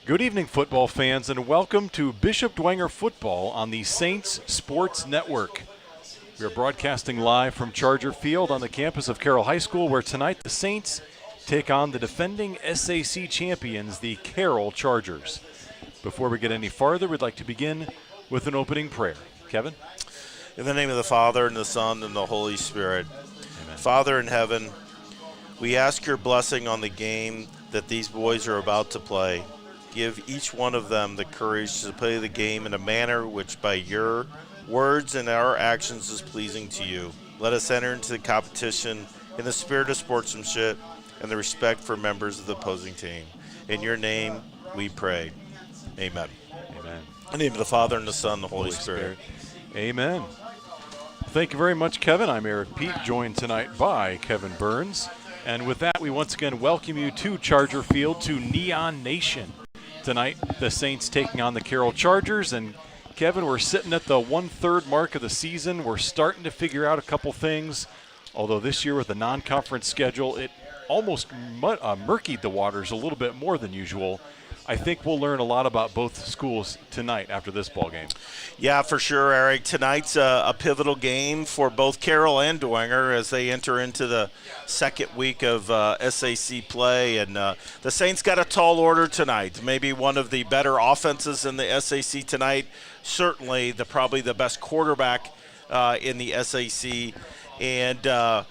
Good evening, football fans, and welcome to Bishop Dwenger Football on the Saints Sports Network. We are broadcasting live from Charger Field on the campus of Carroll High School, where tonight the Saints take on the defending SAC champions, the Carroll Chargers. Before we get any farther, we'd like to begin with an opening prayer. Kevin? In the name of the Father, and the Son, and the Holy Spirit. Amen. Father in heaven, we ask your blessing on the game that these boys are about to play. Give each one of them the courage to play the game in a manner which by your words and our actions is pleasing to you. Let us enter into the competition in the spirit of sportsmanship and the respect for members of the opposing team. In your name we pray. Amen. Amen. In the name of the Father, and the Son, and the Holy Spirit. Amen. Thank you very much, Kevin. I'm Eric Pete, joined tonight by Kevin Burns. And with that, we once again welcome you to Charger Field, to Neon Nation. Tonight, the Saints taking on the Carroll Chargers. And Kevin, we're sitting at the 1/3 mark of the season. We're starting to figure out a couple things. Although this year with the non-conference schedule, it almost murkied the waters a little bit more than usual. I think we'll learn a lot about both schools tonight after this ball game. Yeah, for sure, Eric. Tonight's a pivotal game for both Carroll and Dwenger as they enter into the second week of SAC play. And the Saints got a tall order tonight. Maybe one of the better offenses in the SAC tonight. Certainly probably the best quarterback in the SAC. And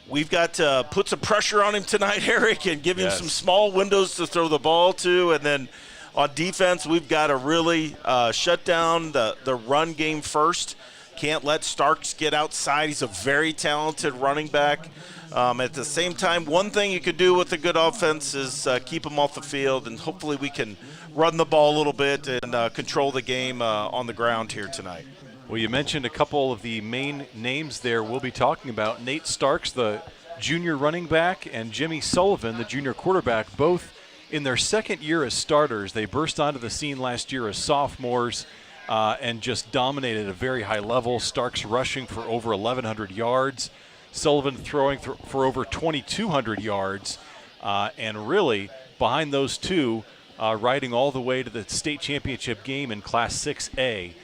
we've got to put some pressure on him tonight, Eric, and give him some small windows to throw the ball to. And then on defense, we've got to really shut down the run game first. Can't let Starks get outside. He's a very talented running back. At the same time, one thing you could do with a good offense is keep him off the field, and hopefully we can run the ball a little bit and control the game on the ground here tonight. Well, you mentioned a couple of the main names there we'll be talking about. Nate Starks, the junior running back, and Jimmy Sullivan, the junior quarterback, both in their second year as starters. They burst onto the scene last year as sophomores and just dominated at a very high level. Starks rushing for over 1,100 yards, Sullivan throwing for over 2,200 yards, and really behind those two, riding all the way to the state championship game in Class 6A.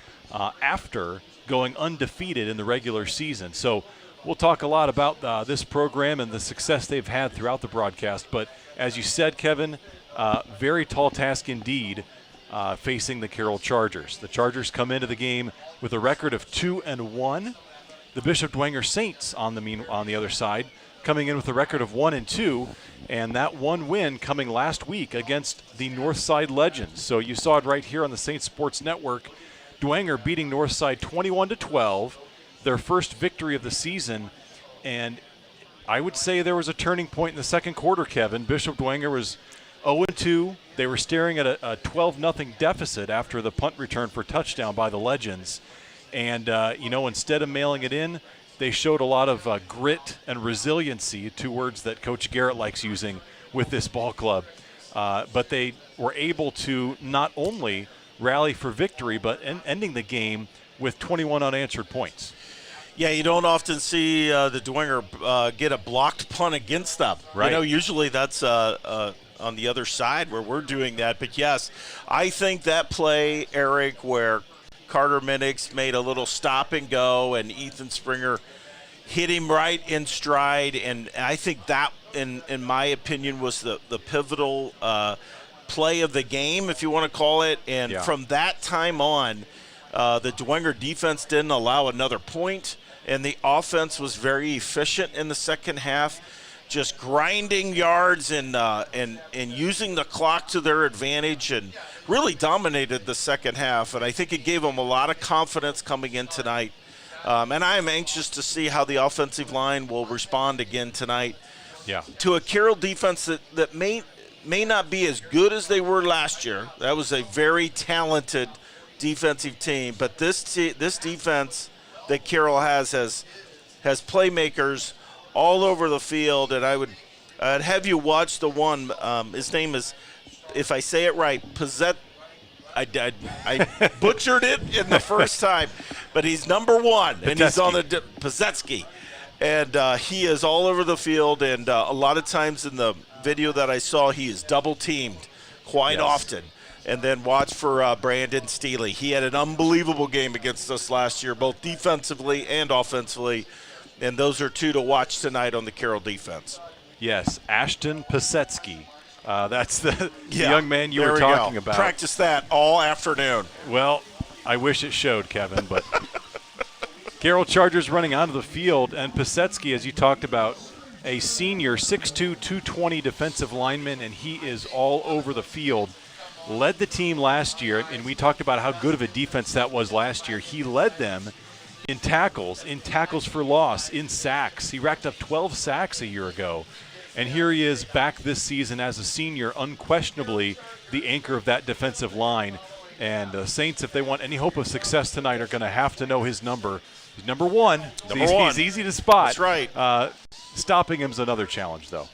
After going undefeated in the regular season. So we'll talk a lot about this program and the success they've had throughout the broadcast. But as you said, Kevin, very tall task indeed facing the Carroll Chargers. The Chargers come into the game with a record of 2-1. The Bishop Dwenger Saints on the other side coming in with a record of 1-2, and that one win coming last week against the Northside Legends. So you saw it right here on the Saints Sports Network. Dwenger beating Northside 21-12, their first victory of the season. And I would say there was a turning point in the second quarter, Kevin. Bishop Dwenger was 0-2. They were staring at a 12-0 deficit after the punt return for touchdown by the Legends. And, instead of mailing it in, they showed a lot of grit and resiliency, two words that Coach Garrett likes using with this ball club. But they were able to not only rally for victory, but ending the game with 21 unanswered points. Yeah, you don't often see the Dwenger get a blocked punt against them. Right. Usually that's on the other side where we're doing that. But, yes, I think that play, Eric, where Carter Minix made a little stop and go and Ethan Springer hit him right in stride. And I think that, in my opinion, was the pivotal play of the game, if you want to call it. And from that time on, the Dwenger defense didn't allow another point, and the offense was very efficient in the second half, just grinding yards and using the clock to their advantage, and really dominated the second half. And I think it gave them a lot of confidence coming in tonight. And I am anxious to see how the offensive line will respond again tonight to a Carroll defense that may not be as good as they were last year. That was a very talented defensive team, but this defense that Carroll has playmakers all over the field. And I'd have you watch the one. His name is, if I say it right, I butchered it in the first time, but he's number one, and he's on the Pazetsky, and he is all over the field. And a lot of times in the video that I saw, he is double teamed quite often. And then watch for Brandon Steele. He had an unbelievable game against us last year, both defensively and offensively. And those are two to watch tonight on the Carroll defense. Yes, Ashton Pisetsky. That's the young man you were talking about. Practice that all afternoon. Well, I wish it showed, Kevin, but Carroll Chargers running onto the field, and Pisetsky, as you talked about, a senior 6'2", 220 defensive lineman, and he is all over the field. Led the team last year, and we talked about how good of a defense that was last year. He led them in tackles for loss, in sacks. He racked up 12 sacks a year ago. And here he is back this season as a senior, unquestionably the anchor of that defensive line. And the Saints, if they want any hope of success tonight, are going to have to know his number. He's number one. He's easy to spot. That's right. Stopping him is another challenge, though.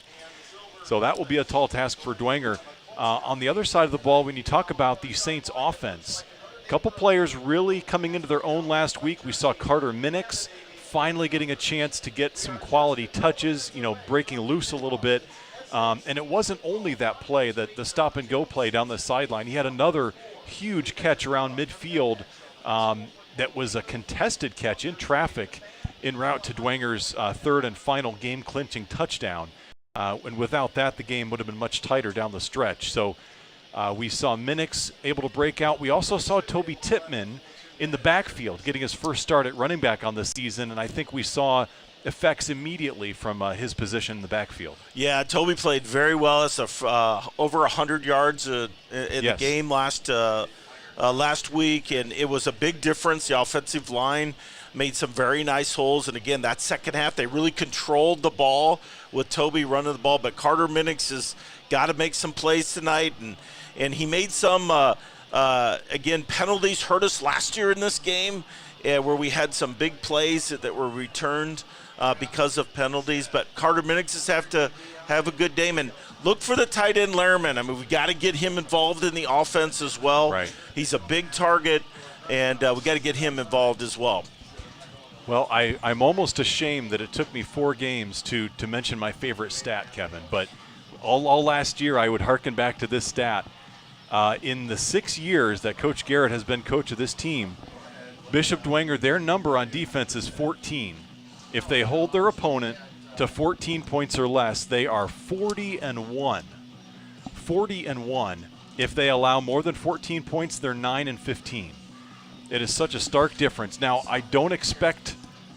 So that will be a tall task for Dwenger. On the other side of the ball, when you talk about the Saints offense, a couple players really coming into their own last week. We saw Carter Minix finally getting a chance to get some quality touches, breaking loose a little bit. And it wasn't only that play, the stop-and-go play down the sideline. He had another huge catch around midfield that was a contested catch in traffic en route to Dwenger's third and final game-clinching touchdown. And without that, the game would have been much tighter down the stretch. So we saw Minix able to break out. We also saw Toby Tippmann in the backfield getting his first start at running back on the season, and I think we saw effects immedately from his position in the backfield. Yeah, Toby played very well. It's over 100 yards in the game last week, and it was a big difference. The offensive line made some very nice holes, and again, that second half, they really controlled the ball with Toby running the ball, but Carter Minix has got to make some plays tonight, and he made some, again, penalties hurt us last year in this game, where we had some big plays that were returned because of penalties, but Carter Minix just have to have a good game, and look for the tight end Lehrman. I mean, we got to get him involved in the offense as well. Right. He's a big target, and we got to get him involved as well. Well, I'm almost ashamed that it took me 4 games to mention my favorite stat, Kevin. But all last year I would hearken back to this stat. In the 6 years that Coach Garrett has been coach of this team, Bishop Dwenger, their number on defense is 14. If they hold their opponent to 14 points or less, they are 40-1. 40-1. If they allow more than 14 points, they're 9-15. It is such a stark difference. Now, I don't expect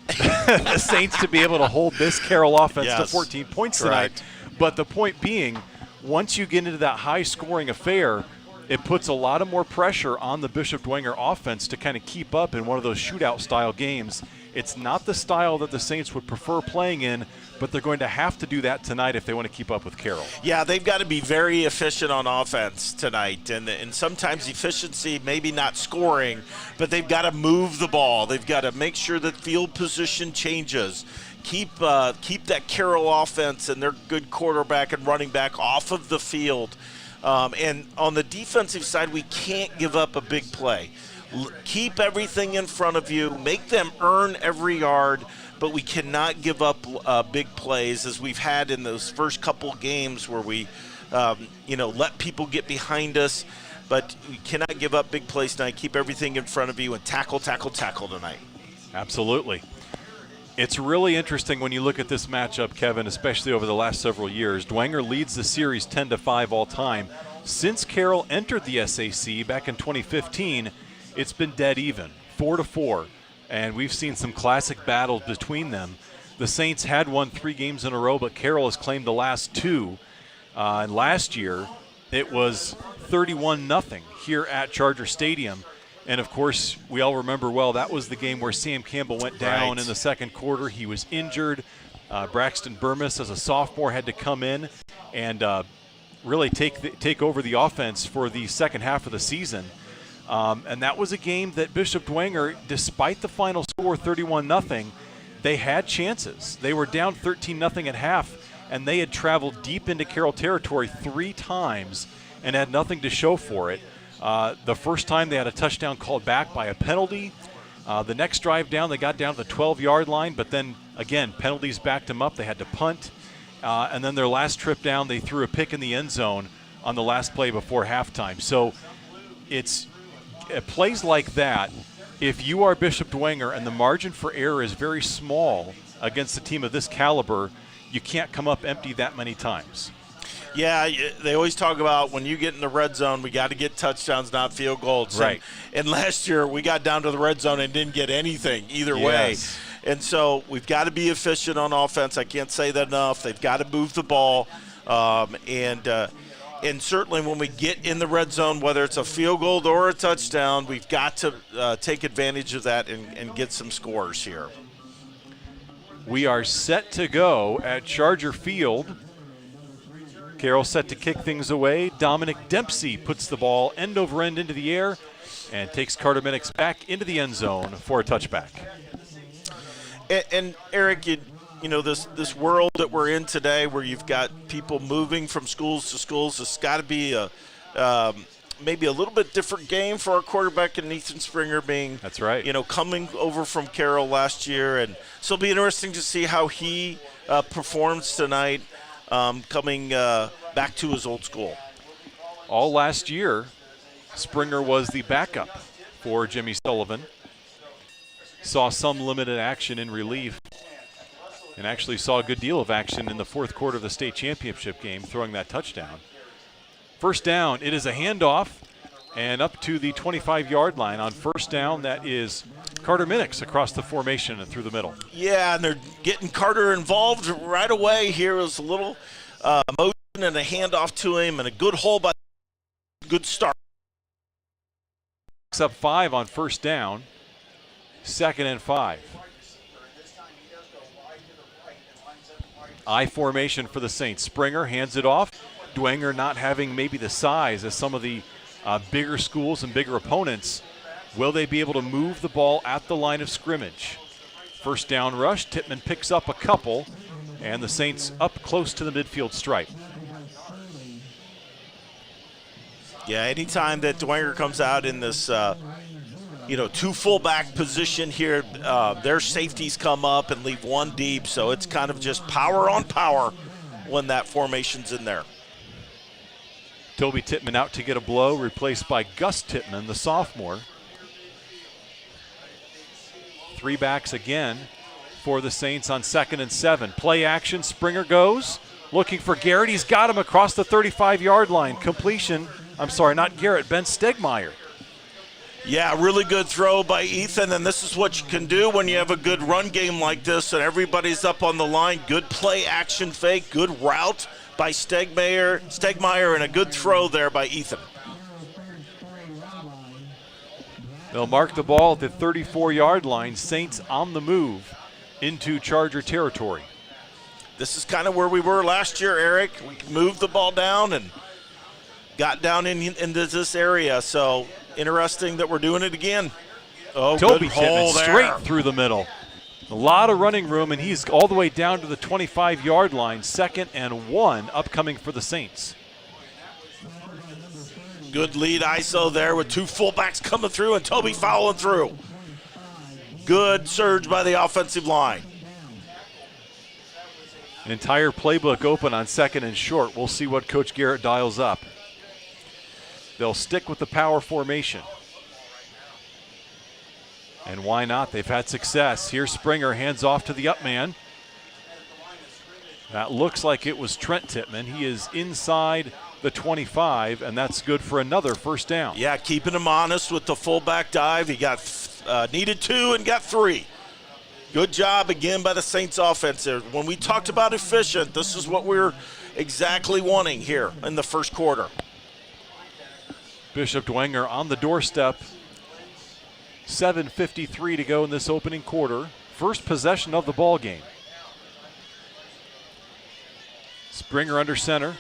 the Saints to be able to hold this Carroll offense to 14 points tonight. But the point being, once you get into that high-scoring affair, it puts a lot of more pressure on the Bishop Dwenger offense to kind of keep up in one of those shootout-style games. It's not the style that the Saints would prefer playing in, but they're going to have to do that tonight if they want to keep up with Carroll. Yeah, they've got to be very efficient on offense tonight, and sometimes efficiency, maybe not scoring, but they've got to move the ball. They've got to make sure that field position changes. Keep that Carroll offense and their good quarterback and running back off of the field. And on the defensive side, we can't give up a big play. Keep everything in front of you. Make them earn every yard, but we cannot give up big plays as we've had in those first couple games where we, let people get behind us. But we cannot give up big plays tonight. Keep everything in front of you and tackle tonight. Absolutely. It's really interesting when you look at this matchup, Kevin, especially over the last several years. Dwenger leads the series 10-5 all time. Since Carroll entered the SAC back in 2015, it's been dead even, 4-4. And we've seen some classic battles between them. The Saints had won 3 games in a row, but Carroll has claimed the last 2. And last year, it was 31-0 here at Charger Stadium. And, of course, we all remember well that was the game where Sam Campbell went down in the second quarter. He was injured. Braxton Burmis, as a sophomore, had to come in and really take over the offense for the second half of the season. And that was a game that Bishop Dwenger, despite the final score 31-0, they had chances. They were down 13-0 at half, and they had traveled deep into Carroll territory 3 times and had nothing to show for it. The first time they had a touchdown called back by a penalty. The next drive down, they got down to the 12-yard line, but then, again, penalties backed them up. They had to punt. And then their last trip down, they threw a pick in the end zone on the last play before halftime. So it's plays like that. If you are Bishop Dwenger and the margin for error is very small against a team of this caliber, you can't come up empty that many times. Yeah, they always talk about when you get in the red zone, we got to get touchdowns, not field goals. Right. And last year, we got down to the red zone and didn't get anything either way. And so we've got to be efficient on offense. I can't say that enough. They've got to move the ball. And certainly when we get in the red zone, whether it's a field goal or a touchdown, we've got to take advantage of that and get some scores here. We are set to go at Charger Field. Carroll set to kick things away. Dominic Dempsey puts the ball end over end into the air and takes Carter Minix back into the end zone for a touchback. And Eric, you know, this world that we're in today where you've got people moving from schools to schools, it's got to be maybe a little bit different game for our quarterback and Ethan Springer being, that's right, you know, coming over from Carroll last year. And so it'll be interesting to see how he performs tonight. Coming back to his old school. All last year, Springer was the backup for Jimmy Sullivan. Saw some limited action in relief and actually saw a good deal of action in the fourth quarter of the state championship game, throwing that touchdown. First down, it is a handoff and up to the 25-yard line. On first down, that is Carter Minix across the formation and through the middle. Yeah, and they're getting Carter involved right away. Here was a little motion and a handoff to him and a good hole by good start. Up 5 on first down, 2nd and 5. I formation for the Saints. Springer hands it off. Dwenger not having maybe the size as some of the bigger schools and bigger opponents. Will they be able to move the ball at the line of scrimmage? First down rush. Tittman picks up a couple, and the Saints up close to the midfield stripe. Yeah, anytime that Dwenger comes out in this, two fullback position here, their safeties come up and leave one deep, so it's kind of just power on power when that formation's in there. Toby Tittman out to get a blow, replaced by Gus Tittman, the sophomore. 3 backs again for the Saints on 2nd and 7. Play action, Springer goes, looking for Garrett. He's got him across the 35-yard line. Completion, I'm sorry, not Garrett, Ben Stegmeyer. Yeah, really good throw by Ethan, and this is what you can do when you have a good run game like this and everybody's up on the line. Good play action fake, good route by Stegmeyer, and a good throw there by Ethan. They'll mark the ball at the 34-yard line. Saints on the move into Charger territory. This is kind of where we were last year, Eric. We moved the ball down and got down into this area. So interesting that we're doing it again. Oh, Toby good hole Tittman there. straight through the middle. A lot of running room, and he's all the way down to the 25-yard line. 2nd and 1 upcoming for the Saints. Good lead ISO there with 2 fullbacks coming through and Toby following through. Good surge by the offensive line. An entire playbook open on 2nd and short. We'll see what Coach Garrett dials up. They'll stick with the power formation. And why not? They've had success. Here's Springer, hands off to the up man. That looks like it was Trent Tittman. He is inside the 25, and that's good for another first down. Yeah, keeping him honest with the fullback dive. He got needed 2 and got 3. Good job again by the Saints offense there. When we talked about efficient, this is what we're exactly wanting here in the first quarter. Bishop Dwenger on the doorstep. 7:53 to go in this opening quarter. First possession of the ball game. Springer under center.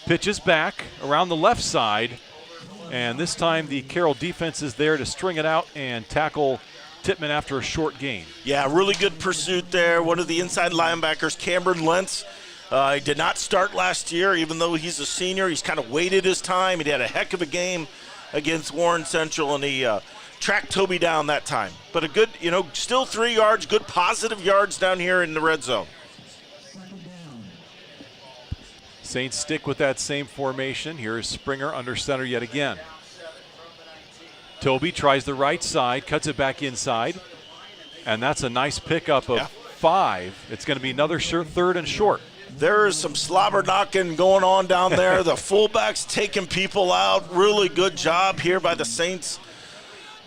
Pitches back around the left side. And this time the Carroll defense is there to string it out and tackle Tittman after a short gain. Yeah, really good pursuit there. One of the inside linebackers, Cameron Lentz. He did not start last year, even though he's a senior. He's kind of waited his time. He had a heck of a game against Warren Central, and he tracked Toby down that time. But a good, still 3 yards, good positive yards down here in the red zone. Saints stick with that same formation. Here is Springer under center yet again. Toby tries the right side, cuts it back inside, and that's a nice pickup of 5. It's going to be another third and short. There is some slobber knocking going on down there. The fullback's taking people out. Really good job here by the Saints,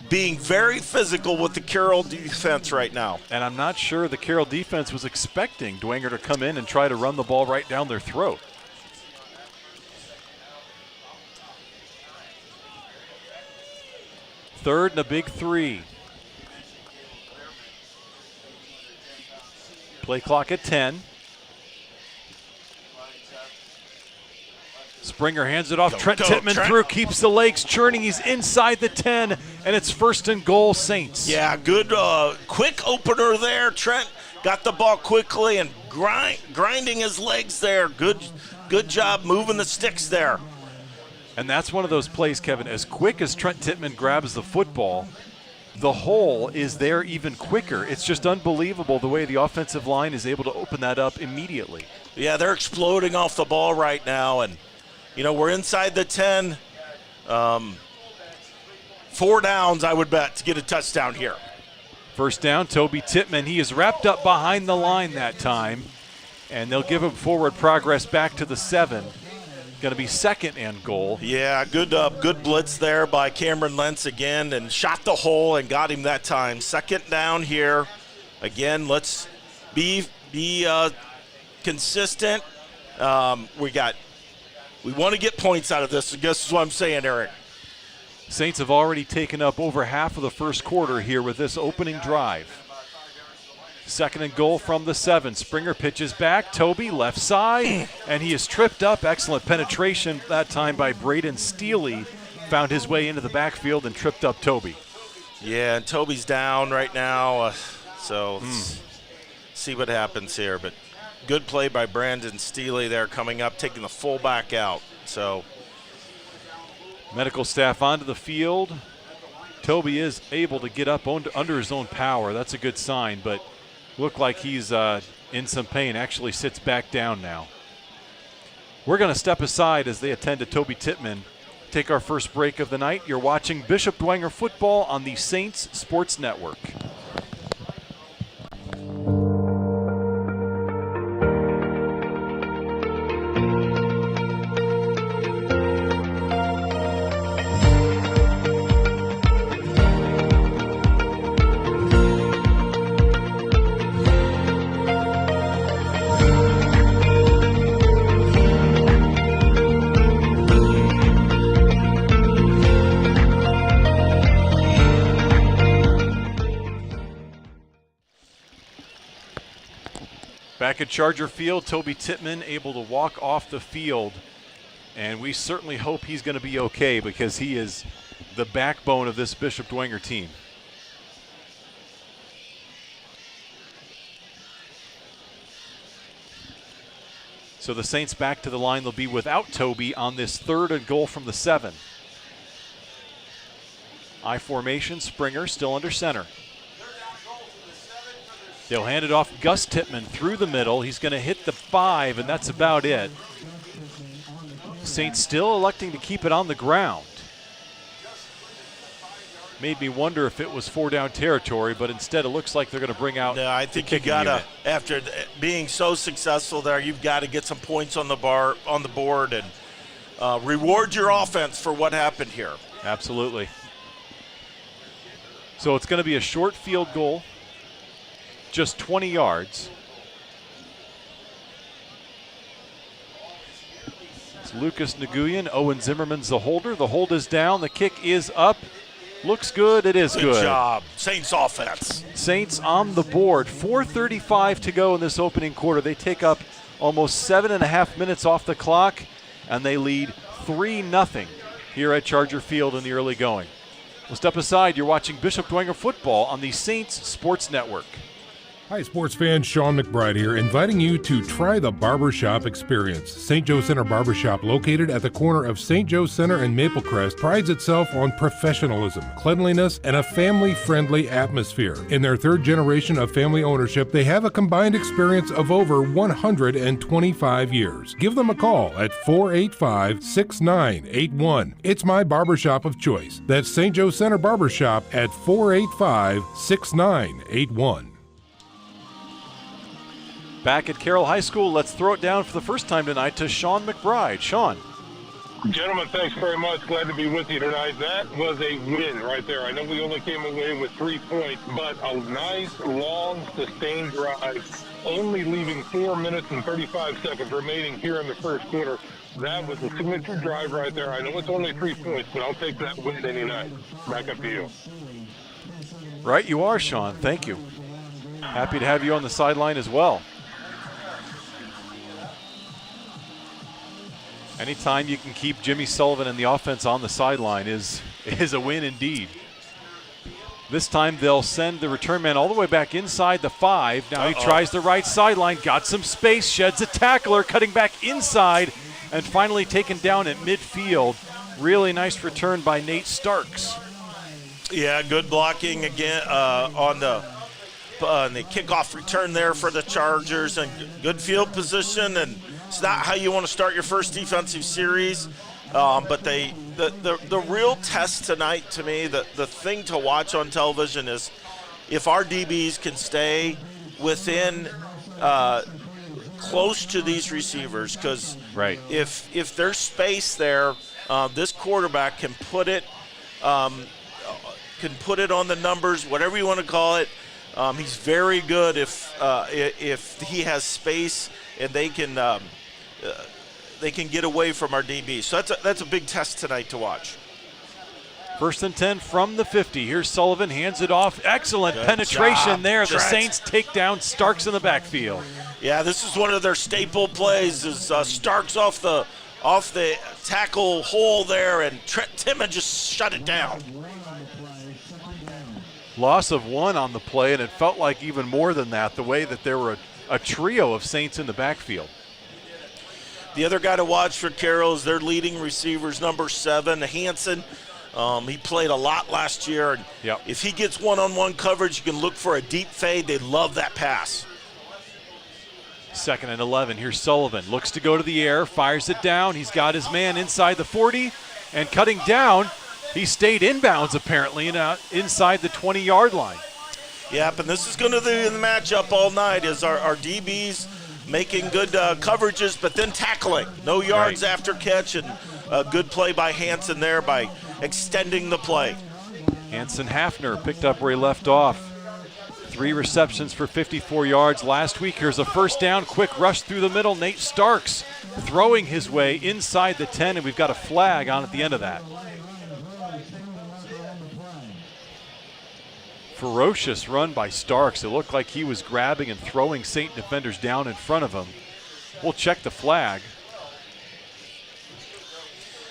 being very physical with the Carroll defense right now. And I'm not sure the Carroll defense was expecting Dwenger to come in and try to run the ball right down their throat. Third and a big 3. Play clock at 10. Springer hands it off. Trent Tittman through, keeps the legs churning. He's inside the 10, and it's 1st and goal, Saints. Yeah, good quick opener there. Trent got the ball quickly and grinding his legs there. Good job moving the sticks there. And that's one of those plays, Kevin, as quick as Trent Tittman grabs the football, the hole is there even quicker. It's just unbelievable the way the offensive line is able to open that up immediately. Yeah, they're exploding off the ball right now, and we're inside the 10. 4 downs, I would bet, to get a touchdown here. First down, Toby Tittman. He is wrapped up behind the line that time, and they'll give him forward progress back to the 7. Going to be 2nd and goal. Yeah, good blitz there by Cameron Lentz again, and shot the hole and got him that time. 2nd down here. Again, let's be consistent. We want to get points out of this. I guess is what I'm saying, Eric. Saints have already taken up over half of the first quarter here with this opening drive. 2nd and goal from the 7. Springer pitches back. Toby left side, and he is tripped up. Excellent penetration that time by Braden Steely. Found his way into the backfield and tripped up Toby. Yeah, and Toby's down right now, so let's see what happens here. But good play by Brandon Steely there coming up, taking the fullback out. So medical staff onto the field. Toby is able to get up under his own power. That's a good sign, but looked like he's in some pain. Actually sits back down now. We're going to step aside as they attend to Toby Tittman. Take our first break of the night. You're watching Bishop Dwenger football on the Saints Sports Network. Back at Charger Field, Toby Tittman able to walk off the field, and we certainly hope he's going to be okay because he is the backbone of this Bishop Dwenger team. So the Saints back to the line. They'll be without Toby on this 3rd and goal from the 7. I formation, Springer still under center. They'll hand it off. Gus Tittman through the middle. He's going to hit the 5, and that's about it. Saints still electing to keep it on the ground. Made me wonder if it was 4-down territory, but instead it looks like they're going to bring out. No, I think you gotta, after being so successful there, you've got to get some points on the board and reward your offense for what happened here. Absolutely. So it's going to be a short field goal. Just 20 yards. It's Lucas Nguyen. Owen Zimmerman's the holder. The hold is down. The kick is up. Looks good. It is good. Good job. Saints offense. Saints on the board. 4:35 to go in this opening quarter. They take up almost 7.5 minutes off the clock, and they lead 3-0 here at Charger Field in the early going. We'll step aside. You're watching Bishop Dwenger football on the Saints Sports Network. Hi, sports fans. Sean McBride here, inviting you to try the barbershop experience. St. Joe Center Barbershop, located at the corner of St. Joe Center and Maple Crest, prides itself on professionalism, cleanliness, and a family-friendly atmosphere. In their third generation of family ownership, they have a combined experience of over 125 years. Give them a call at 485-6981. It's my barbershop of choice. That's St. Joe Center Barbershop at 485-6981. Back at Carroll High School, let's throw it down for the first time tonight to Sean McBride. Sean. Gentlemen, thanks very much. Glad to be with you tonight. That was a win right there. I know we only came away with 3 points, but a nice, long, sustained drive, only leaving 4 minutes and 35 seconds remaining here in the first quarter. That was a signature drive right there. I know it's only 3 points, but I'll take that win any night. Back up to you. Right you are, Sean. Thank you. Happy to have you on the sideline as well. Anytime you can keep Jimmy Sullivan and the offense on the sideline is a win indeed. This time they'll send the return man all the way back inside the 5. Now he tries the right sideline, got some space, sheds a tackler, cutting back inside, and finally taken down at midfield. Really nice return by Nate Starks. Yeah, good blocking again on the kickoff return there for the Chargers, and good field position. And it's not how you want to start your first defensive series, but the real test tonight to me, the thing to watch on television is if our DBs can stay within close to these receivers, because right. if there's space there, this quarterback can put it on the numbers, whatever you want to call it. He's very good if he has space and they can get away from our DB. So that's a big test tonight to watch. 1st and 10 from the 50. Here's Sullivan, hands it off. Excellent good penetration job. There. The Saints take down Starks in the backfield. Yeah, this is one of their staple plays. Is Starks off the tackle hole there, and Trent Timmons just shut it down. Loss of 1 on the play, and it felt like even more than that, the way that there were a trio of Saints in the backfield. The other guy to watch for Carroll is their leading receivers, number 7, Hanson. He played a lot last year, and yep. If he gets one-on-one coverage, you can look for a deep fade. They love that pass. 2nd and 11. Here's Sullivan. Looks to go to the air, fires it down. He's got his man inside the 40, and cutting down. He stayed inbounds apparently inside the 20-yard line. Yep, and this is going to be the matchup all night is our DBs making good coverages, but then tackling. No yards right. after catch, and a good play by Hanson there by extending the play. Hanson Hafner picked up where he left off. 3 receptions for 54 yards last week. Here's a first down, quick rush through the middle. Nate Starks throwing his way inside the 10, and we've got a flag on at the end of that. Ferocious run by Starks. It looked like he was grabbing and throwing Saint defenders down in front of him. We'll check the flag.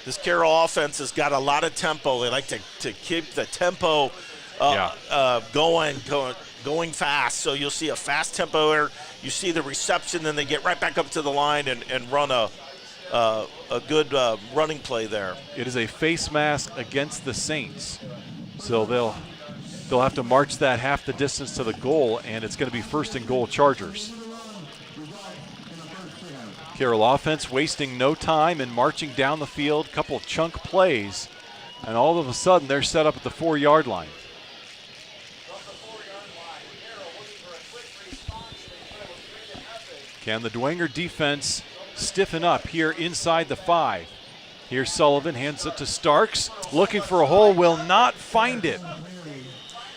This Carroll offense has got a lot of tempo. They like to keep the tempo going fast. So you'll see a fast tempo there. You see the reception, then they get right back up to the line and run a good running play there. It is a face mask against the Saints. So they'll have to march that half the distance to the goal, and it's going to be 1st and goal Chargers. Carroll offense wasting no time and marching down the field, couple of chunk plays, and all of a sudden they're set up at the 4-yard line. Can the Dwenger defense stiffen up here inside the 5? Here's Sullivan, hands it to Starks, looking for a hole, will not find it.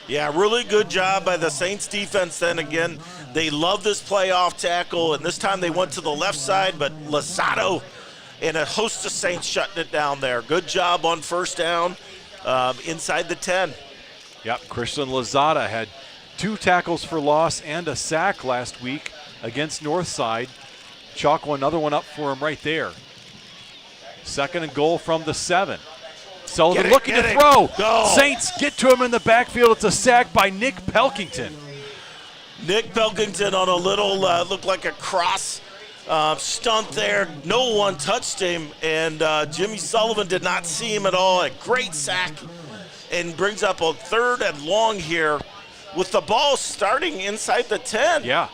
Yeah, really good job by the Saints defense then again. They love this playoff tackle, and this time they went to the left side, but Lozado and a host of Saints shutting it down there. Good job on first down inside the 10. Yep, Christian Lozada had 2 tackles for loss and a sack last week against Northside. Chalk another one up for him right there. 2nd and goal from the 7. Sullivan looking to throw. Go. Saints get to him in the backfield. It's a sack by Nick Pelkington. Nick Belkington on a little, looked like a cross stunt there. No one touched him, and Jimmy Sullivan did not see him at all. A great sack, and brings up a 3rd and long here with the ball starting inside the 10. Yeah.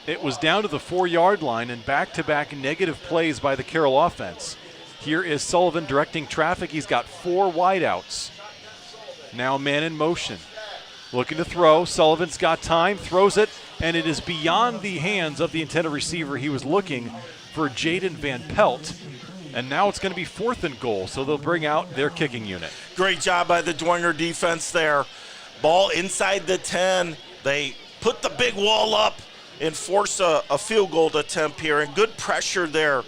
It was down to the 4-yard line and back-to-back negative plays by the Carroll offense. Here is Sullivan directing traffic. He's got 4 wideouts. Now man in motion. Looking to throw. Sullivan's got time, throws it, and it is beyond the hands of the intended receiver. He was looking for Jaden Van Pelt. And now it's going to be 4th and goal, so they'll bring out their kicking unit. Great job by the Dwenger defense there. Ball inside the 10. They put the big wall up and force a field goal attempt here. And good pressure there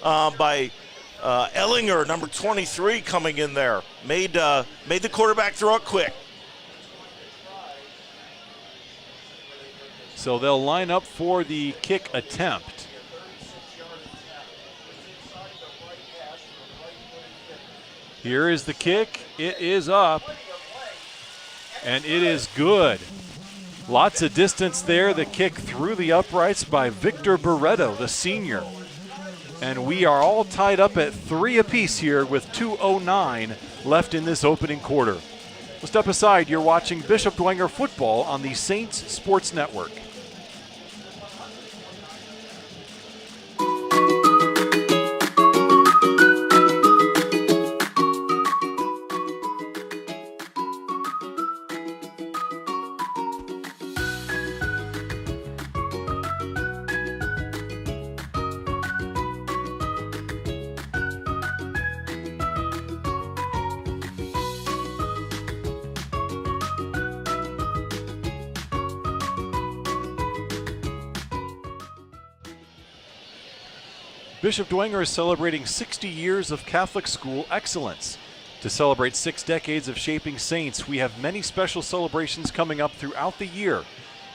by Ellinger, number 23, coming in there. Made the quarterback throw it quick. So they'll line up for the kick attempt. Here is the kick. It is up. And it is good. Lots of distance there. The kick through the uprights by Victor Barreto, the senior. And we are all tied up at 3 apiece here with 2:09 left in this opening quarter. We'll step aside. You're watching Bishop Dwenger football on the Saints Sports Network. Bishop Dwenger is celebrating 60 years of Catholic school excellence. To celebrate 6 decades of shaping Saints, we have many special celebrations coming up throughout the year.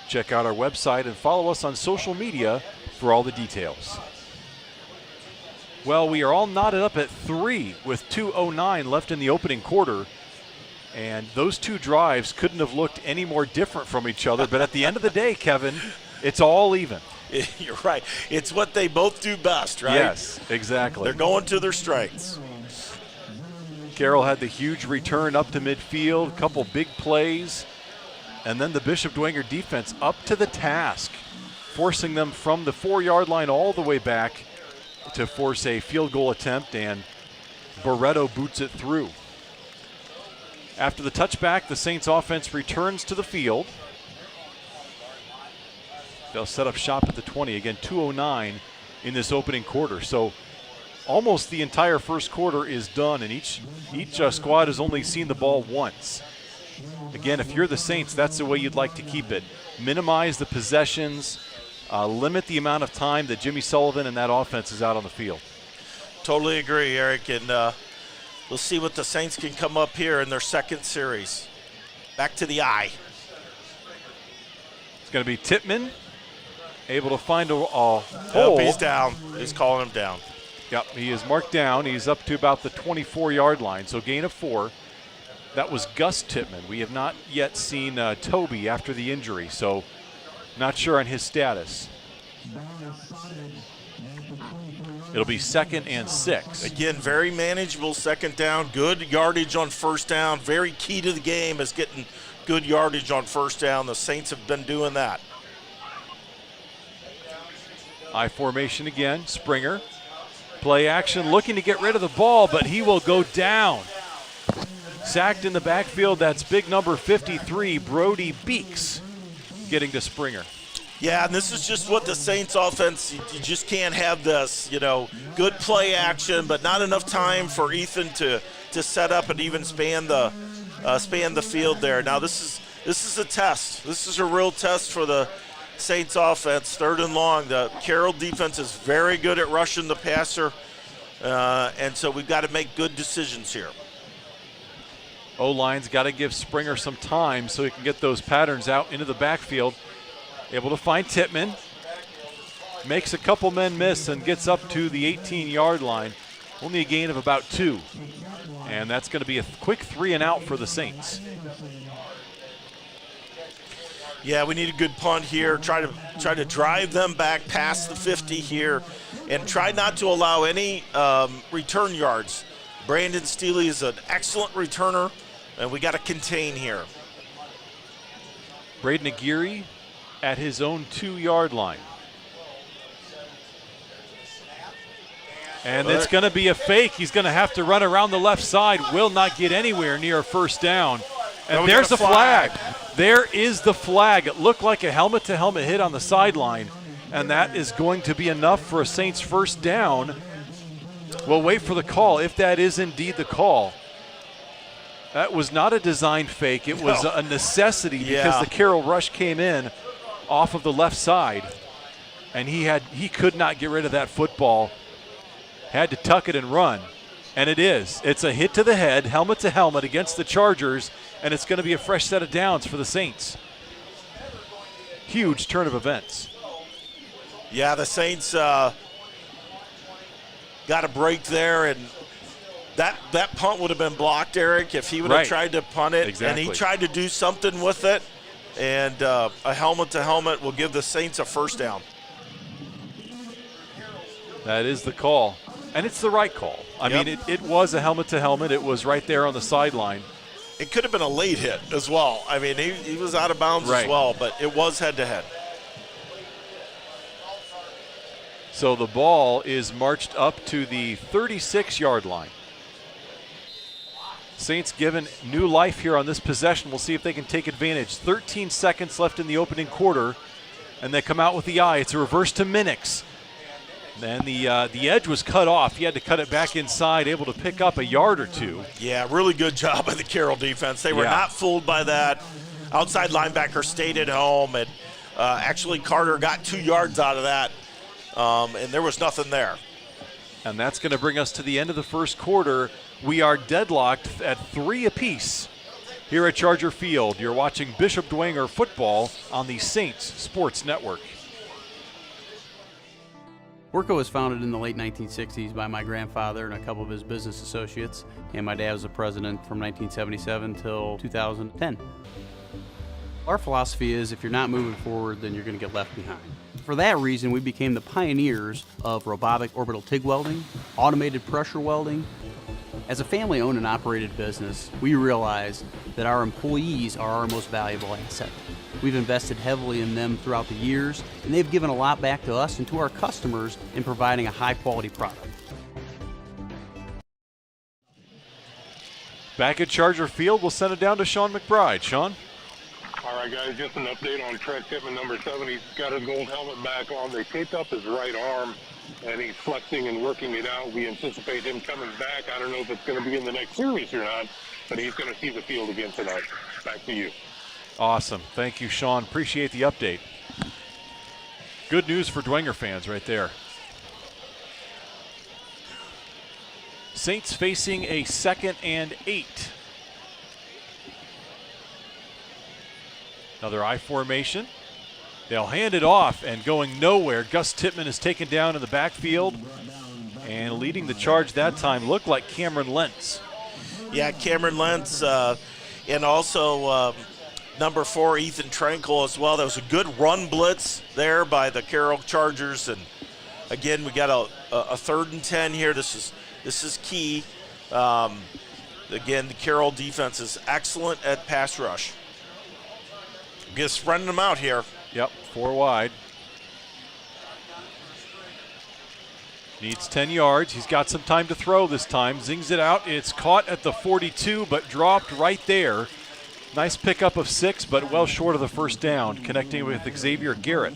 Check out our website and follow us on social media for all the details. Well, we are all knotted up at 3 with 2:09 left in the opening quarter. And those 2 drives couldn't have looked any more different from each other. But at the end of the day, Kevin, it's all even. You're right. It's what they both do best, right? Yes, exactly. They're going to their strengths. Carroll had the huge return up to midfield, a couple big plays, and then the Bishop Dwenger defense up to the task, forcing them from the 4-yard line all the way back to force a field goal attempt, and Barreto boots it through. After the touchback, the Saints offense returns to the field. They'll set up shop at the 20. Again, 2:09 in this opening quarter. So almost the entire first quarter is done, and each squad has only seen the ball once. Again, if you're the Saints, that's the way you'd like to keep it. Minimize the possessions, limit the amount of time that Jimmy Sullivan and that offense is out on the field. Totally agree, Eric, and we'll see what the Saints can come up here in their second series. Back to the eye. It's going to be Tittman, able to find a hole. Nope, he's down. He's calling him down. Yep, he is marked down. He's up to about the 24-yard line, so gain of 4. That was Gus Tittman. We have not yet seen Toby after the injury, so not sure on his status. It'll be 2nd and 6. Again, very manageable second down. Good yardage on first down. Very key to the game is getting good yardage on first down. The Saints have been doing that. I formation again. Springer. Play action, looking to get rid of the ball, but he will go down. Sacked in the backfield. That's big number 53, Brody Beeks, getting to Springer. Yeah, and this is just what the Saints offense, you just can't have this, good play action, but not enough time for Ethan to set up and even span the field there. Now this is a test. This is a real test for the Saints offense, 3rd and long. The Carroll defense is very good at rushing the passer, and so we've got to make good decisions here. O-line's got to give Springer some time so he can get those patterns out into the backfield. Able to find Tittman. Makes a couple men miss and gets up to the 18-yard line. Only a gain of about 2. And that's going to be a quick 3 and out for the Saints. Yeah, we need a good punt here. Try to drive them back past the 50 here, and try not to allow any return yards. Brandon Steele is an excellent returner, and we got to contain here. Braden Aguirre at his own 2-yard line. And it's going to be a fake. He's going to have to run around the left side. Will not get anywhere near a first down. And there's the flag. There is the flag. It looked like a helmet-to-helmet hit on the sideline, and that is going to be enough for a Saints first down. We'll wait for the call, if that is indeed the call. That was not a design fake. It was a necessity because the Carroll rush came in off of the left side, and he could not get rid of that football. Had to tuck it and run, and it is. It's a hit to the head, helmet to helmet against the Chargers, and it's going to be a fresh set of downs for the Saints. Huge turn of events. Yeah, the Saints got a break there, and that punt would have been blocked, Eric, if he would have tried to punt it. Exactly. And he tried to do something with it, and a helmet to helmet will give the Saints a first down. That is the call. And it's the right call. I mean, it was a helmet-to-helmet. It was right there on the sideline. It could have been a late hit as well. I mean, he was out of bounds as well, but it was head-to-head. So the ball is marched up to the 36-yard line. Saints given new life here on this possession. We'll see if they can take advantage. 13 seconds left in the opening quarter, and they come out with the eye. It's a reverse to Minix. Then the edge was cut off. He had to cut it back inside, able to pick up a yard or two. Yeah, really good job by the Carroll defense. They were not fooled by that. Outside linebacker stayed at home, and actually Carter got 2 yards out of that, and there was nothing there. And that's going to bring us to the end of the first quarter. We are deadlocked at 3 apiece here at Charger Field. You're watching Bishop Dwenger football on the Saints Sports Network. Worco was founded in the late 1960s by my grandfather and a couple of his business associates, and my dad was the president from 1977 till 2010. Our philosophy is if you're not moving forward, then you're going to get left behind. For that reason, we became the pioneers of robotic orbital TIG welding, automated pressure welding. As a family-owned and operated business, we realize that our employees are our most valuable asset. We've invested heavily in them throughout the years, and they've given a lot back to us and to our customers in providing a high-quality product. Back at Charger Field, we'll send it down to Sean McBride. Sean? All right, guys, just an update on Trent Tippmann, number 7. He's got his gold helmet back on. They taped up his right arm, and he's flexing and working it out. We anticipate him coming back. I don't know if it's going to be in the next series or not, but he's going to see the field again tonight. Back to you. Awesome. Thank you, Sean. Appreciate the update. Good news for Dwenger fans right there. Saints facing a 2nd and 8. Another I formation. They'll hand it off, and going nowhere, Gus Tippmann is taken down in the backfield, and leading the charge that time looked like Cameron Lentz. Yeah, Cameron Lentz, and also number 4, Ethan Tranquil as well. There was a good run blitz there by the Carroll Chargers, and again, we got a 3rd and 10 here. This is key. Again, the Carroll defense is excellent at pass rush. Just spreading them out here. Yep, 4 wide. Needs 10 yards. He's got some time to throw this time. Zings it out. It's caught at the 42, but dropped right there. Nice pickup of 6, but well short of the first down, connecting with Xavier Garrett.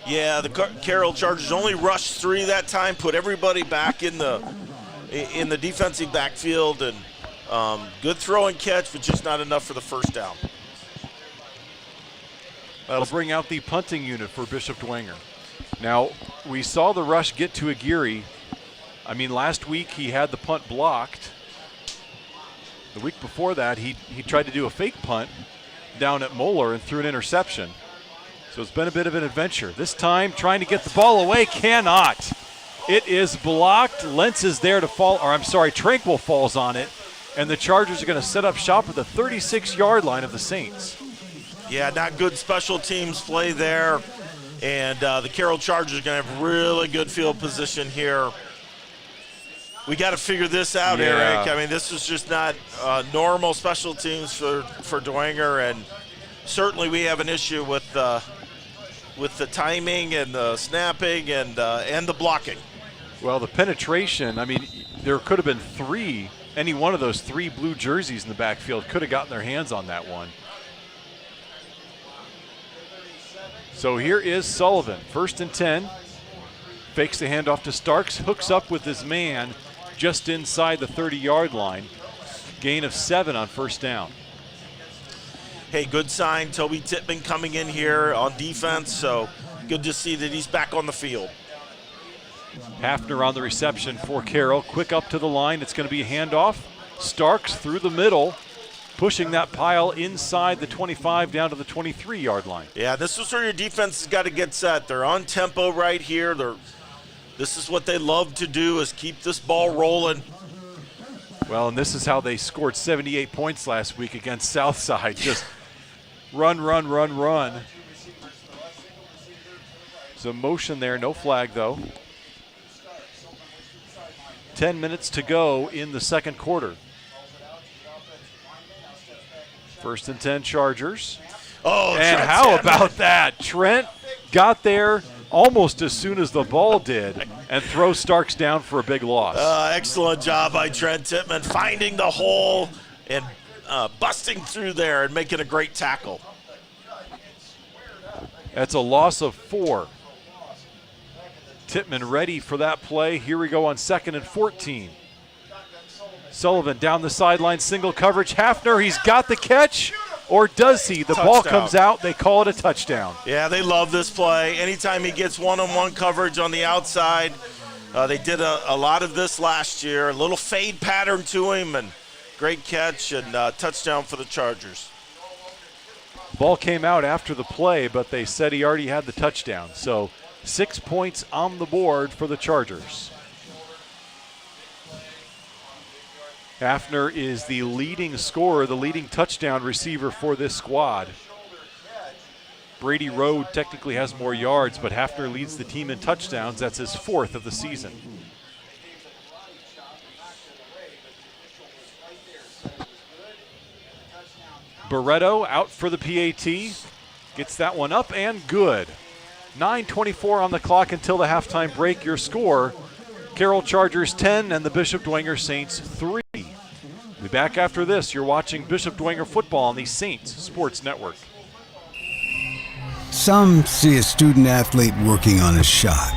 Yeah, the Carroll Chargers only rushed 3 that time, put everybody back in the defensive backfield, and good throw and catch, but just not enough for the first down. That'll bring out the punting unit for Bishop Dwenger. Now, we saw the rush get to Aguirre. I mean, last week he had the punt blocked. The week before that, he tried to do a fake punt down at Moeller and threw an interception. So it's been a bit of an adventure. This time, trying to get the ball away, cannot. It is blocked. Lentz is there to fall, or I'm sorry, Tranquil falls on it, and the Chargers are going to set up shop at the 36-yard line of the Saints. Yeah, not good special teams play there. And the Carroll Chargers are going to have really good field position here. We got to figure this out, Yeah. Eric. I mean, this is just not normal special teams for Dwenger, and certainly we have an issue with the timing and the snapping and the blocking. Well, the penetration, I mean, there could have been three. Any one of those three blue jerseys in the backfield could have gotten their hands on that one. So here is Sullivan, 1st and 10. Fakes the handoff to Starks, hooks up with his man just inside the 30-yard line. Gain of 7 on 1st down. Hey, good sign. Toby Tittman coming in here on defense, so good to see that he's back on the field. Hafner on the reception for Carroll. Quick up to the line. It's going to be a handoff. Starks through the middle, pushing that pile inside the 25 down to the 23-yard line. Yeah, this is where your defense has got to get set. They're on tempo right here. This is what they love to do, is keep this ball rolling. Well, and this is how they scored 78 points last week against Southside. Just run, run, run, run. So motion there, no flag though. 10 minutes to go in the second quarter. 1st and 10 Chargers. Oh, and Trent how Tittman. about that? Trent got there almost as soon as the ball did and throws Starks down for a big loss. Excellent job by Trent Tittman, finding the hole and busting through there and making a great tackle. That's a loss of 4. Tittman ready for that play. Here we go on 2nd and 14. Sullivan down the sideline, single coverage. Hafner, he's got the catch, or does he? The ball Touchdown. comes out. They call it a touchdown. Yeah, they love this play. Anytime he gets one-on-one coverage on the outside, they did a lot of this last year. A little fade pattern to him, and great catch and touchdown for the Chargers. Ball came out after the play, but they said he already had the touchdown. So 6 points on the board for the Chargers. Hafner is the leading scorer, the leading touchdown receiver for this squad. Brady Road technically has more yards, but Hafner leads the team in touchdowns. That's his 4th of the season. Barretto out for the PAT. Gets that one up and good. 9:24 on the clock until the halftime break. Your score, Carroll Chargers 10 and the Bishop Dwenger Saints 3. We'll be back after this. You're watching Bishop Dwenger football on the Saints Sports Network. Some see a student athlete working on a shot.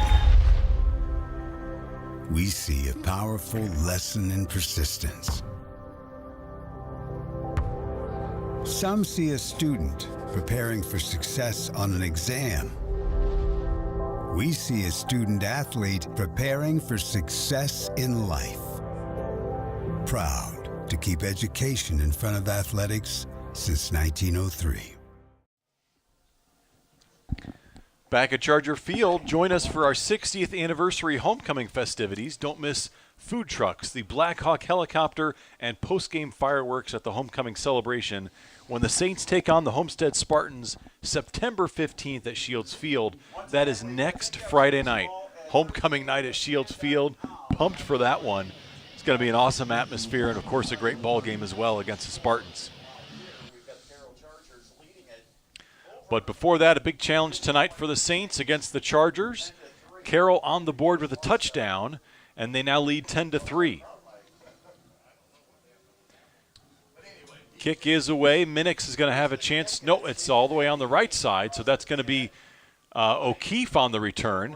We see a powerful lesson in persistence. Some see a student preparing for success on an exam. We see a student athlete preparing for success in life. Proud to keep education in front of athletics since 1903. Back at Charger Field, join us for our 60th anniversary homecoming festivities. Don't miss food trucks, the Black Hawk helicopter, and post-game fireworks at the homecoming celebration when the Saints take on the Homestead Spartans September 15th at Shields Field. That is next Friday night. Homecoming night at Shields Field. Pumped for that one. It's going to be an awesome atmosphere and, of course, a great ball game as well against the Spartans. But before that, a big challenge tonight for the Saints against the Chargers. Carroll on the board with a touchdown, and they now lead 10-3. Kick is away. Minix is going to have a chance. No, it's all the way on the right side, so that's going to be O'Keefe on the return,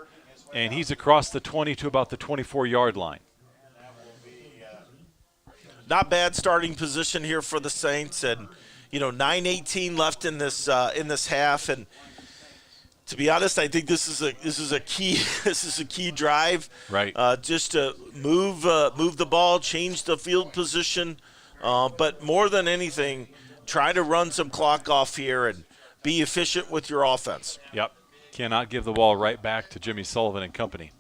and he's across the 20 to about the 24-yard line. Not bad starting position here for the Saints, and 9:18 left in this half, and to be honest, I think this is a key drive. Right. Just to move the ball, change the field position, but more than anything, try to run some clock off here and be efficient with your offense. Yep. Cannot give the ball right back to Jimmy Sullivan and company.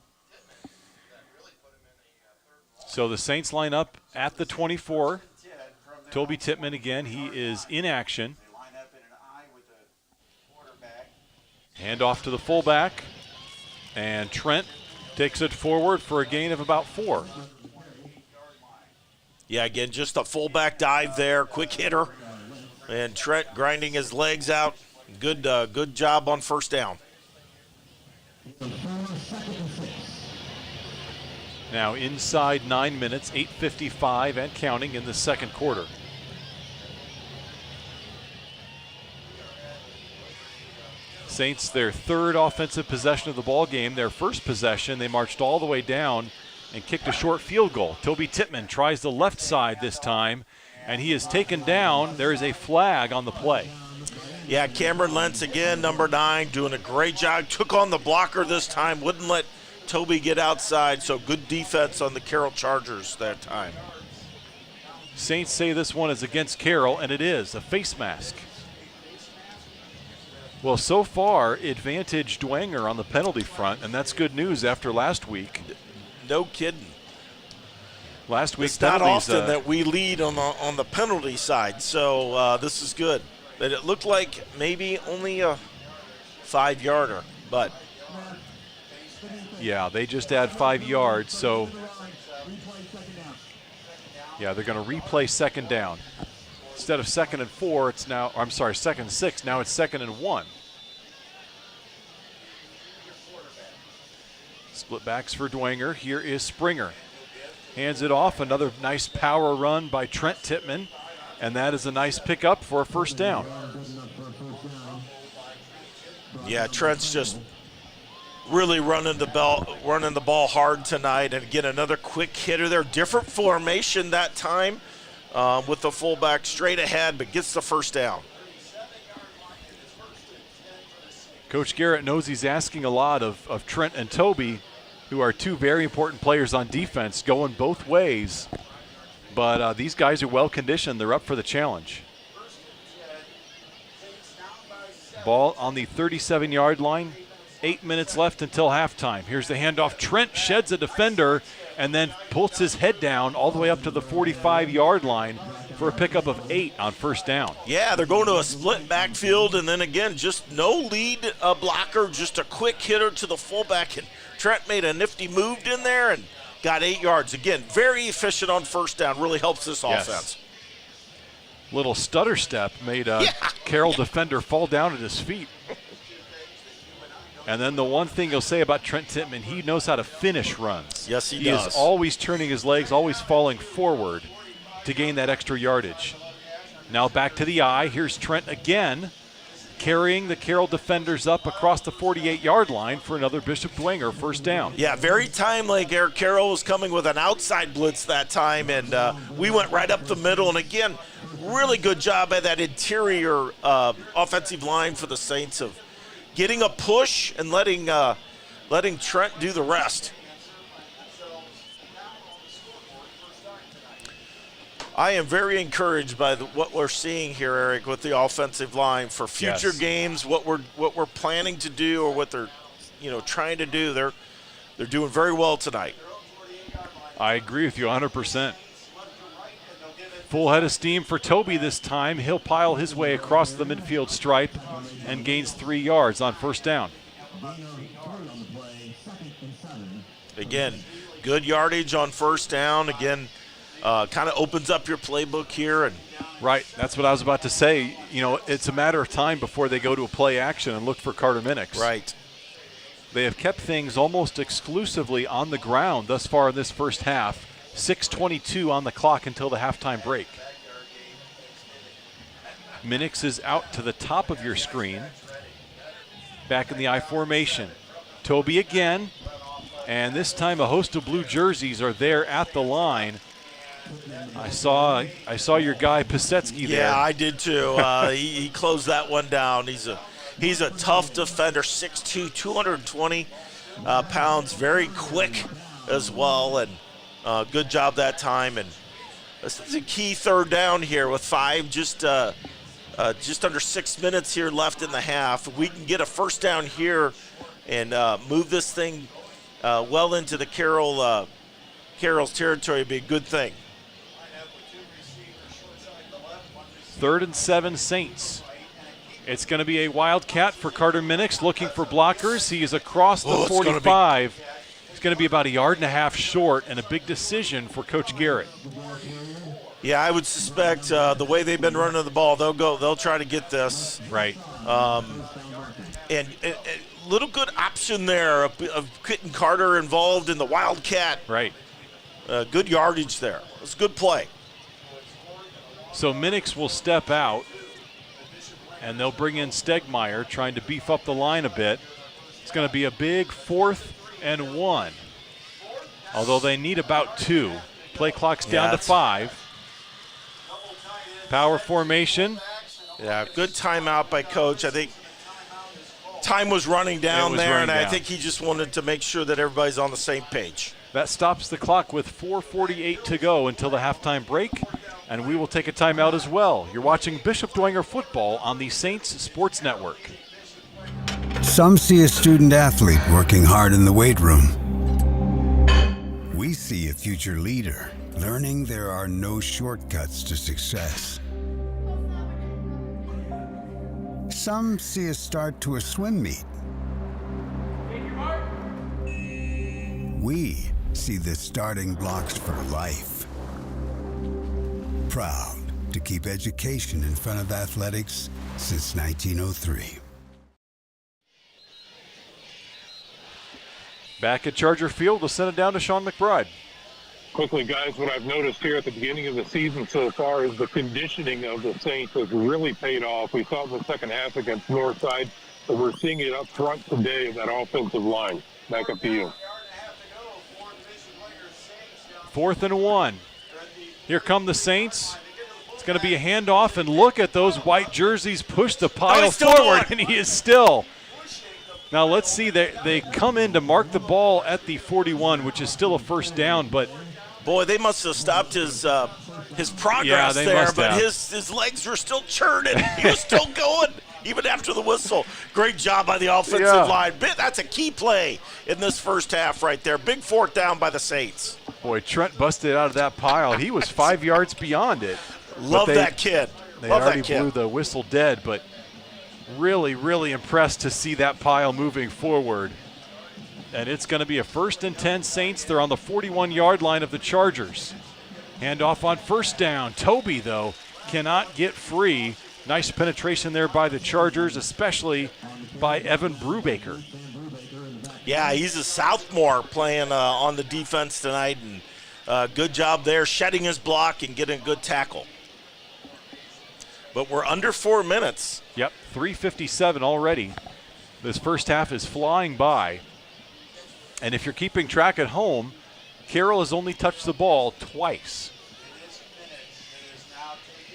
So the Saints line up at the 24. Toby Tittman again. He is in action. Hand off to the fullback, and Trent takes it forward for a gain of about 4. Yeah, again, just a fullback dive there, quick hitter. And Trent grinding his legs out. Good job on first down. Now inside 9 minutes, 8:55 and counting in the second quarter. Saints, their third offensive possession of the ball game. Their first possession, they marched all the way down and kicked a short field goal. Toby Tittman tries the left side this time, and he is taken down. There is a flag on the play. Yeah, Cameron Lentz again, number 9, doing a great job. Took on the blocker this time, wouldn't let Toby get outside, so good defense on the Carroll Chargers that time. Saints say this one is against Carroll, and it is, a face mask. Well, so far, advantage Dwenger on the penalty front, and that's good news after last week. No kidding. Last week, it's not often that we lead on the penalty side, so this is good. But it looked like maybe only a 5-yarder, but. Yeah, they just add 5 yards, so. Yeah, they're going to replay second down. Instead of 2nd and 4, it's now, I'm sorry, 2nd and 6, now it's 2nd and 1. Split backs for Dwenger. Here is Springer. Hands it off, another nice power run by Trent Tittman, and that is a nice pickup for a first down. Yeah, Trent's just really running the ball hard tonight, and again, another quick hitter there. Different formation that time. With the fullback straight ahead, but gets the first down. Coach Garrett knows he's asking a lot of Trent and Toby, who are 2 very important players on defense, going both ways. But these guys are well conditioned. They're up for the challenge. Ball on the 37-yard line. 8 minutes left until halftime. Here's the handoff. Trent sheds a defender and then pulls his head down all the way up to the 45-yard line for a pickup of 8 on first down. Yeah, they're going to a split backfield, and then again, just no lead blocker, just a quick hitter to the fullback. And Trent made a nifty move in there and got 8 yards. Again, very efficient on first down. Really helps this offense. Little stutter step made a Carroll defender fall down at his feet. And then the one thing you'll say about Trent Tittman, he knows how to finish runs. Yes, he does. He is always turning his legs, always falling forward to gain that extra yardage. Now back to the eye. Here's Trent again, carrying the Carroll defenders up across the 48-yard line for another Bishop Dwenger first down. Yeah, very timely. Eric Carroll was coming with an outside blitz that time, and we went right up the middle. And again, really good job by that interior offensive line for the Saints of getting a push and letting Trent do the rest. I am very encouraged by what we're seeing here, Eric, with the offensive line for future games. What we're planning to do, or what they're, trying to do. They're doing very well tonight. I agree with you 100%. Full head of steam for Toby this time. He'll pile his way across the midfield stripe and gains 3 yards on first down. Again, good yardage on first down. Again, kind of opens up your playbook here. Right, that's what I was about to say. It's a matter of time before they go to a play action and look for Carter Minix. Right. They have kept things almost exclusively on the ground thus far in this first half. 6:22 on the clock until the halftime break. Minix is out to the top of your screen. Back in the I formation. Toby again. And this time a host of blue jerseys are there at the line. I saw your guy Pisetsky there. Yeah, I did too. He closed that one down. He's a tough defender, 6'2", 220 pounds, very quick as well, and good job that time. And this is a key third down here with just under 6 minutes here left in the half. If we can get a first down here and move this thing well into the Carroll's territory, it'd be a good thing. 3rd and 7 Saints. It's going to be a wildcat for Carter Minix, looking for blockers. He is across the 45. It's going to be about 1.5 yards short, and a big decision for Coach Garrett. Yeah, I would suspect the way they've been running the ball, they'll try to get this. Right. And a little good option there of getting Carter involved in the wildcat. Right. Good yardage there. It's a good play. So Minix will step out, and they'll bring in Stegmeyer, trying to beef up the line a bit. It's going to be a big 4th and 1, although they need about 2. Play clock's down to 5. Power formation. Yeah, good timeout by Coach. I think time was running down there, and I think he just wanted to make sure that everybody's on the same page. That stops the clock with 4:48 to go until the halftime break, and we will take a timeout as well. You're watching Bishop Dwenger football on the Saints Sports Network. Some see a student athlete working hard in the weight room. We see a future leader learning there are no shortcuts to success. Some see a start to a swim meet. We see the starting blocks for life. Proud to keep education in front of athletics since 1903. Back at Charger Field, we'll send it down to Sean McBride. Quickly, guys, what I've noticed here at the beginning of the season so far is the conditioning of the Saints has really paid off. We saw it in the second half against Northside, but we're seeing it up front today of that offensive line. Back up to you. 4th and 1. Here come the Saints. It's going to be a handoff, and look at those white jerseys push the pile forward, and he is still. Now let's see, they come in to mark the ball at the 41, which is still a first down, but boy, they must have stopped his progress there, but his legs were still churning. He was still going, even after the whistle. Great job by the offensive line. That's a key play in this first half right there. Big 4th down by the Saints. Boy, Trent busted out of that pile. He was 5 yards beyond it. Love that kid. They already blew the whistle dead, but really, really impressed to see that pile moving forward. And it's going to be a 1st and 10 Saints. They're on the 41-yard line of the Chargers. Handoff on first down. Toby, though, cannot get free. Nice penetration there by the Chargers, especially by Evan Brubaker. Yeah, he's a sophomore playing on the defense tonight, and good job there, shedding his block and getting a good tackle. But we're under 4 minutes. Yep, 3:57 already. This first half is flying by. And if you're keeping track at home, Carroll has only touched the ball twice.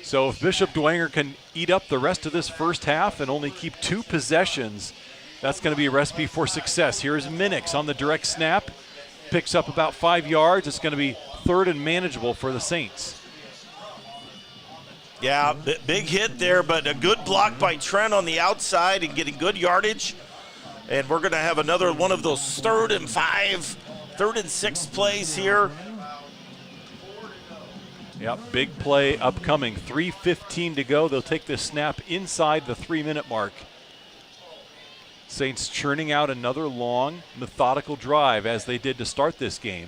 So if Bishop Dwenger can eat up the rest of this first half and only keep 2 possessions, that's going to be a recipe for success. Here's Minix on the direct snap. Picks up about 5 yards. It's going to be 3rd and manageable for the Saints. Yeah, big hit there, but a good block by Trent on the outside and getting good yardage. And we're going to have another one of those 3rd and 5, 3rd and 6 plays here. Yep, big play upcoming. 3:15 to go. They'll take this snap inside the 3-minute mark. Saints churning out another long, methodical drive as they did to start this game.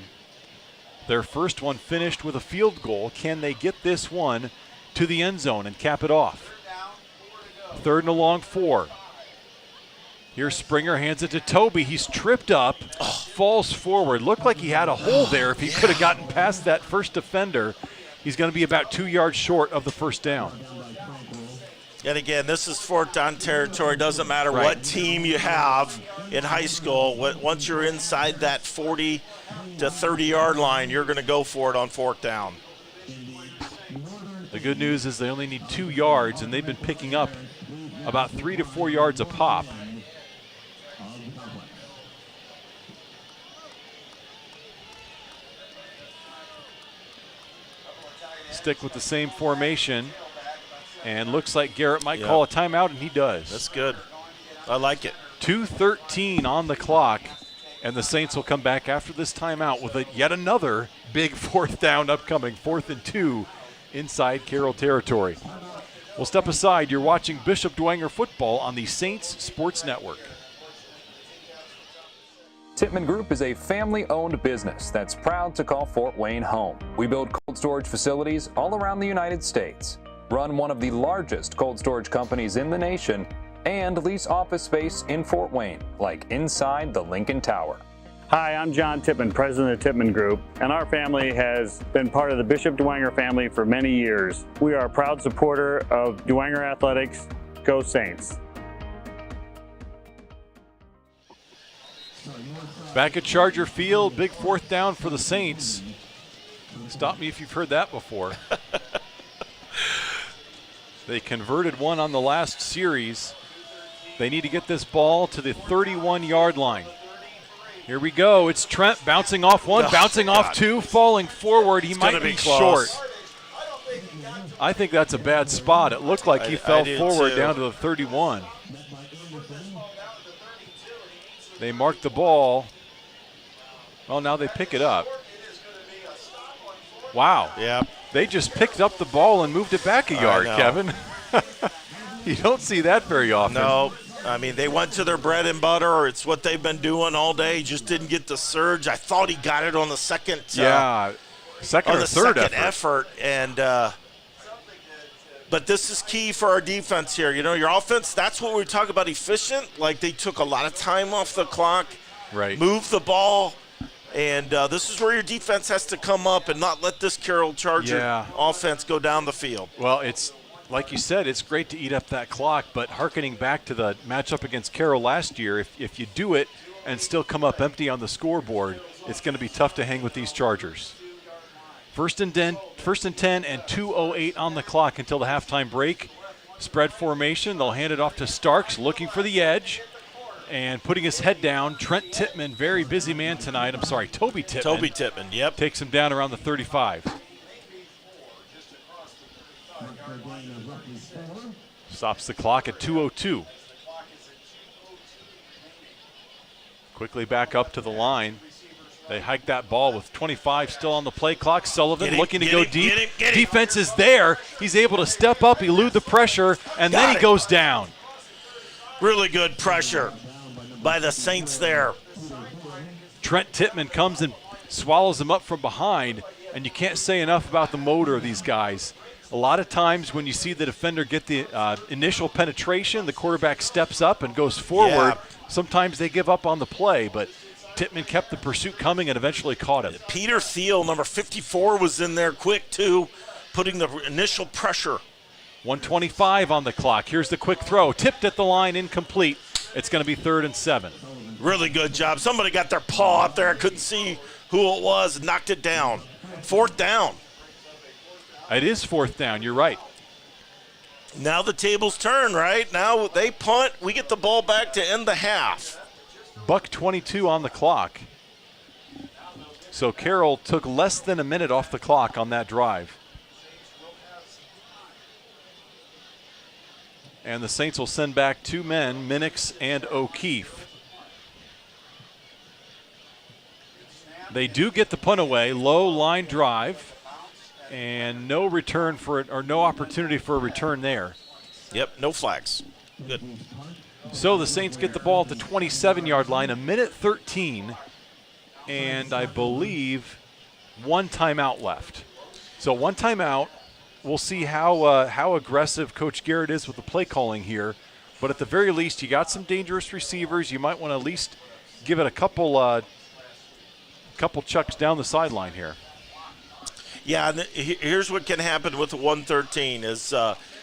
Their first one finished with a field goal. Can they get this one to the end zone and cap it off? 3rd and a long 4. Here's Springer, hands it to Toby. He's tripped up, falls forward. Looked like he had a hole there if he could have gotten past that first defender. He's going to be about 2 yards short of the first down. And again, this is 4th down territory. Doesn't matter what team you have in high school. Once you're inside that 40 to 30-yard line, you're going to go for it on 4th down. The good news is they only need 2 yards, and they've been picking up about 3 to 4 yards a pop. Stick with the same formation, and looks like Garrett might call a timeout, and he does. That's good. I like it. 2:13 on the clock, and the Saints will come back after this timeout with yet another big 4th down upcoming, 4th and 2 inside Carroll territory. We'll step aside. You're watching Bishop Dwenger football on the Saints Sports Network. Tippmann Group is a family-owned business that's proud to call Fort Wayne home. We build cold storage facilities all around the United States, run one of the largest cold storage companies in the nation, and lease office space in Fort Wayne, like inside the Lincoln Tower. Hi, I'm John Tippmann, president of Tippmann Group, and our family has been part of the Bishop Dwenger family for many years. We are a proud supporter of Dwenger Athletics. Go Saints! Back at Charger Field, big fourth down for the Saints. Stop me if you've heard that before. They converted one on the last series. They need to get this ball to the 31-yard line. Here we go. It's Trent bouncing off one, bouncing off two, falling forward. He might be short. I think that's a bad spot. It looked like he fell forward down to the 31. They marked the ball. Well, now they pick it up. Wow. Yeah. They just picked up the ball and moved it back a yard, Kevin. You don't see that very often. No. I mean, they went to their bread and butter. It's what they've been doing all day. Just didn't get the surge. I thought he got it on the second. Second or third effort. And but this is key for our defense here. You know, your offense, that's what we talk about efficient. Like, they took a lot of time off the clock. Right. Moved the ball. And this is where your defense has to come up and not let this Carroll Charger offense go down the field. Well, it's like you said, it's great to eat up that clock, but hearkening back to the matchup against Carroll last year, if you do it and still come up empty on the scoreboard, it's going to be tough to hang with these Chargers. First and 10 and 2:08 on the clock until the halftime break. Spread formation. They'll hand it off to Starks, looking for the edge. And putting his head down, Trent Tippmann, very busy man tonight. I'm sorry, Toby Tippmann. Toby Tippmann, yep. Takes him down around the 35. Stops the clock at 2:02. Quickly back up to the line. They hike that ball with 25 still on the play clock. Sullivan looking to go deep. Defense is there. He's able to step up, elude the pressure, and then he goes down. Really good pressure by the Saints there. Trent Tippmann comes and swallows him up from behind, and you can't say enough about the motor of these guys. A lot of times when you see the defender get the initial penetration, the quarterback steps up and goes forward. Yeah. Sometimes they give up on the play, but Tippmann kept the pursuit coming and eventually caught him. Peter Thiel, number 54, was in there quick too, putting the initial pressure. 1:25 on the clock. Here's the quick throw. Tipped at the line, incomplete. It's going to be 3rd and 7. Really good job. Somebody got their paw up there. Couldn't see who it was, knocked it down. 4th down. It is 4th down. You're right. Now the tables turn, right? Now they punt. We get the ball back to end the half. $1:22 on the clock. So Carroll took less than a minute off the clock on that drive. And the Saints will send back 2 men, Minix and O'Keefe. They do get the punt away, low line drive, and no return for it, or no opportunity for a return there. Yep, no flags. Good. So the Saints get the ball at the 27-yard line, 1:13, and I believe 1 timeout left. So 1 timeout. We'll see how aggressive Coach Garrett is with the play calling here. But at the very least, you got some dangerous receivers. You might want to at least give it a couple chucks down the sideline here. Yeah, and here's what can happen with the 1:13 is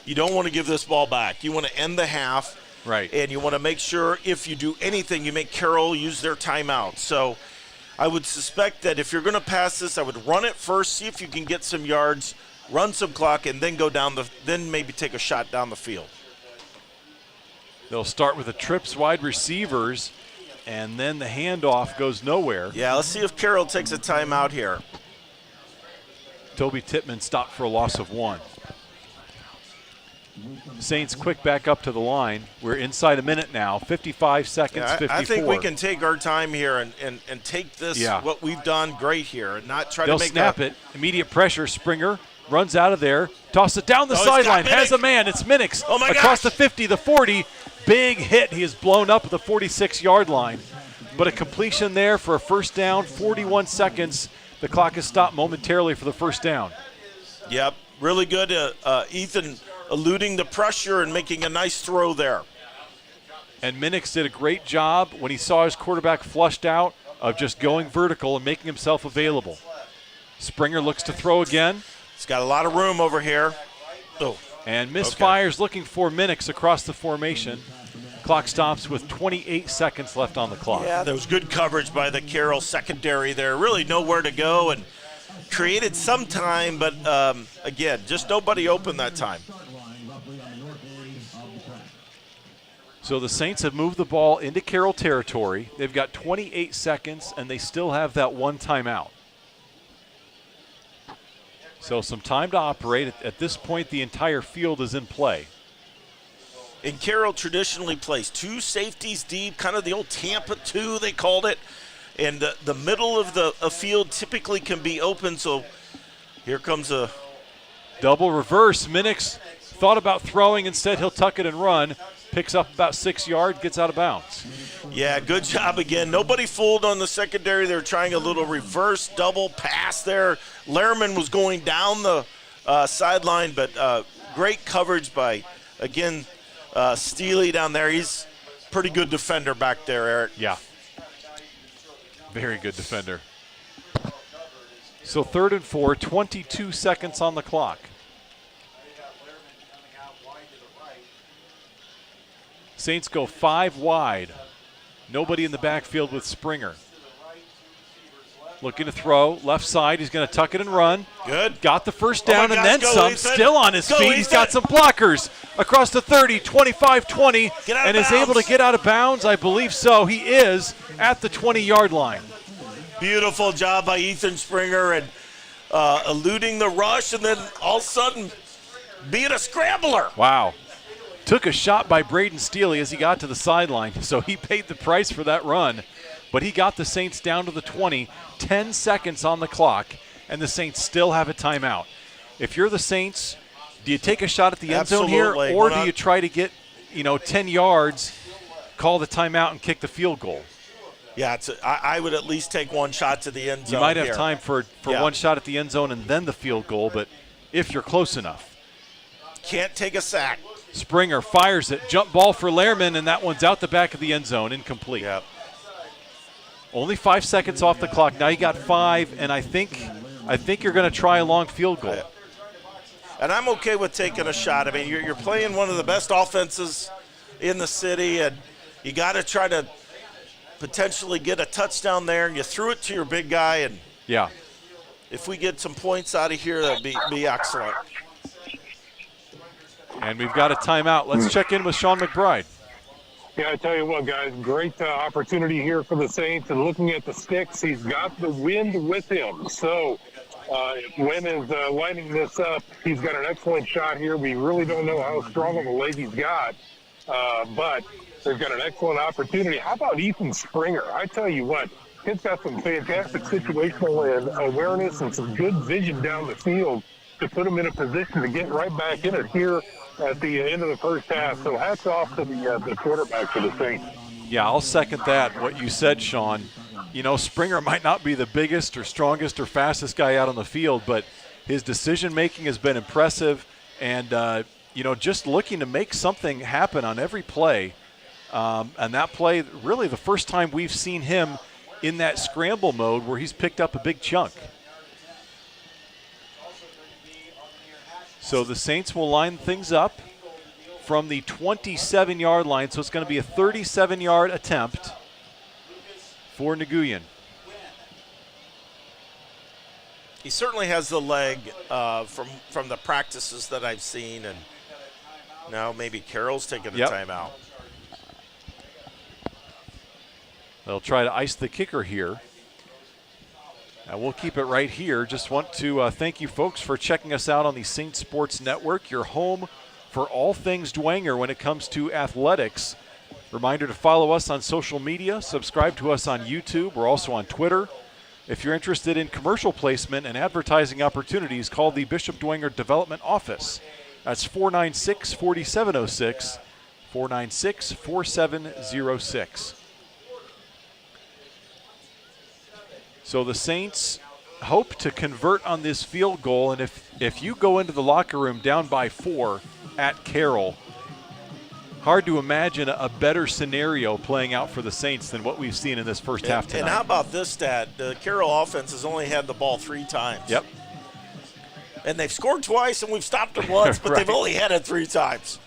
you don't want to give this ball back. You want to end the half. Right. And you want to make sure if you do anything, you make Carroll use their timeout. So I would suspect that if you're going to pass this, I would run it first, see if you can get some yards, run some clock, and then go down then maybe take a shot down the field. They'll start with the trips wide receivers, and then the handoff goes nowhere. Yeah, let's see if Carroll takes a timeout here. Toby Tippmann stopped for a loss of 1. Saints quick back up to the line. We're inside a minute now, 55 seconds, 54. I think we can take our time here and take this, what we've done great here, and not try They'll to make snap it. Immediate pressure, Springer runs out of there, tosses it down the sideline, has a man. It's Minix across the 50, the 40. Big hit. He is blown up at the 46-yard line. But a completion there for a first down, 41 seconds. The clock is stopped momentarily for the first down. Yep, really good. Ethan eluding the pressure and making a nice throw there. And Minix did a great job when he saw his quarterback flushed out of just going vertical and making himself available. Springer looks to throw again. He's got a lot of room over here. Oh. And misfires looking for Minix across the formation. Clock stops with 28 seconds left on the clock. Yeah, there was good coverage by the Carroll secondary there. Really nowhere to go and created some time, but again, just nobody open that time. So the Saints have moved the ball into Carroll territory. They've got 28 seconds, and they still have that one timeout. So some time to operate. At this point, the entire field is in play. And Carroll traditionally plays two safeties deep, kind of the old Tampa 2, they called it. And the middle of the field typically can be open, so here comes a double reverse. Minix thought about throwing. Instead, he'll tuck it and run. Picks up about 6 yards, gets out of bounds. Yeah, good job again. Nobody fooled on the secondary. They were trying a little reverse double pass there. Lehrman was going down the sideline, but great coverage by, again, Steely down there. He's a pretty good defender back there, Eric. Yeah. Very good defender. So 3rd and 4, 22 seconds on the clock. Saints go 5 wide. Nobody in the backfield with Springer. Looking to throw, left side. He's going to tuck it and run. Good. Got the first down and then some. Ethan. Still on his feet. He's got some blockers across the 30, 25, 20, and is able to get out of bounds. I believe so. He is at the 20-yard line. Beautiful job by Ethan Springer and eluding the rush, and then all of a sudden being a scrambler. Wow. Took a shot by Braden Steely as he got to the sideline, so he paid the price for that run. But he got the Saints down to the 20, 10 seconds on the clock, and the Saints still have a timeout. If you're the Saints, do you take a shot at the end zone here, or do you try to get 10 yards, call the timeout, and kick the field goal? Yeah, I would at least take one shot to the end zone. You might have time for one shot at the end zone and then the field goal, but if you're close enough. Can't take a sack. Springer fires it. Jump ball for Lehrman, and that one's out the back of the end zone, incomplete. Yep. Only 5 seconds off the clock. Now you got 5, and I think you're going to try a long field goal. And I'm okay with taking a shot. I mean, you're playing one of the best offenses in the city, and you got to try to potentially get a touchdown there, and you threw it to your big guy, and yeah, if we get some points out of here, that'd be excellent. And we've got a timeout. Let's check in with Sean McBride. Yeah, I tell you what, guys, great opportunity here for the Saints. And looking at the sticks, he's got the wind with him. So if Wynn is lining this up, he's got an excellent shot here. We really don't know how strong of a leg he's got, but they've got an excellent opportunity. How about Ethan Springer? I tell you what, he's got some fantastic situational and awareness and some good vision down the field to put him in a position to get right back in it here at the end of the first half. So hats off to the quarterback for the Saints. Yeah, I'll second that, what you said, Sean. Springer might not be the biggest or strongest or fastest guy out on the field, but his decision-making has been impressive. And, just looking to make something happen on every play. And that play, really the first time we've seen him in that scramble mode where he's picked up a big chunk. So the Saints will line things up from the 27-yard line. So it's going to be a 37-yard attempt for Nguyen. He certainly has the leg from the practices that I've seen, and now maybe Carroll's taking the timeout. They'll try to ice the kicker here. And we'll keep it right here. Just want to thank you folks for checking us out on the Saints Sports Network, your home for all things Dwenger when it comes to athletics. Reminder to follow us on social media, subscribe to us on YouTube. We're also on Twitter. If you're interested in commercial placement and advertising opportunities, call the Bishop Dwenger Development Office. That's 496-4706, 496-4706. So the Saints hope to convert on this field goal, and if you go into the locker room down by 4 at Carroll, hard to imagine a better scenario playing out for the Saints than what we've seen in this first half tonight. And how about this stat? The Carroll offense has only had the ball 3 times. Yep. And they've scored twice, and we've stopped them once, but Right. they've only had it 3 times.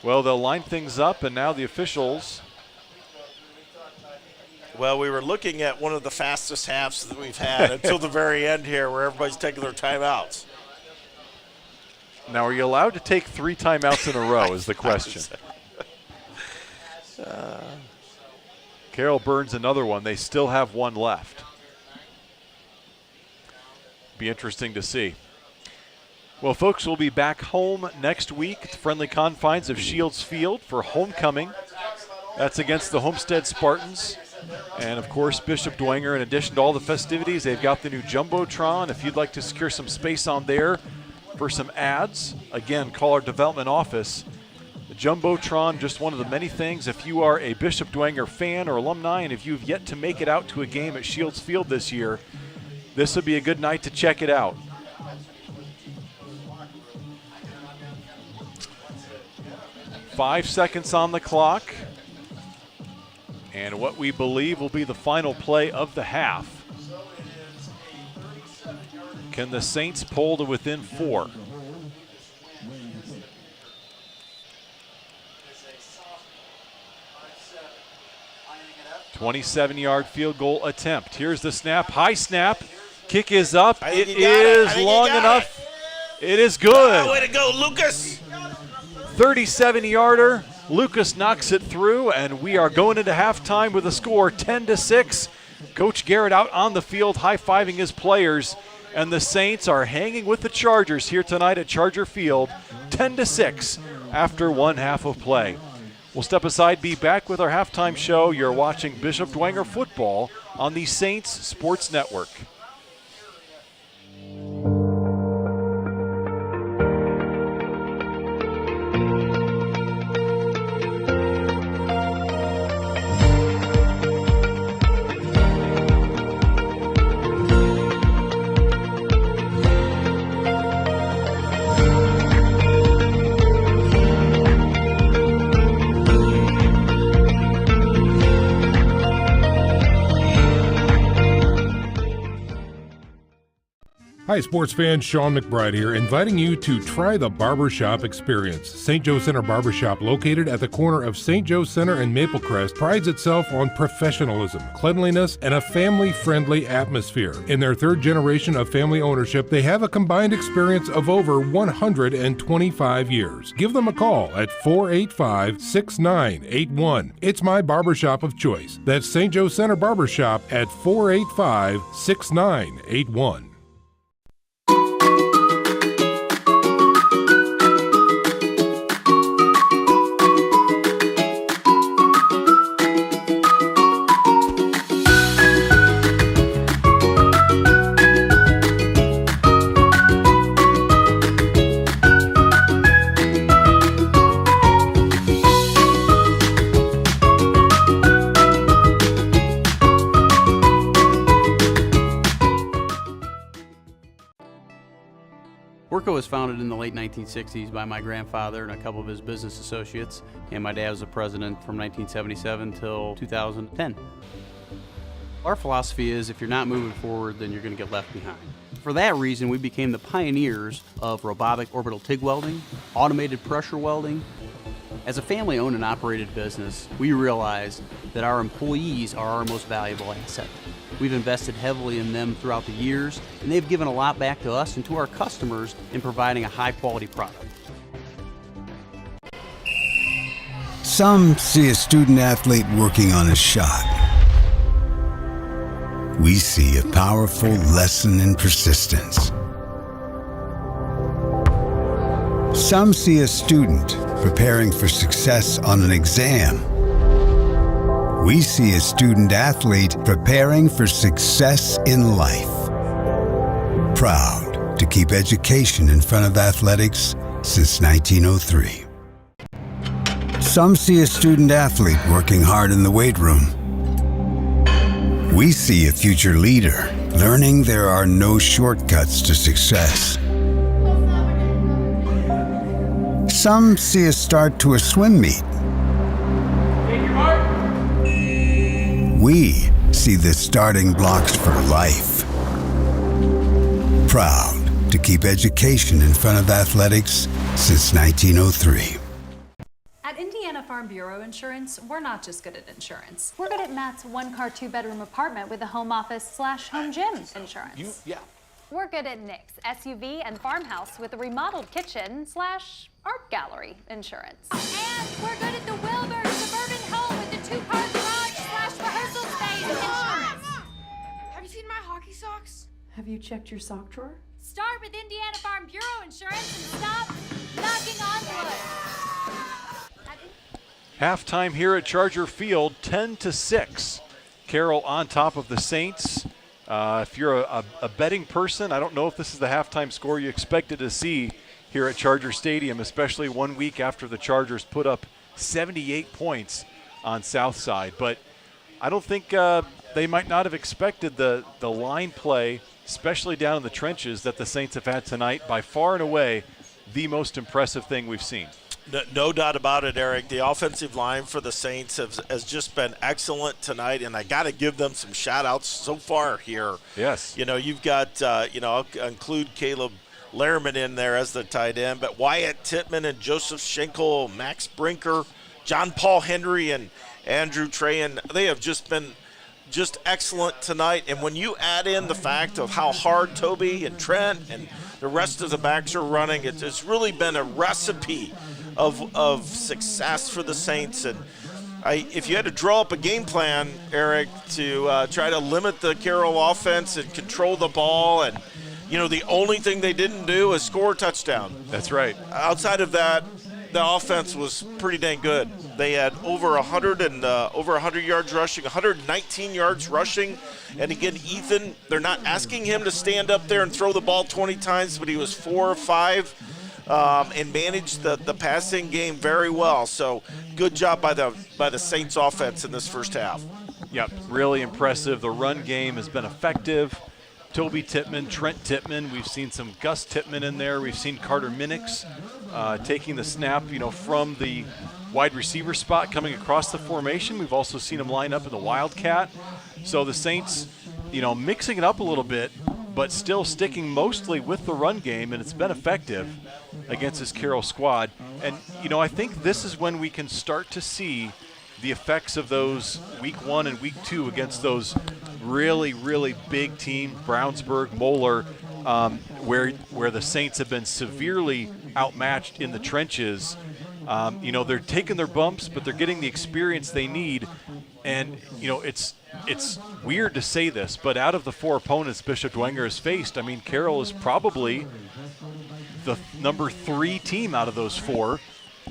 Well, they'll line things up, and now the officials. Well, we were looking at one of the fastest halves that we've had until the very end here, where everybody's taking their timeouts. Now, are you allowed to take 3 timeouts in a row is the question. Carroll burns another one. They still have 1 left. Be interesting to see. Well, folks, we'll be back home next week at the friendly confines of Shields Field for homecoming. That's against the Homestead Spartans. And, of course, Bishop Dwenger, in addition to all the festivities, they've got the new Jumbotron. If you'd like to secure some space on there for some ads, again, call our development office. The Jumbotron, just one of the many things. If you are a Bishop Dwenger fan or alumni, and if you've yet to make it out to a game at Shields Field this year, this would be a good night to check it out. Five seconds on the clock. And what we believe will be the final play of the half. Can the Saints pull to within 4? $27-yard field goal attempt. Here's the snap. High snap. Kick is up. It is long enough. It is good. Oh, way to go, Lucas. 37-yarder. Lucas knocks it through, and we are going into halftime with a score 10-6. Coach Garrett out on the field high-fiving his players, and the Saints are hanging with the Chargers here tonight at Charger Field, 10-6 after 1 half of play. We'll step aside, be back with our halftime show. You're watching Bishop Dwenger football on the Saints Sports Network. Hi, sports fans. Sean McBride here, inviting you to try the barbershop experience. St. Joe Center Barbershop, located at the corner of St. Joe Center and Maplecrest, prides itself on professionalism, cleanliness, and a family-friendly atmosphere. In their 3rd generation of family ownership, they have a combined experience of over 125 years. Give them a call at 485-6981. It's my barbershop of choice. That's St. Joe Center Barbershop at 485-6981. Worco was founded in the late 1960s by my grandfather and a couple of his business associates, and my dad was the president from 1977 till 2010. Our philosophy is if you're not moving forward, then you're going to get left behind. For that reason, we became the pioneers of robotic orbital TIG welding, automated pressure welding. As a family-owned and operated business, we realized that our employees are our most valuable asset. We've invested heavily in them throughout the years, and they've given a lot back to us and to our customers in providing a high-quality product. Some see a student athlete working on a shot. We see a powerful lesson in persistence. Some see a student preparing for success on an exam. We see a student athlete preparing for success in life. Proud to keep education in front of athletics since 1903. Some see a student athlete working hard in the weight room. We see a future leader learning there are no shortcuts to success. Some see a start to a swim meet. We see the starting blocks for life. Proud to keep education in front of athletics since 1903. At Indiana Farm Bureau Insurance, we're not just good at insurance. We're good at Matt's one-car, two-bedroom apartment with a home office/home gym insurance. We're good at Nick's SUV and farmhouse with a remodeled kitchen/art gallery insurance. And we're good at the Wilbur suburban home with the two-car garage/rehearsal space insurance. Have you seen my hockey socks? Have you checked your sock drawer? Start with Indiana Farm Bureau Insurance and stop knocking on wood. Halftime here at Charger Field, 10-6. Carroll on top of the Saints. If you're a betting person, I don't know if this is the halftime score you expected to see here at Charger Stadium, especially 1 week after the Chargers put up 78 points on Southside. But I don't think they might not have expected the line play, especially down in the trenches, that the Saints have had tonight. By far and away, the most impressive thing we've seen. No doubt about it, Eric. The offensive line for the Saints has just been excellent tonight, and I got to give them some shout-outs so far here. Yes. You know, you've got, I'll include Caleb Lehrman in there as the tight end, but Wyatt Tittman and Joseph Schenkel, Max Brinker, John Paul Henry, and Andrew Trahan, they have just been just excellent tonight. And when you add in the fact of how hard Toby and Trent and the rest of the backs are running, it's really been a recipe of success for the Saints. And if you had to draw up a game plan, Eric, to try to limit the Carroll offense and control the ball, and the only thing they didn't do is score a touchdown. That's right. Outside of that, the offense was pretty dang good. They had over 100 yards rushing, 119 yards rushing. And again, Ethan, they're not asking him to stand up there and throw the ball 20 times, but he was 4 or 5 and managed the passing game very well. So good job by the Saints offense in this first half. Yep, really impressive. The run game has been effective. Toby Tittman, Trent Tittman. We've seen some Gus Tittman in there. We've seen Carter Minix taking the snap, from the wide receiver spot coming across the formation. We've also seen him line up in the Wildcat. So the Saints, mixing it up a little bit, but still sticking mostly with the run game, and it's been effective against this Carroll squad. And, I think this is when we can start to see the effects of those week 1 and week 2 against those really, really big team, Brownsburg, Moeller, where the Saints have been severely outmatched in the trenches. They're taking their bumps, but they're getting the experience they need. And, it's weird to say this, but out of the 4 opponents Bishop Dwenger has faced, Carroll is probably the number 3 team out of those 4,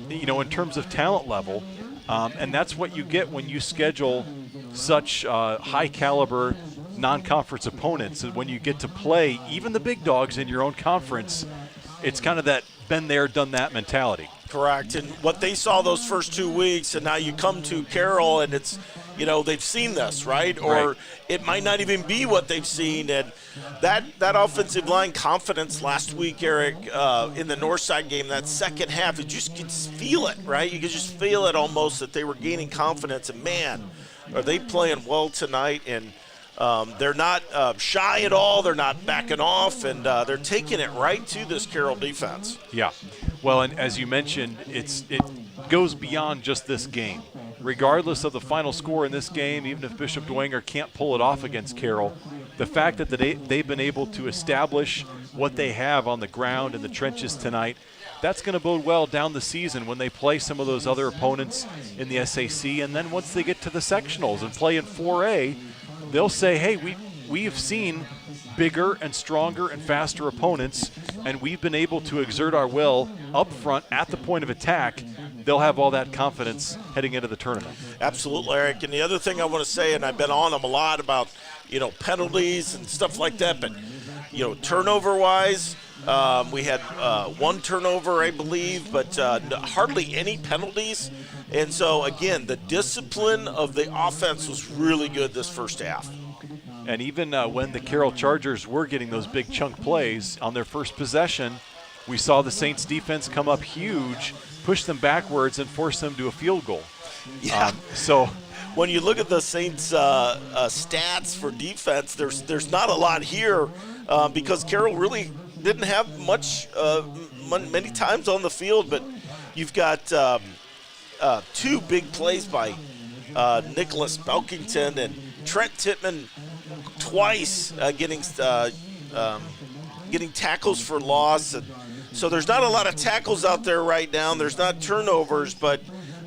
in terms of talent level. And that's what you get when you schedule such high-caliber non-conference opponents. And when you get to play even the big dogs in your own conference, it's kind of that been there, done that mentality. Correct. And what they saw those first 2 weeks, and now you come to Carroll, and it's, they've seen this, right? Or it might not even be what they've seen. And that offensive line confidence last week, Eric, in the Northside game, that second half, you just could feel it, right? You could just feel it almost that they were gaining confidence. And, man, are they playing well tonight? And they're not shy at all. They're not backing off, and they're taking it right to this Carroll defense. Yeah. Well, and as you mentioned, it goes beyond just this game. Regardless of the final score in this game, even if Bishop Dwenger can't pull it off against Carroll, the fact that they've been able to establish what they have on the ground in the trenches tonight, that's going to bode well down the season when they play some of those other opponents in the SAC. And then once they get to the sectionals and play in 4A, they'll say, hey, we've seen bigger and stronger and faster opponents, and we've been able to exert our will up front at the point of attack they'll have all that confidence heading into the tournament. Absolutely, Eric. And the other thing I want to say, and I've been on them a lot about, penalties and stuff like that, but, turnover-wise, we had one turnover, I believe, but hardly any penalties. And so, again, the discipline of the offense was really good this first half. And even when the Carroll Chargers were getting those big chunk plays on their first possession, we saw the Saints defense come up huge, push them backwards, and force them to a field goal. Yeah. So when you look at the Saints stats for defense, there's not a lot here because Carroll really didn't have much many times on the field, but you've got two big plays by Nicholas Belkington and Trent Tippmann twice getting tackles for loss. And so there's not a lot of tackles out there right now. There's not turnovers, but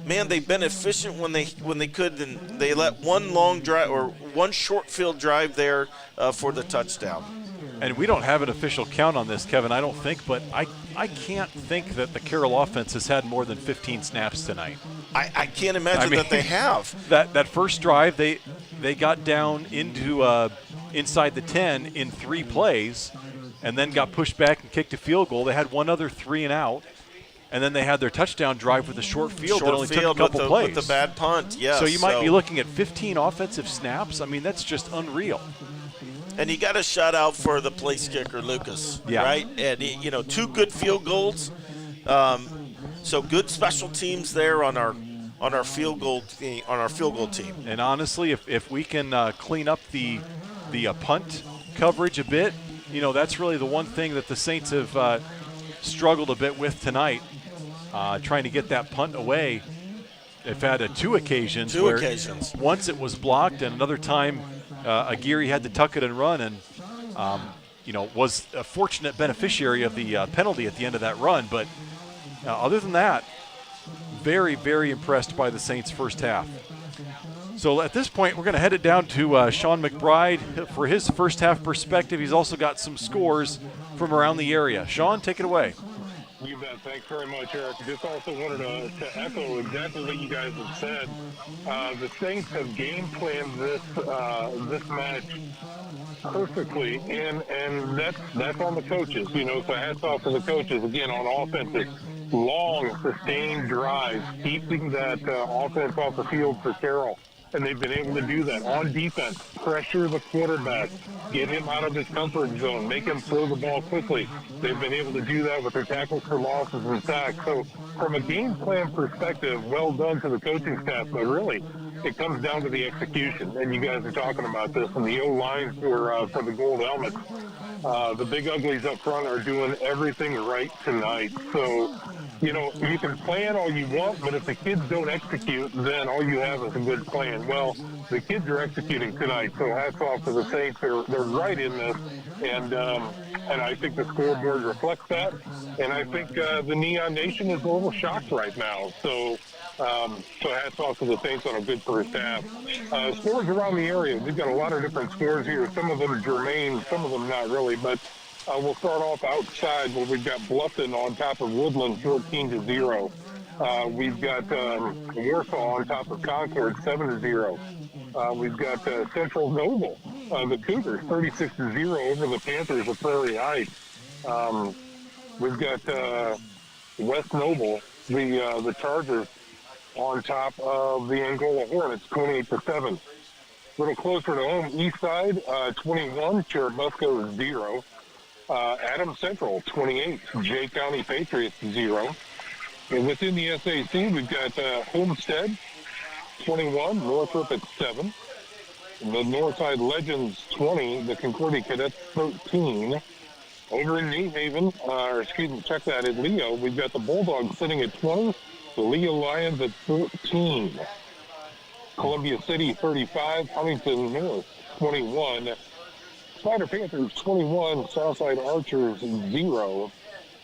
man, they've been efficient when they could, and they let one long drive or one short field drive there for the touchdown. And we don't have an official count on this, Kevin, I don't think, but I can't think that the Carroll offense has had more than 15 snaps tonight. I can't imagine that they have. That first drive, they got down into inside the 10 in 3 plays and then got pushed back and kicked a field goal. They had one other 3 and out, and then they had their touchdown drive with a short field that only took a couple plays. With the bad punt, yes. So you might be looking at 15 offensive snaps. I mean, that's just unreal. And you got to shout out for the place kicker, Lucas, right? And, 2 good field goals. So good special teams there on our field goal team, And honestly, if we can clean up the punt coverage a bit, that's really the one thing that the Saints have struggled a bit with tonight, trying to get that punt away. They've had 2 occasions. Once it was blocked, and another time Aguirre had to tuck it and run, and was a fortunate beneficiary of the penalty at the end of that run. But other than that, very, very impressed by the Saints' first half. So at this point, we're going to head it down to Sean McBride for his first half perspective. He's also got some scores from around the area. Sean, take it away. You bet. Thanks very much, Eric. Just also wanted to echo exactly what you guys have said. The Saints have game planned this match perfectly, and that's on the coaches. So hats off to the coaches again on offense. Long, sustained drives, keeping that offense off the field for Carroll. And they've been able to do that on defense, pressure the quarterback, get him out of his comfort zone, make him throw the ball quickly. They've been able to do that with their tackles for losses and sacks. So from a game plan perspective, well done to the coaching staff, but really it comes down to the execution. And you guys are talking about this, and the O-line for the gold helmets. The big uglies up front are doing everything right tonight. So, you can plan all you want, but if the kids don't execute, then all you have is a good plan. Well, the kids are executing tonight, so hats off to the Saints. They're right in this, and I think the scoreboard reflects that. And I think the Neon Nation is a little shocked right now. So hats off to the Saints on a good first half. Scores around the area. We've got a lot of different scores here. Some of them germane, some of them not really, but we'll start off outside where we've got Bluffton on top of Woodland 14-0. We've got Warsaw on top of Concord 7-0. We've got Central Noble, the Cougars 36-0 over the Panthers of Prairie Heights. We've got West Noble, the Chargers, on top of the Angola Hornets 28-7. A little closer to home, East Side 21, Churubusco 0. Adams Central 28, Jay County Patriots 0. And within the SAC, we've got Homestead 21, Northrop at 7. The Northside Legends 20, the Concordia Cadets 13. Over in New Haven, check that at Leo, we've got the Bulldogs sitting at 20, the Leo Lions at 13. Columbia City 35, Huntington North 21. Spider Panthers 21, Southside Archers 0,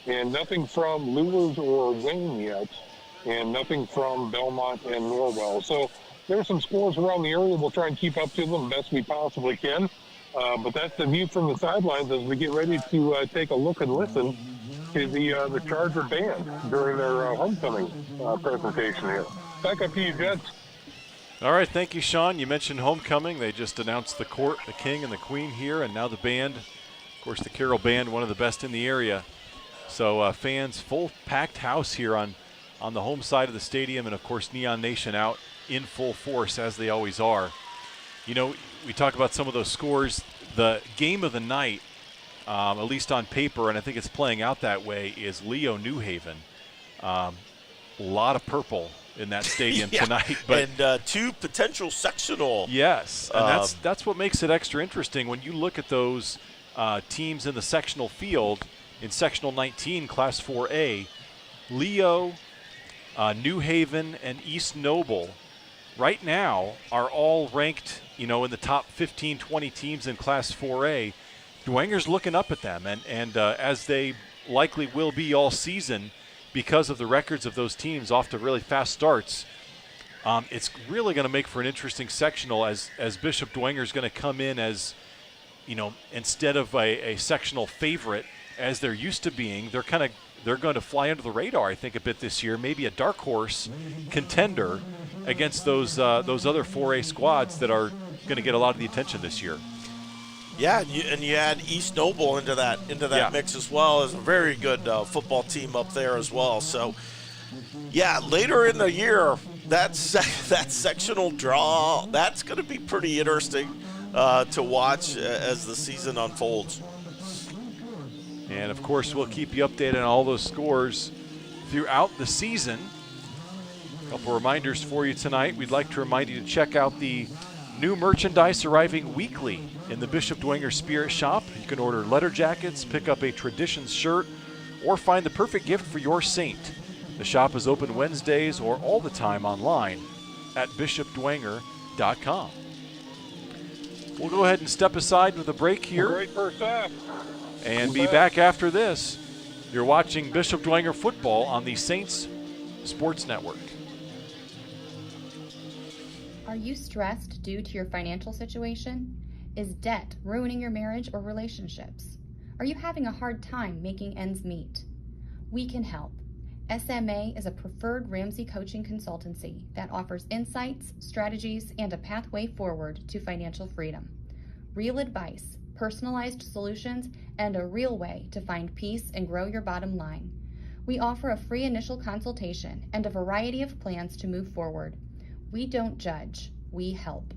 and nothing from Lures or Wayne yet, and nothing from Belmont and Norwell. So there's some scores around the area. We'll try and keep up to them best we possibly can. But that's the view from the sidelines as we get ready to take a look and listen is the Charger band during their homecoming presentation here. Back up to you, Jets. All right, thank you, Sean. You mentioned homecoming. They just announced the court, the king and the queen here, and now the band. Of course, the Carroll band, one of the best in the area. So fans, full packed house here on the home side of the stadium, and of course Neon Nation out in full force as they always are. You know, we talk about some of those scores. The game of the night, at least on paper, and I think it's playing out that way, is Leo New Haven. A lot of purple in that stadium tonight, but and 2 potential sectional. Yes, and that's what makes it extra interesting when you look at those teams in the sectional field. In sectional 19, Class 4A, Leo, New Haven, and East Noble right now are all ranked, you know, in the top 15, 20 teams in Class 4A. Dwenger's looking up at them, and as they likely will be all season because of the records of those teams off to really fast starts. It's really going to make for an interesting sectional as Bishop Dwenger's going to come in as, you know, instead of a sectional favorite as they're used to being, they're going to fly under the radar, I think, a bit this year. Maybe a dark horse contender against those other 4A squads that are going to get a lot of the attention this year. Yeah, and you add East Noble into that mix as well. As a very good football team up there as well. So, yeah, later in the year, that sectional draw, that's going to be pretty interesting to watch as the season unfolds. And, of course, we'll keep you updated on all those scores throughout the season. A couple reminders for you tonight. We'd like to remind you to check out the new merchandise arriving weekly in the Bishop Dwenger Spirit Shop. You can order letter jackets, pick up a Traditions shirt, or find the perfect gift for your saint. The shop is open Wednesdays or all the time online at bishopdwenger.com. We'll go ahead and step aside with a break here. Great first half. And be back after this. You're watching Bishop Dwenger football on the Saints Sports Network. Are you stressed due to your financial situation? Is debt ruining your marriage or relationships? Are you having a hard time making ends meet? We can help. SMA is a preferred Ramsey coaching consultancy that offers insights, strategies, and a pathway forward to financial freedom. Real advice, personalized solutions, and a real way to find peace and grow your bottom line. We offer a free initial consultation and a variety of plans to move forward. We don't judge, we help.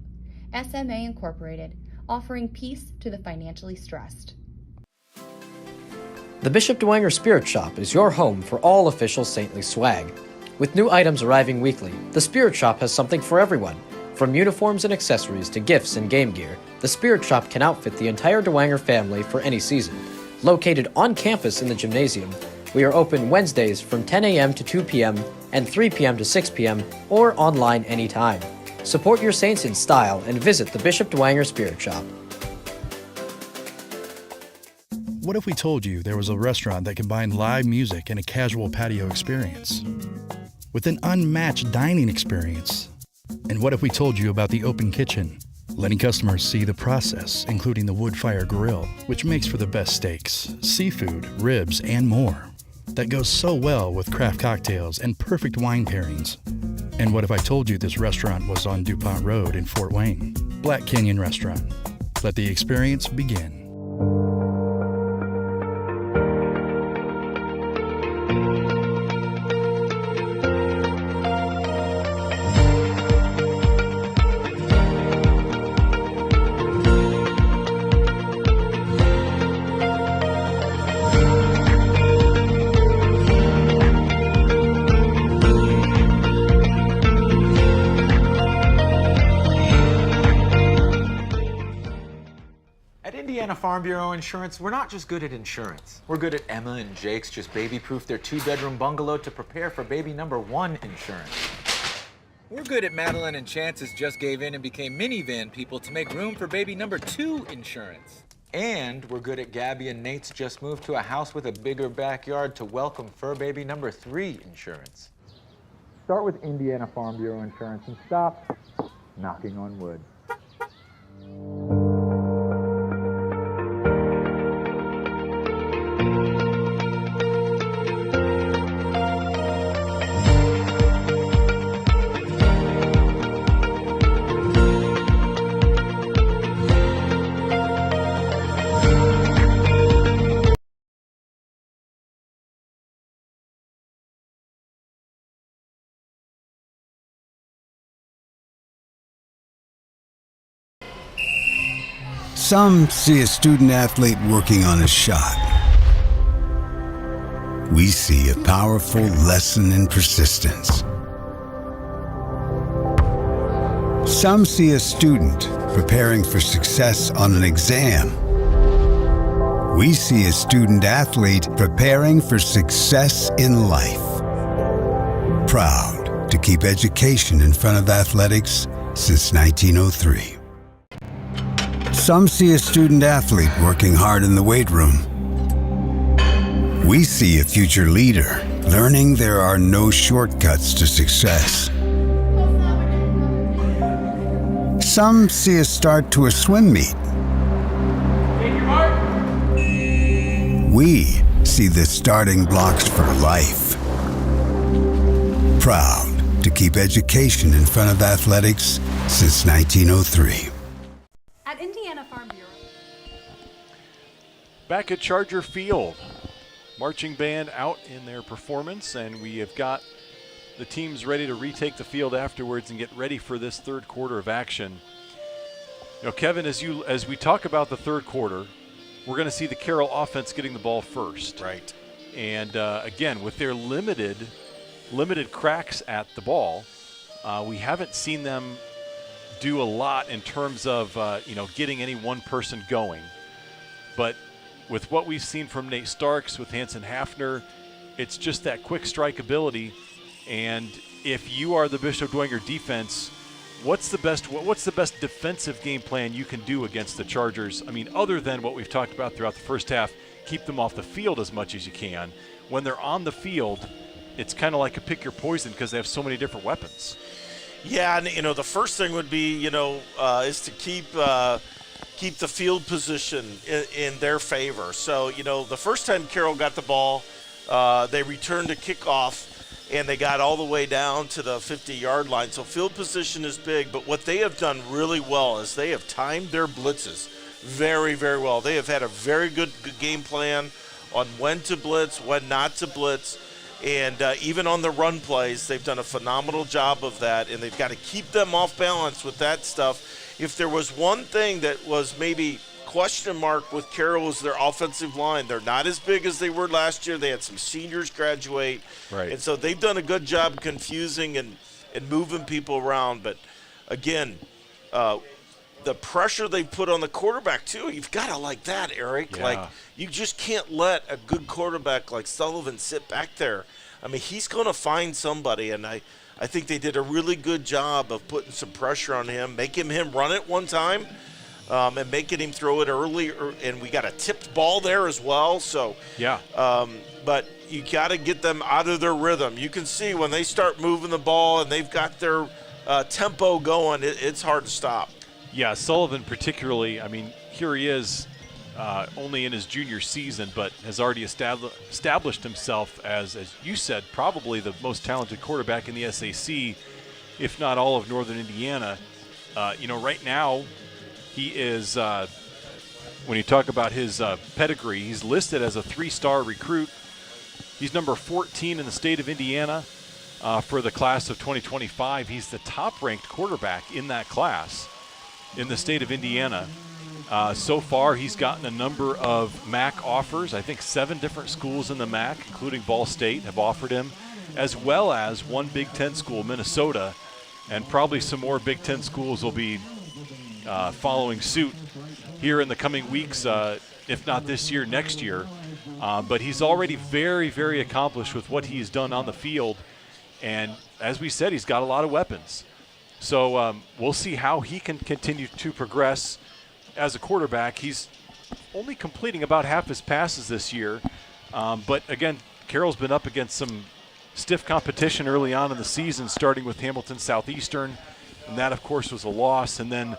SMA Incorporated, offering peace to the financially stressed. The Bishop Dwenger Spirit Shop is your home for all official saintly swag. With new items arriving weekly, the Spirit Shop has something for everyone. From uniforms and accessories to gifts and game gear, the Spirit Shop can outfit the entire Dwenger family for any season. Located on campus in the gymnasium, we are open Wednesdays from 10 a.m. to 2 p.m. and 3 p.m. to 6 p.m. or online anytime. Support your saints in style and visit the Bishop Dwenger Spirit Shop. What if we told you there was a restaurant that combined live music and a casual patio experience with an unmatched dining experience? And what if we told you about the open kitchen, letting customers see the process, including the wood fire grill, which makes for the best steaks, seafood, ribs, and more, that goes so well with craft cocktails and perfect wine pairings? And what if I told you this restaurant was on DuPont Road in Fort Wayne? Black Canyon Restaurant. Let the experience begin. Farm Bureau Insurance, we're not just good at insurance. We're good at Emma and Jake's just baby-proof their 2-bedroom bungalow to prepare for baby number 1 insurance. We're good at Madeline and Chance's just gave in and became minivan people to make room for baby number 2 insurance. And we're good at Gabby and Nate's just moved to a house with a bigger backyard to welcome fur baby number 3 insurance. Start with Indiana Farm Bureau Insurance and stop knocking on wood. Some see a student athlete working on a shot. We see a powerful lesson in persistence. Some see a student preparing for success on an exam. We see a student athlete preparing for success in life. Proud to keep education in front of athletics since 1903. Some see a student athlete working hard in the weight room. We see a future leader learning there are no shortcuts to success. Some see a start to a swim meet. We see the starting blocks for life. Proud to keep education in front of athletics since 1903. At Indiana Farm Bureau. Back at Charger Field, marching band out in their performance, and we have got the teams ready to retake the field afterwards and get ready for this third quarter of action. You know, Kevin, as we talk about the third quarter, we're going to see the Carroll offense getting the ball first. Right. And again, with their limited cracks at the ball, we haven't seen them do a lot in terms of getting any one person going. But with what we've seen from Nate Starks, with Hanson Hafner, it's just that quick strike ability. And if you are the Bishop Dwenger defense, what's the best defensive game plan you can do against the Chargers? I mean, other than what we've talked about throughout the first half, keep them off the field as much as you can. When they're on the field, it's kind of like a pick your poison because they have so many different weapons. Yeah, and the first thing would be is to keep the field position in their favor. So the first time Carroll got the ball, they returned a kickoff, and they got all the way down to the 50-yard line. So field position is big, but what they have done really well is they have timed their blitzes very, very well. They have had a very good game plan on when to blitz, when not to blitz, and even on the run plays, they've done a phenomenal job of that, and they've got to keep them off balance with that stuff. If there was one thing that was maybe question mark with Carroll is their offensive line. They're not as big as they were last year. They had some seniors graduate. Right. And so they've done a good job confusing and moving people around. But, again, the pressure they put on the quarterback, too, you've got to like that, Eric. Yeah. Like, you just can't let a good quarterback like Sullivan sit back there. I mean, he's going to find somebody, and I think they did a really good job of putting some pressure on him, making him run it one time. And making him throw it early, and we got a tipped ball there as well. So, yeah. But you got to get them out of their rhythm. You can see when they start moving the ball and they've got their tempo going, it's hard to stop. Yeah, Sullivan particularly. I mean, here he is, only in his junior season, but has already established himself as you said, probably the most talented quarterback in the SAC, if not all of Northern Indiana. Right now, he is, when you talk about his pedigree, he's listed as a 3-star recruit. He's number 14 in the state of Indiana for the class of 2025. He's the top-ranked quarterback in that class in the state of Indiana. So far, he's gotten a number of MAC offers. I think 7 different schools in the MAC, including Ball State, have offered him, as well as one Big Ten school, Minnesota, and probably some more Big Ten schools will be following suit here in the coming weeks, if not this year, next year. But he's already very, very accomplished with what he's done on the field. And as we said, he's got a lot of weapons. So we'll see how he can continue to progress as a quarterback. He's only completing about half his passes this year. But again, Carroll's been up against some stiff competition early on in the season, starting with Hamilton Southeastern. And that, of course, was a loss. And then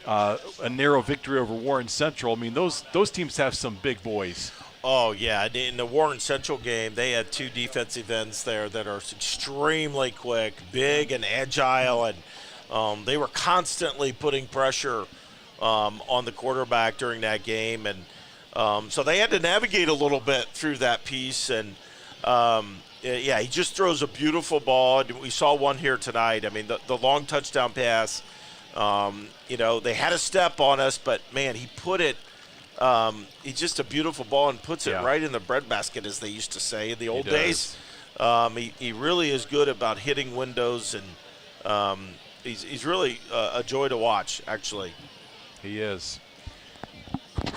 a narrow victory over Warren Central. I mean, those teams have some big boys. Oh, yeah. In the Warren Central game, they had 2 defensive ends there that are extremely quick, big, and agile, and they were constantly putting pressure on the quarterback during that game. And so they had to navigate a little bit through that piece. And, he just throws a beautiful ball. We saw one here tonight. I mean, the long touchdown pass They had a step on us, but, man, he put it he's just a beautiful ball and puts it right in the breadbasket, as they used to say in the old days. He really is good about hitting windows, and he's really a joy to watch, actually. He is.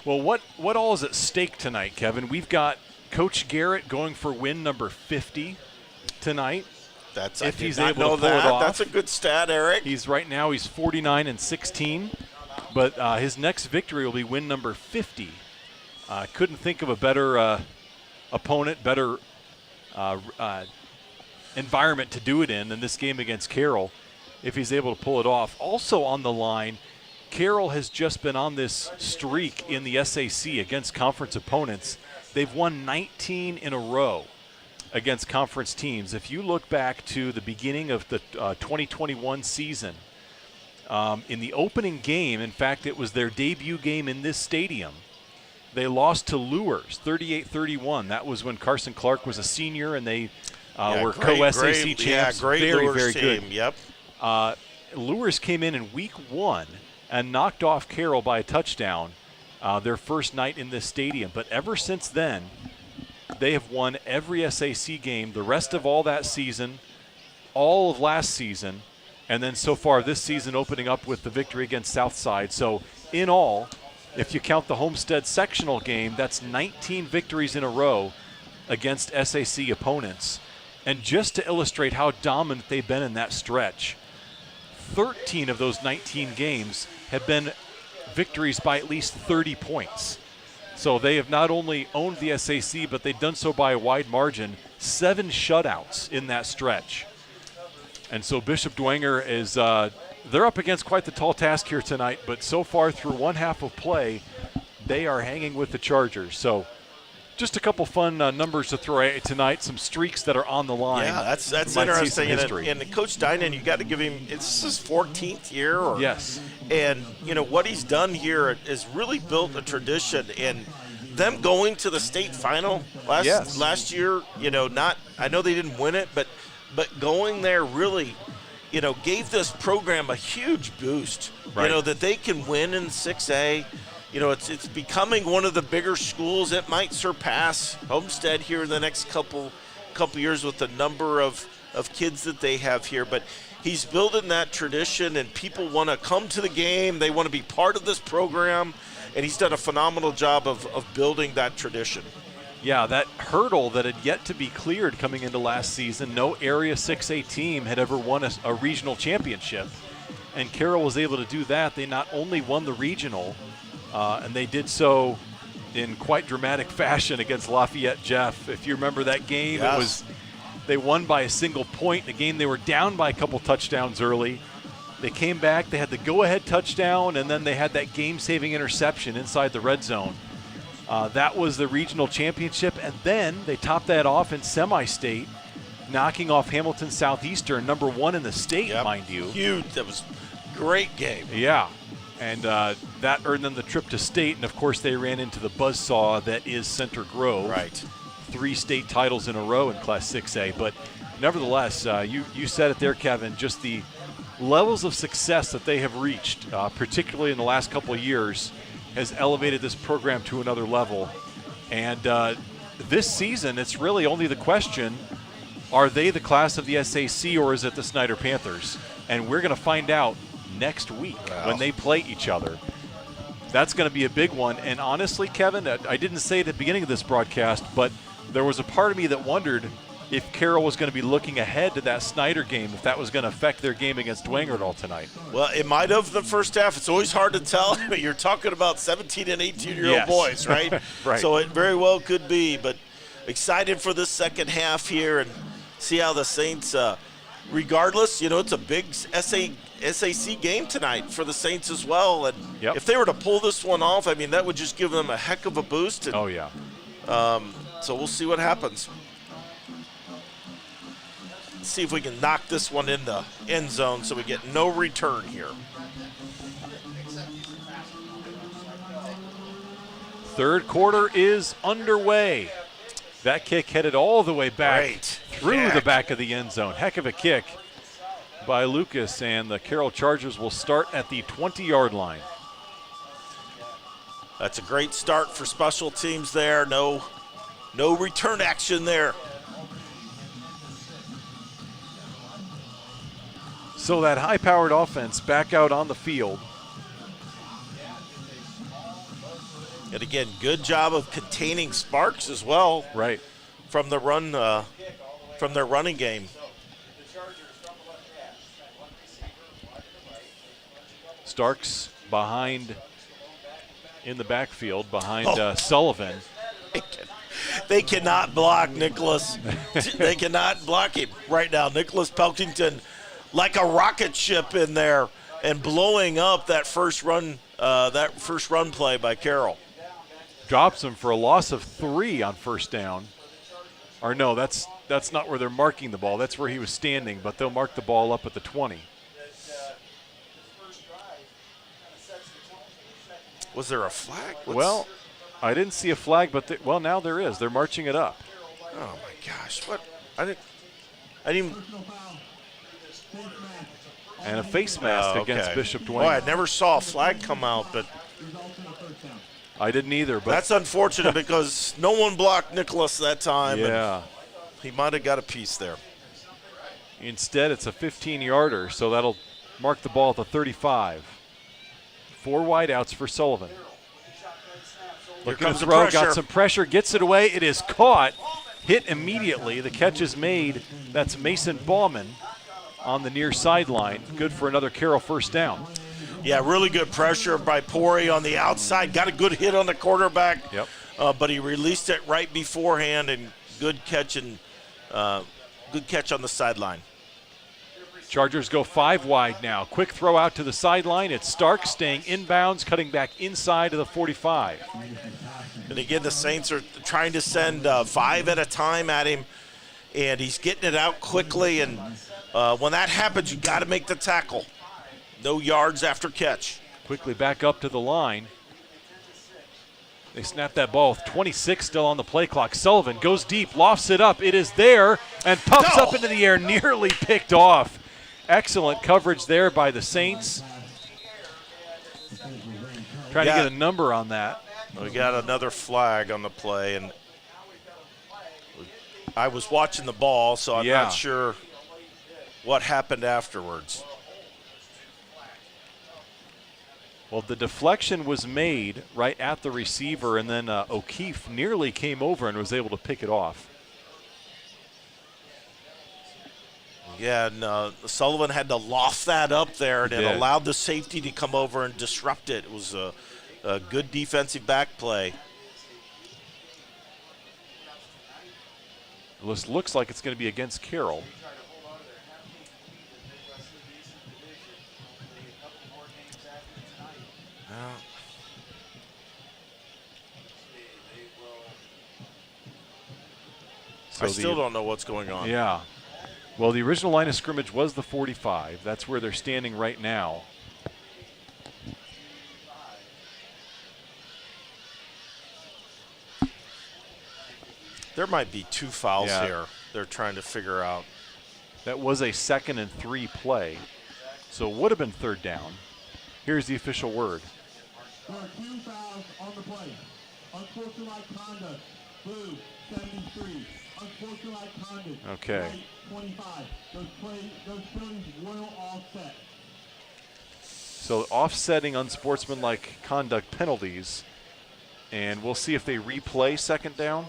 Well, what all is at stake tonight, Kevin? We've got Coach Garrett going for win number 50 tonight. If he's able to pull it off. That's a good stat, Eric. He's 49-16, but his next victory will be win number 50. Couldn't think of a better opponent, better environment to do it in than this game against Carroll, if he's able to pull it off. Also on the line, Carroll has just been on this streak in the SAC against conference opponents. They've won 19 in a row against conference teams. If you look back to the beginning of the 2021 season, in the opening game, in fact, it was their debut game in this stadium, they lost to Lures 38-31. That was when Carson Clark was a senior, and they were co-SAC champs. Yeah, great very, Lures very team. good. Yep. Lures came in week 1 and knocked off Carroll by a touchdown their first night in this stadium. But ever since then, they have won every SAC game, the rest of all that season, all of last season, and then so far this season opening up with the victory against Southside. So in all, if you count the Homestead sectional game, that's 19 victories in a row against SAC opponents. And just to illustrate how dominant they've been in that stretch, 13 of those 19 games have been victories by at least 30 points. So they have not only owned the SAC, but they've done so by a wide margin. 7 shutouts in that stretch. And so Bishop Dwenger is they're up against quite the tall task here tonight, but so far through one half of play, they are hanging with the Chargers. So just a couple fun numbers to throw at tonight, some streaks that are on the line. Yeah, that's interesting. And Coach Dinan, you got to give him, it's his 14th year. Yes. And, what he's done here is really built a tradition. And them going to the state final last year, I know they didn't win it, but going there really, gave this program a huge boost. Right. That they can win in 6A. It's becoming one of the bigger schools. It might surpass Homestead here in the next couple years with the number of kids that they have here. But he's building that tradition, and people want to come to the game. They want to be part of this program, and he's done a phenomenal job of building that tradition. Yeah, that hurdle that had yet to be cleared coming into last season, no Area 6A team had ever won a regional championship, and Carroll was able to do that. They not only won the regional, and they did so in quite dramatic fashion against Lafayette Jeff. If you remember that game, they won by a single point. The game they were down by a couple touchdowns early. They came back, they had the go-ahead touchdown, and then they had that game-saving interception inside the red zone. That was the regional championship, and then they topped that off in semi-state, knocking off Hamilton Southeastern, number 1 in the state, mind you. Huge. That was a great game. Yeah. And that earned them the trip to state, and of course they ran into the buzzsaw that is Center Grove. Right. 3 state titles in a row in Class 6A. But nevertheless, you said it there, Kevin, just the levels of success that they have reached, particularly in the last couple of years, has elevated this program to another level. And this season, it's really only the question, are they the class of the SAC or is it the Snyder Panthers? And we're going to find out next week when they play each other. That's going to be a big one. And honestly, Kevin, I didn't say at the beginning of this broadcast, but there was a part of me that wondered if Carroll was going to be looking ahead to that Snyder game, if that was going to affect their game against Dwenger at all tonight. Well, it might have the first half. It's always hard to tell. You're talking about 17 and 18-year-old boys, right? Right. So it very well could be. But excited for this second half here and see how the Saints, regardless, it's a big SAC game tonight for the Saints as well. And if they were to pull this one off, that would just give them a heck of a boost. And, so we'll see what happens. See if we can knock this one in the end zone so we get no return here. Third quarter is underway. That kick headed all the way back through the back of the end zone. Heck of a kick. by Lucas, and the Carroll Chargers will start at the 20-yard line. That's a great start for special teams there. No return action there. So that high-powered offense back out on the field. And again, good job of containing Sparks as well. Right. From the run, from their running game. Starks behind in the backfield, behind Sullivan. They cannot block Nicholas. They cannot block him right now. Nicholas Pelkington, like a rocket ship in there, and blowing up that first run play by Carroll. Drops him for a loss of 3 on first down. Or no, that's not where they're marking the ball. That's where he was standing, but they'll mark the ball up at the 20. Was there a flag? Well, I didn't see a flag, but well, now there is. They're marching it up. Oh my gosh! What? I didn't even. And a face mask against Bishop Dwenger. Boy, I never saw a flag come out, but I didn't either. But that's unfortunate because no one blocked Nicholas that time. Yeah, he might have got a piece there. Instead, it's a 15-yarder, so that'll mark the ball at the 35. 4 wideouts for Sullivan. Looking to throw, got some pressure, gets it away. It is caught, hit immediately. The catch is made. That's Mason Bauman on the near sideline. Good for another Carroll first down. Yeah, really good pressure by Pori on the outside. Got a good hit on the quarterback. Yep. But he released it right beforehand, and good catch on the sideline. Chargers go 5 wide now. Quick throw out to the sideline. It's Stark staying inbounds, cutting back inside of the 45. And again, the Saints are trying to send 5 at a time at him, and he's getting it out quickly. And when that happens, you got to make the tackle. No yards after catch. Quickly back up to the line. They snap that ball with 26 still on the play clock. Sullivan goes deep, lofts it up. It is there and puffs up into the air, nearly picked off. Excellent coverage there by the Saints. Trying to get a number on that. We got another flag on the play, and I was watching the ball, so I'm not sure what happened afterwards. Well, the deflection was made right at the receiver, and then O'Keefe nearly came over and was able to pick it off. Yeah, and Sullivan had to loft that up there, and it allowed the safety to come over and disrupt it. It was a good defensive back play. This looks like it's going to be against Carroll. So I still don't know what's going on. Yeah. Well, the original line of scrimmage was the 45. That's where they're standing right now. There might be 2 fouls here they're trying to figure out. That was a 2nd and 3 play, so it would have been 3rd down. Here's the official word. There are 2 fouls on the play. Unsportsmanlike conduct, blue, 73. Unsportsmanlike conduct, okay. white, 25. Those penalties will offset. So offsetting unsportsmanlike conduct penalties, and we'll see if they replay 2nd down.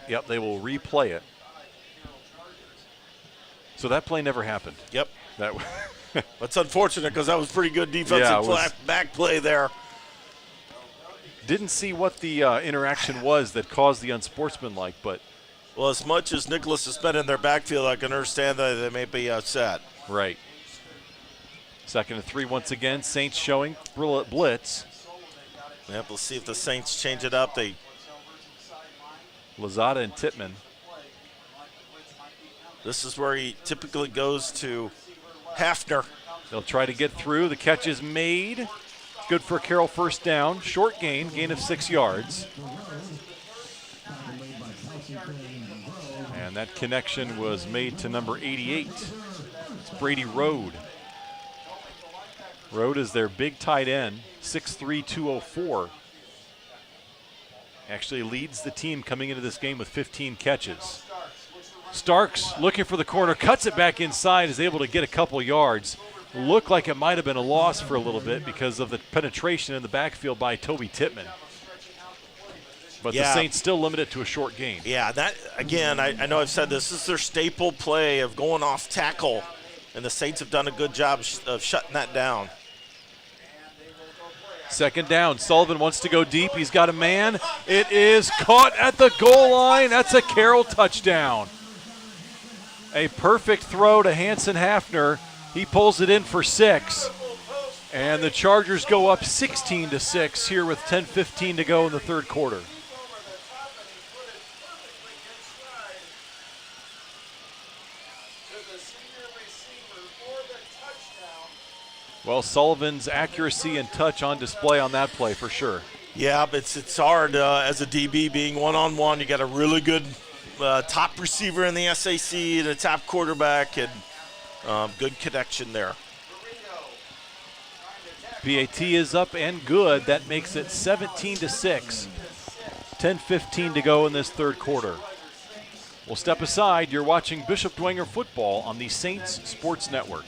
Yep, they will replay it. So that play never happened. Yep. That's unfortunate because that was pretty good defensive back play there. Didn't see what the interaction was that caused the unsportsmanlike, but. Well, as much as Nicholas has been in their backfield, I can understand that they may be upset. Right. 2nd and 3 once again. Saints showing blitz. Yep, we'll see if the Saints change it up. Lozada and Tippmann. This is where he typically goes to Hafner. They'll try to get through. The catch is made. Good for Carroll first down. Short gain of 6 yards. And And that connection was made to number 88. It's Brady Rode. Rode is their big tight end, 6'3", 204. Actually leads the team coming into this game with 15 catches. Starks looking for the corner, cuts it back inside, is able to get a couple yards. Looked like it might have been a loss for a little bit because of the penetration in the backfield by Toby Tittman. But the Saints still limit it to a short gain. Yeah, that, again, I know I've said this is their staple play of going off tackle, and the Saints have done a good job of shutting that down. Second down, Sullivan wants to go deep. He's got a man. It is caught at the goal line. That's a Carroll touchdown. A perfect throw to Hanson Hafner. He pulls it in for 6. And the Chargers go up 16-6 here with 10:15 to go in the third quarter. Well, Sullivan's accuracy and touch on display on that play for sure. Yeah, but it's hard as a DB being one-on-one. You got a really good top receiver in the SAC and a top quarterback, and good connection there. PAT is up and good. That makes it 17-6. 10:15 to go in this third quarter. We'll step aside. You're watching Bishop Dwenger football on the Saints Sports Network.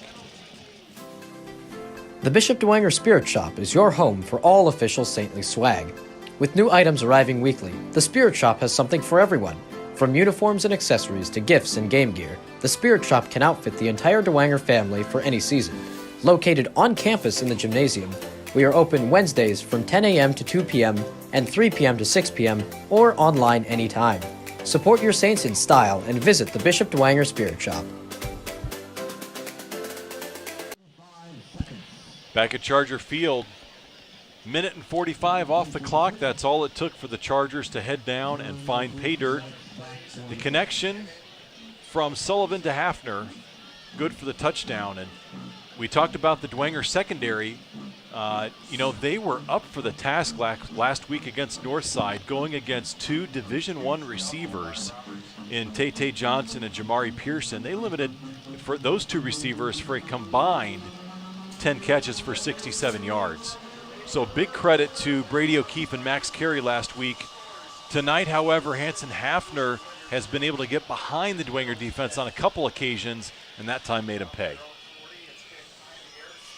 The Bishop Dwenger Spirit Shop is your home for all official saintly swag. With new items arriving weekly, the Spirit Shop has something for everyone. From uniforms and accessories to gifts and game gear, the Spirit Shop can outfit the entire Dwenger family for any season. Located on campus in the gymnasium, we are open Wednesdays from 10 a.m. to 2 p.m. and 3 p.m. to 6 p.m. or online anytime. Support your Saints in style and visit the Bishop Dwenger Spirit Shop. Back at Charger Field, minute and 45 off the clock. That's all it took for the Chargers to head down and find pay dirt. The connection from Sullivan to Hafner, good for the touchdown. And we talked about the Dwenger secondary. They were up for the task last week against Northside, going against 2 Division I receivers in Tay Johnson and Jamari Pearson. They limited for those 2 receivers for a combined 10 catches for 67 yards. So big credit to Brady O'Keefe and Max Carey last week. Tonight, however, Hanson Hafner has been able to get behind the Dwenger defense on a couple occasions, and that time made him pay.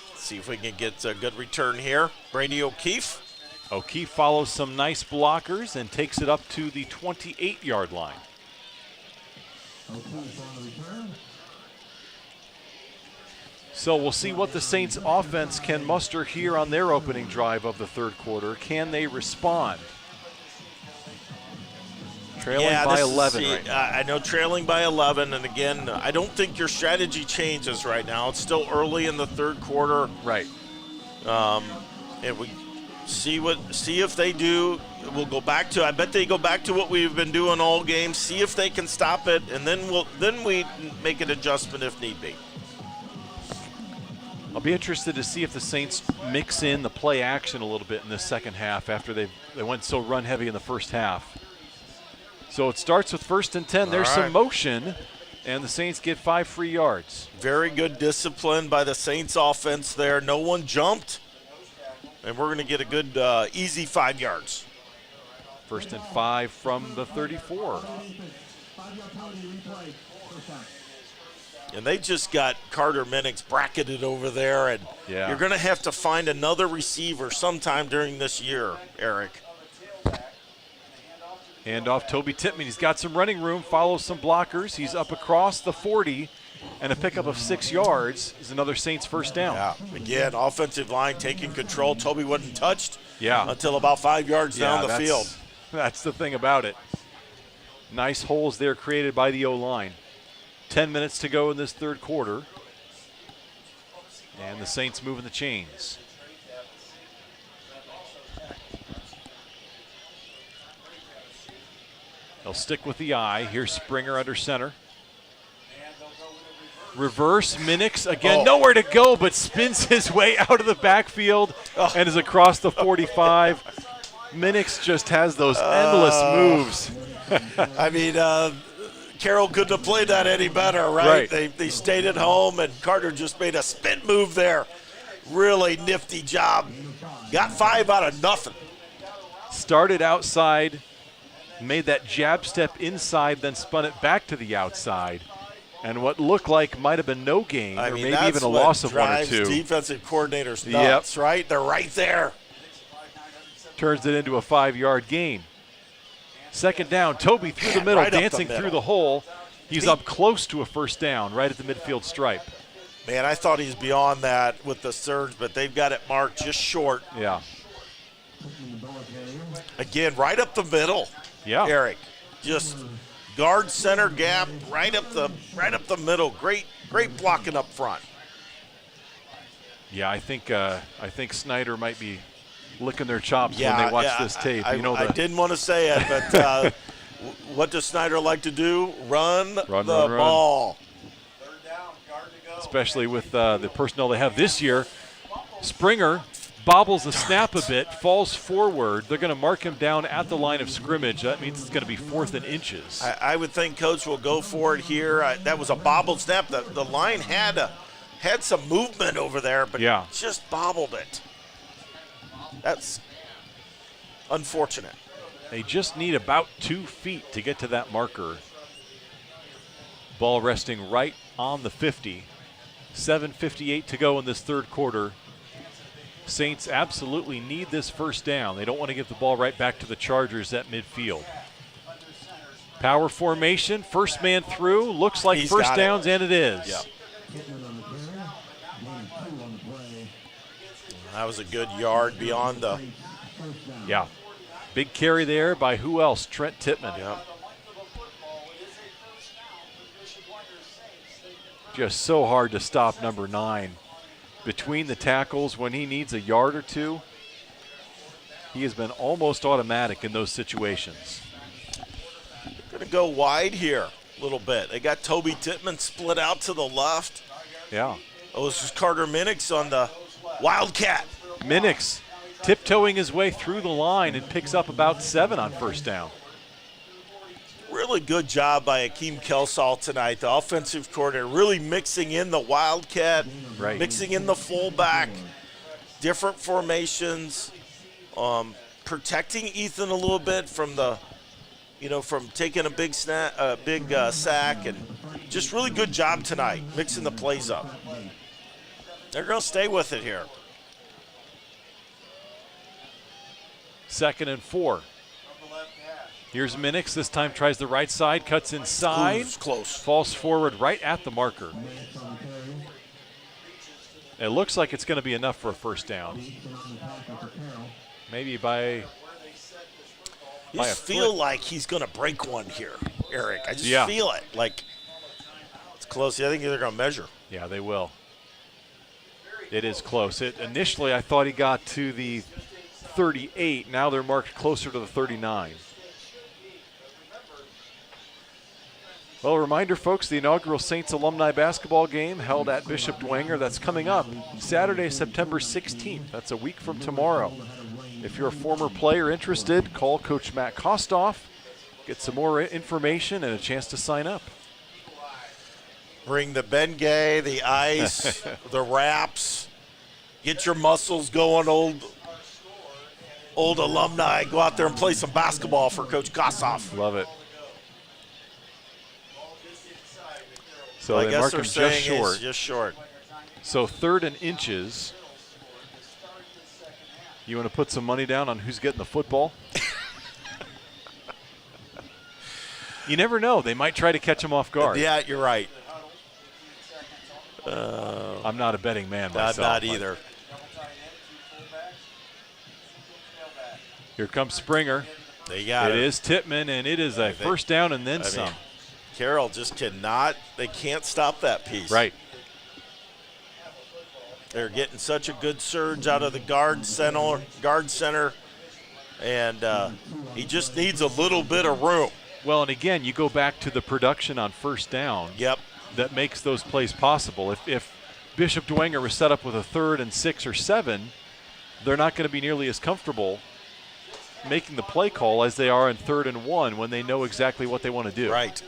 Let's see if we can get a good return here. Brady O'Keefe. O'Keefe follows some nice blockers and takes it up to the 28-yard line. So we'll see what the Saints offense can muster here on their opening drive of the third quarter. Can they respond? Trailing by 11 right now. I know trailing by 11, and again, I don't think your strategy changes right now. It's still early in the third quarter. Right. And we see if they do. We'll go back to. I bet they go back to what we've been doing all game. See if they can stop it, and then we make an adjustment if need be. I'll be interested to see if the Saints mix in the play action a little bit in this second half after they went so run heavy in the first half. So it starts with 1st and 10. There's some motion, and the Saints get 5 free yards. Very good discipline by the Saints offense there. No one jumped, and we're going to get a good easy 5 yards. 1st and 5 from the 34. And they just got Carter Minix bracketed over there, and you're going to have to find another receiver sometime during this year, Eric. Hand off Toby Tittman. He's got some running room, follows some blockers. He's up across the 40, and a pickup of 6 yards is another Saints first down. Yeah, again, offensive line taking control. Toby wasn't touched until about 5 yards down the field. That's the thing about it. Nice holes there created by the O-line. 10 minutes to go in this third quarter. And the Saints moving the chains. They'll stick with the eye. Here's Springer under center. Reverse, Minix again, nowhere to go, but spins his way out of the backfield and is across the 45. Minix just has those endless moves. I mean, Carroll couldn't have played that any better, right? They stayed at home, and Carter just made a spin move there. Really nifty job. Got 5 out of nothing. Started outside, made that jab step inside, then spun it back to the outside. And what looked like might have been no gain, or maybe even a loss of 1 or 2. Defensive coordinators nuts, right? They're right there. Turns it into a 5-yard gain. Second down, Toby through the middle, dancing through the hole. He's up close to a first down, right at the midfield stripe. Man, I thought he's beyond that with the surge, but they've got it marked just short. Yeah. Again, right up the middle. Yeah. Eric, just guard center gap right up the middle. Great blocking up front. Yeah, I think Snyder might be licking their chops when they watch this tape. I didn't want to say it, but what does Snyder like to do? Run the ball. Especially with the personnel they have this year. Springer bobbles the snap a bit, falls forward. They're going to mark him down at the line of scrimmage. That means it's going to be 4th and inches. I would think Coach will go for it here. That was a bobbled snap. The line had some movement over there, but just bobbled it. That's unfortunate. They just need about 2 feet to get to that marker. Ball resting right on the 50. 7:58 to go in this third quarter. Saints absolutely need this first down. They don't want to give the ball right back to the Chargers at midfield. Power formation, first man through. Looks like first downs, and it is. Yep. That was a good yard beyond the. Yeah. Big carry there by who else? Trent Tippmann. Yep. Just so hard to stop number 9. Between the tackles, when he needs a yard or 2, he has been almost automatic in those situations. Going to go wide here a little bit. They got Toby Tippmann split out to the left. Yeah. Oh, this is Carter Minix on the Wildcat. Minix tiptoeing his way through the line and picks up about 7 on first down. Really good job by Akeem Kelsall tonight, the offensive coordinator, really mixing in the Wildcat, mixing in the fullback, different formations, protecting Ethan a little bit from the, from taking a big sack, and just really good job tonight, mixing the plays up. They're going to stay with it here. 2nd and 4. Here's Minix. This time tries the right side, cuts inside. Close. Falls forward right at the marker. It looks like it's going to be enough for a first down. Maybe by I just feel like he's going to break one here, Eric. I just feel it. Like, it's close. I think they're going to measure. Yeah, they will. It is close. Initially, I thought he got to the 38. Now they're marked closer to the 39. Well, a reminder, folks, the inaugural Saints alumni basketball game held at Bishop Dwenger. That's coming up Saturday, September 16th. That's a week from tomorrow. If you're a former player interested, call Coach Matt Kostoff. Get some more information and a chance to sign up. Bring the Bengay, the ice, the wraps. Get your muscles going, old alumni. Go out there and play some basketball for Coach Kostoff. Love it. So I they guess mark they're him saying just short. So 3rd and inches. You want to put some money down on who's getting the football? You never know. They might try to catch him off guard. Yeah, you're right. I'm not a betting man myself. I'm not either. Here comes Springer. They got it. It is Tippmann, and it is a first down and then some. Carroll just they can't stop that piece. Right. They're getting such a good surge out of the guard center, and he just needs a little bit of room. Well, and again, you go back to the production on first down. Yep. That makes those plays possible. If Bishop Dwenger was set up with a 3rd and 6 or 7, they're not going to be nearly as comfortable making the play call as they are in 3rd and 1 when they know exactly what they want to do. Right.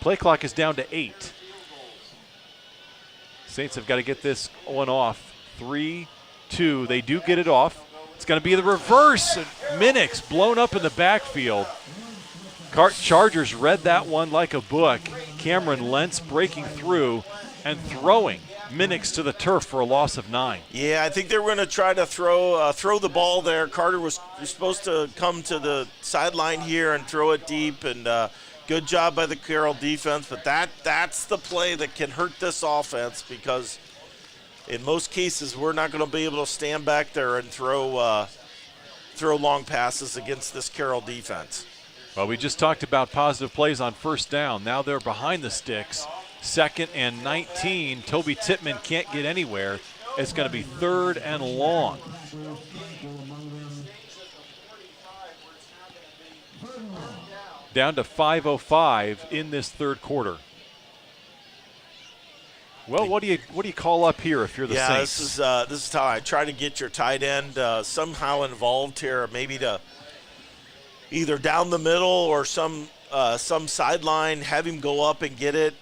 Play clock is down to 8. Saints have got to get this one off. 3-2. They do get it off. It's going to be the reverse. Minix blown up in the backfield. Chargers read that one like a book. Cameron Lentz breaking through and throwing Minix to the turf for a loss of 9. Yeah, I think they were going to try to throw the ball there. Carter was supposed to come to the sideline here and throw it deep, and good job by the Carroll defense. But that's the play that can hurt this offense, because in most cases we're not going to be able to stand back there and throw long passes against this Carroll defense. Well, we just talked about positive plays on first down. Now they're behind the sticks. 2nd and 19. Toby Tittman can't get anywhere. It's going to be 3rd and long. Down to 5:05 in this third quarter. Well, what do you call up here if you're the Saints? Yeah, this is how I try to get your tight end somehow involved here, maybe to either down the middle or some sideline, have him go up and get it.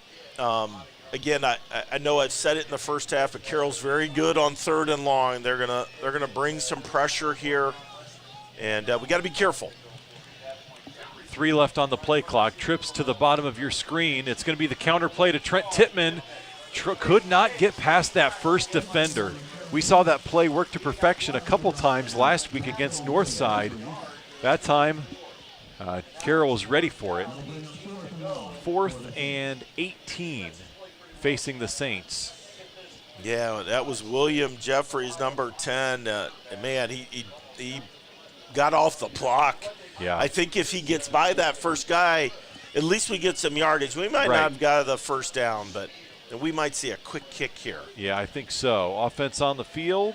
Again, I know I've said it in the first half, but Carroll's very good on 3rd and long. They're gonna bring some pressure here, and we got to be careful. 3 left on the play clock. Trips to the bottom of your screen. It's going to be the counter play to Trent Tittman. Could not get past that first defender. We saw that play work to perfection a couple times last week against Northside. That time, Carroll was ready for it. 4th and 18 facing the Saints. Yeah, that was William Jeffries, number 10. Man, he got off the block. Yeah. I think if he gets by that first guy, at least we get some yardage. We might not have got the first down, but we might see a quick kick here. Yeah, I think so. Offense on the field.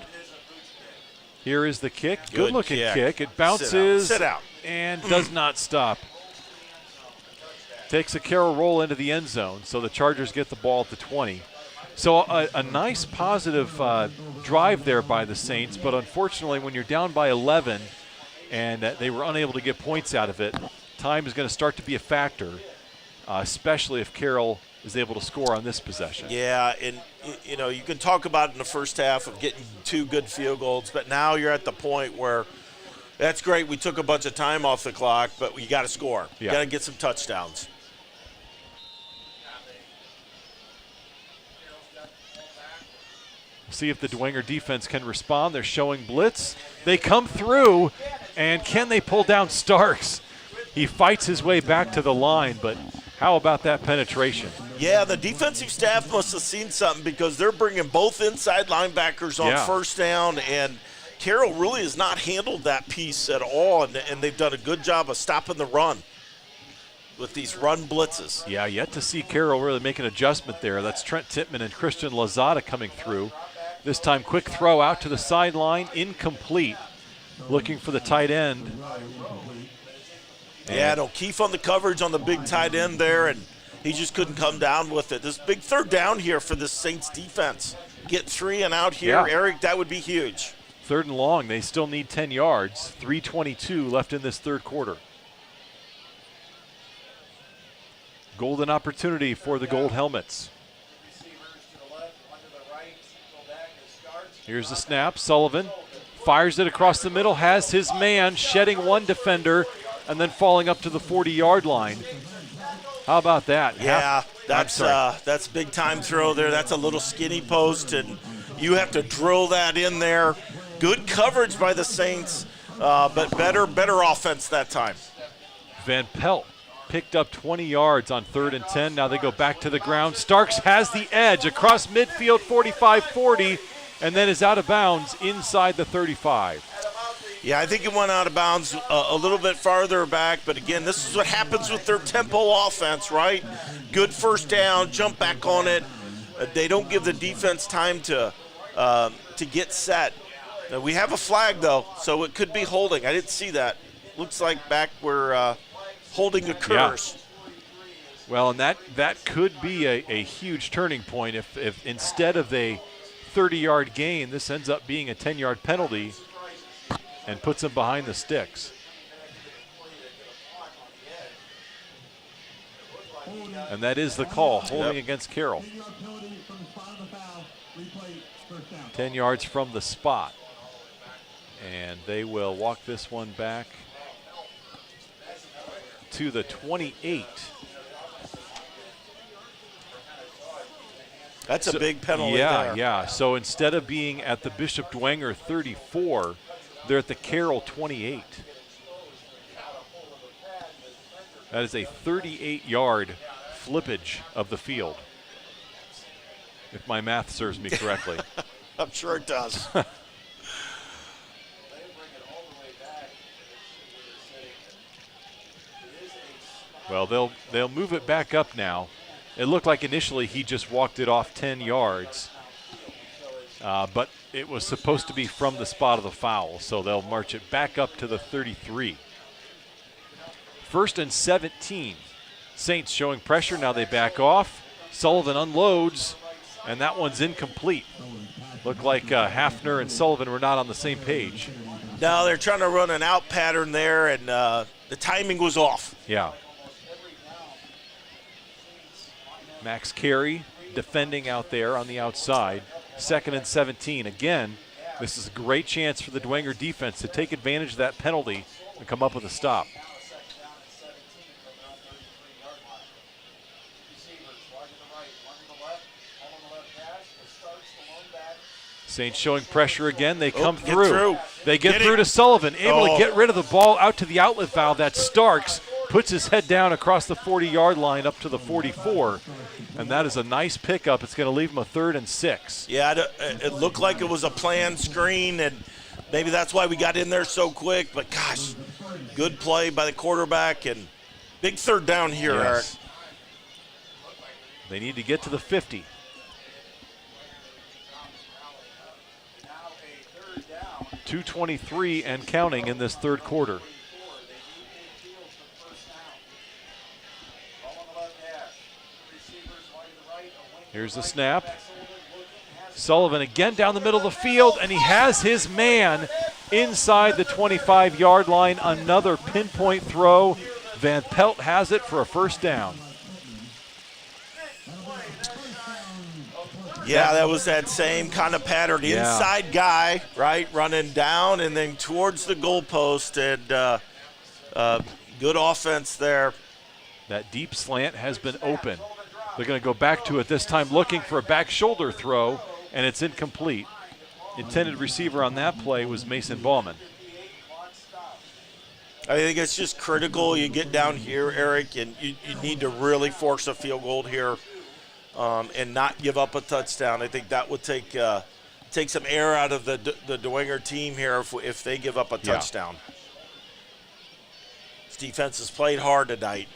Here is the kick. Good looking kick. It bounces. Sit out. And does not stop. Takes a Carroll roll into the end zone, so the Chargers get the ball at the 20. So a nice positive drive there by the Saints, but unfortunately when you're down by 11 and they were unable to get points out of it, time is going to start to be a factor, especially if Carroll is able to score on this possession. Yeah, and you can talk about it in the first half of getting 2 good field goals, but now you're at the point where that's great. We took a bunch of time off the clock, but we got to score. Yeah. Got to get some touchdowns. See if the Dwenger defense can respond. They're showing blitz. They come through, and can they pull down Starks? He fights his way back to the line, but how about that penetration? Yeah, the defensive staff must have seen something, because they're bringing both inside linebackers on first down, and Carroll really has not handled that piece at all, and they've done a good job of stopping the run with these run blitzes. Yeah, yet to see Carroll really make an adjustment there. That's Trent Tittman and Christian Lozada coming through. This time, quick throw out to the sideline, incomplete. Looking for the tight end. Yeah, and O'Keefe on the coverage on the big tight end there, and he just couldn't come down with it. This big 3rd down here for the Saints defense. Get 3 and out here, Eric, that would be huge. 3rd and long, they still need 10 yards. 3:22 left in this third quarter. Golden opportunity for the Gold Helmets. Here's the snap. Sullivan fires it across the middle, has his man, shedding one defender, and then falling up to the 40-yard line. How about that? Yeah, that's big time throw there. That's a little skinny post, and you have to drill that in there. Good coverage by the Saints, but better offense that time. Van Pelt picked up 20 yards on 3rd and 10. Now they go back to the ground. Starks has the edge across midfield, 45-40, and then is out of bounds inside the 35. Yeah, I think it went out of bounds a little bit farther back, but again, this is what happens with their tempo offense, right? Good first down, jump back on it. They don't give the defense time to get set. We have a flag, though, so it could be holding. I didn't see that. Looks like back where holding occurs. Yeah. Well, and that could be a huge turning point if instead of a 30-yard gain, this ends up being a 10-yard penalty and puts him behind the sticks. And that is the call, holding against Carroll. 10 yards from the spot. And they will walk this one back to the 28. That's a big penalty there. Yeah. So instead of being at the Bishop Dwenger 34, they're at the Carroll 28. That is a 38-yard flippage of the field, if my math serves me correctly. I'm sure it does. Well, they'll move it back up now. It looked like initially he just walked it off 10 yards, but it was supposed to be from the spot of the foul, so they'll march it back up to the 33. 1st and 17. Saints showing pressure. Now they back off. Sullivan unloads, and that one's incomplete. Looked like Hafner and Sullivan were not on the same page. No, they're trying to run an out pattern there, and the timing was off. Yeah. Max Carey defending out there on the outside. 2nd and 17. Again, this is a great chance for the Dwenger defense to take advantage of that penalty and come up with a stop. Saints showing pressure again. They come through. They get through to Sullivan, able to get rid of the ball out to the outlet valve. That's Starks. Puts his head down across the 40-yard line up to the 44. And that is a nice pickup. It's going to leave him a 3rd and 6. Yeah, it looked like it was a planned screen, and maybe that's why we got in there so quick. But, gosh, good play by the quarterback, and big 3rd down here, Eric. They need to get to the 50. .223 and counting in this 3rd quarter. Here's the snap. Sullivan again down the middle of the field, and he has his man inside the 25-yard line. Another pinpoint throw. Van Pelt has it for a 1st down. Yeah, that was that same kind of pattern. The inside guy, right, running down and then towards the goalpost, and good offense there. That deep slant has been open. They're going to go back to it this time, looking for a back shoulder throw, and it's incomplete. Intended receiver on that play was Mason Bauman. I think it's just critical you get down here, Eric, and you need to really force a field goal here and not give up a touchdown. I think that would take some air out of the Dwenger team here if they give up a touchdown. This defense has played hard tonight.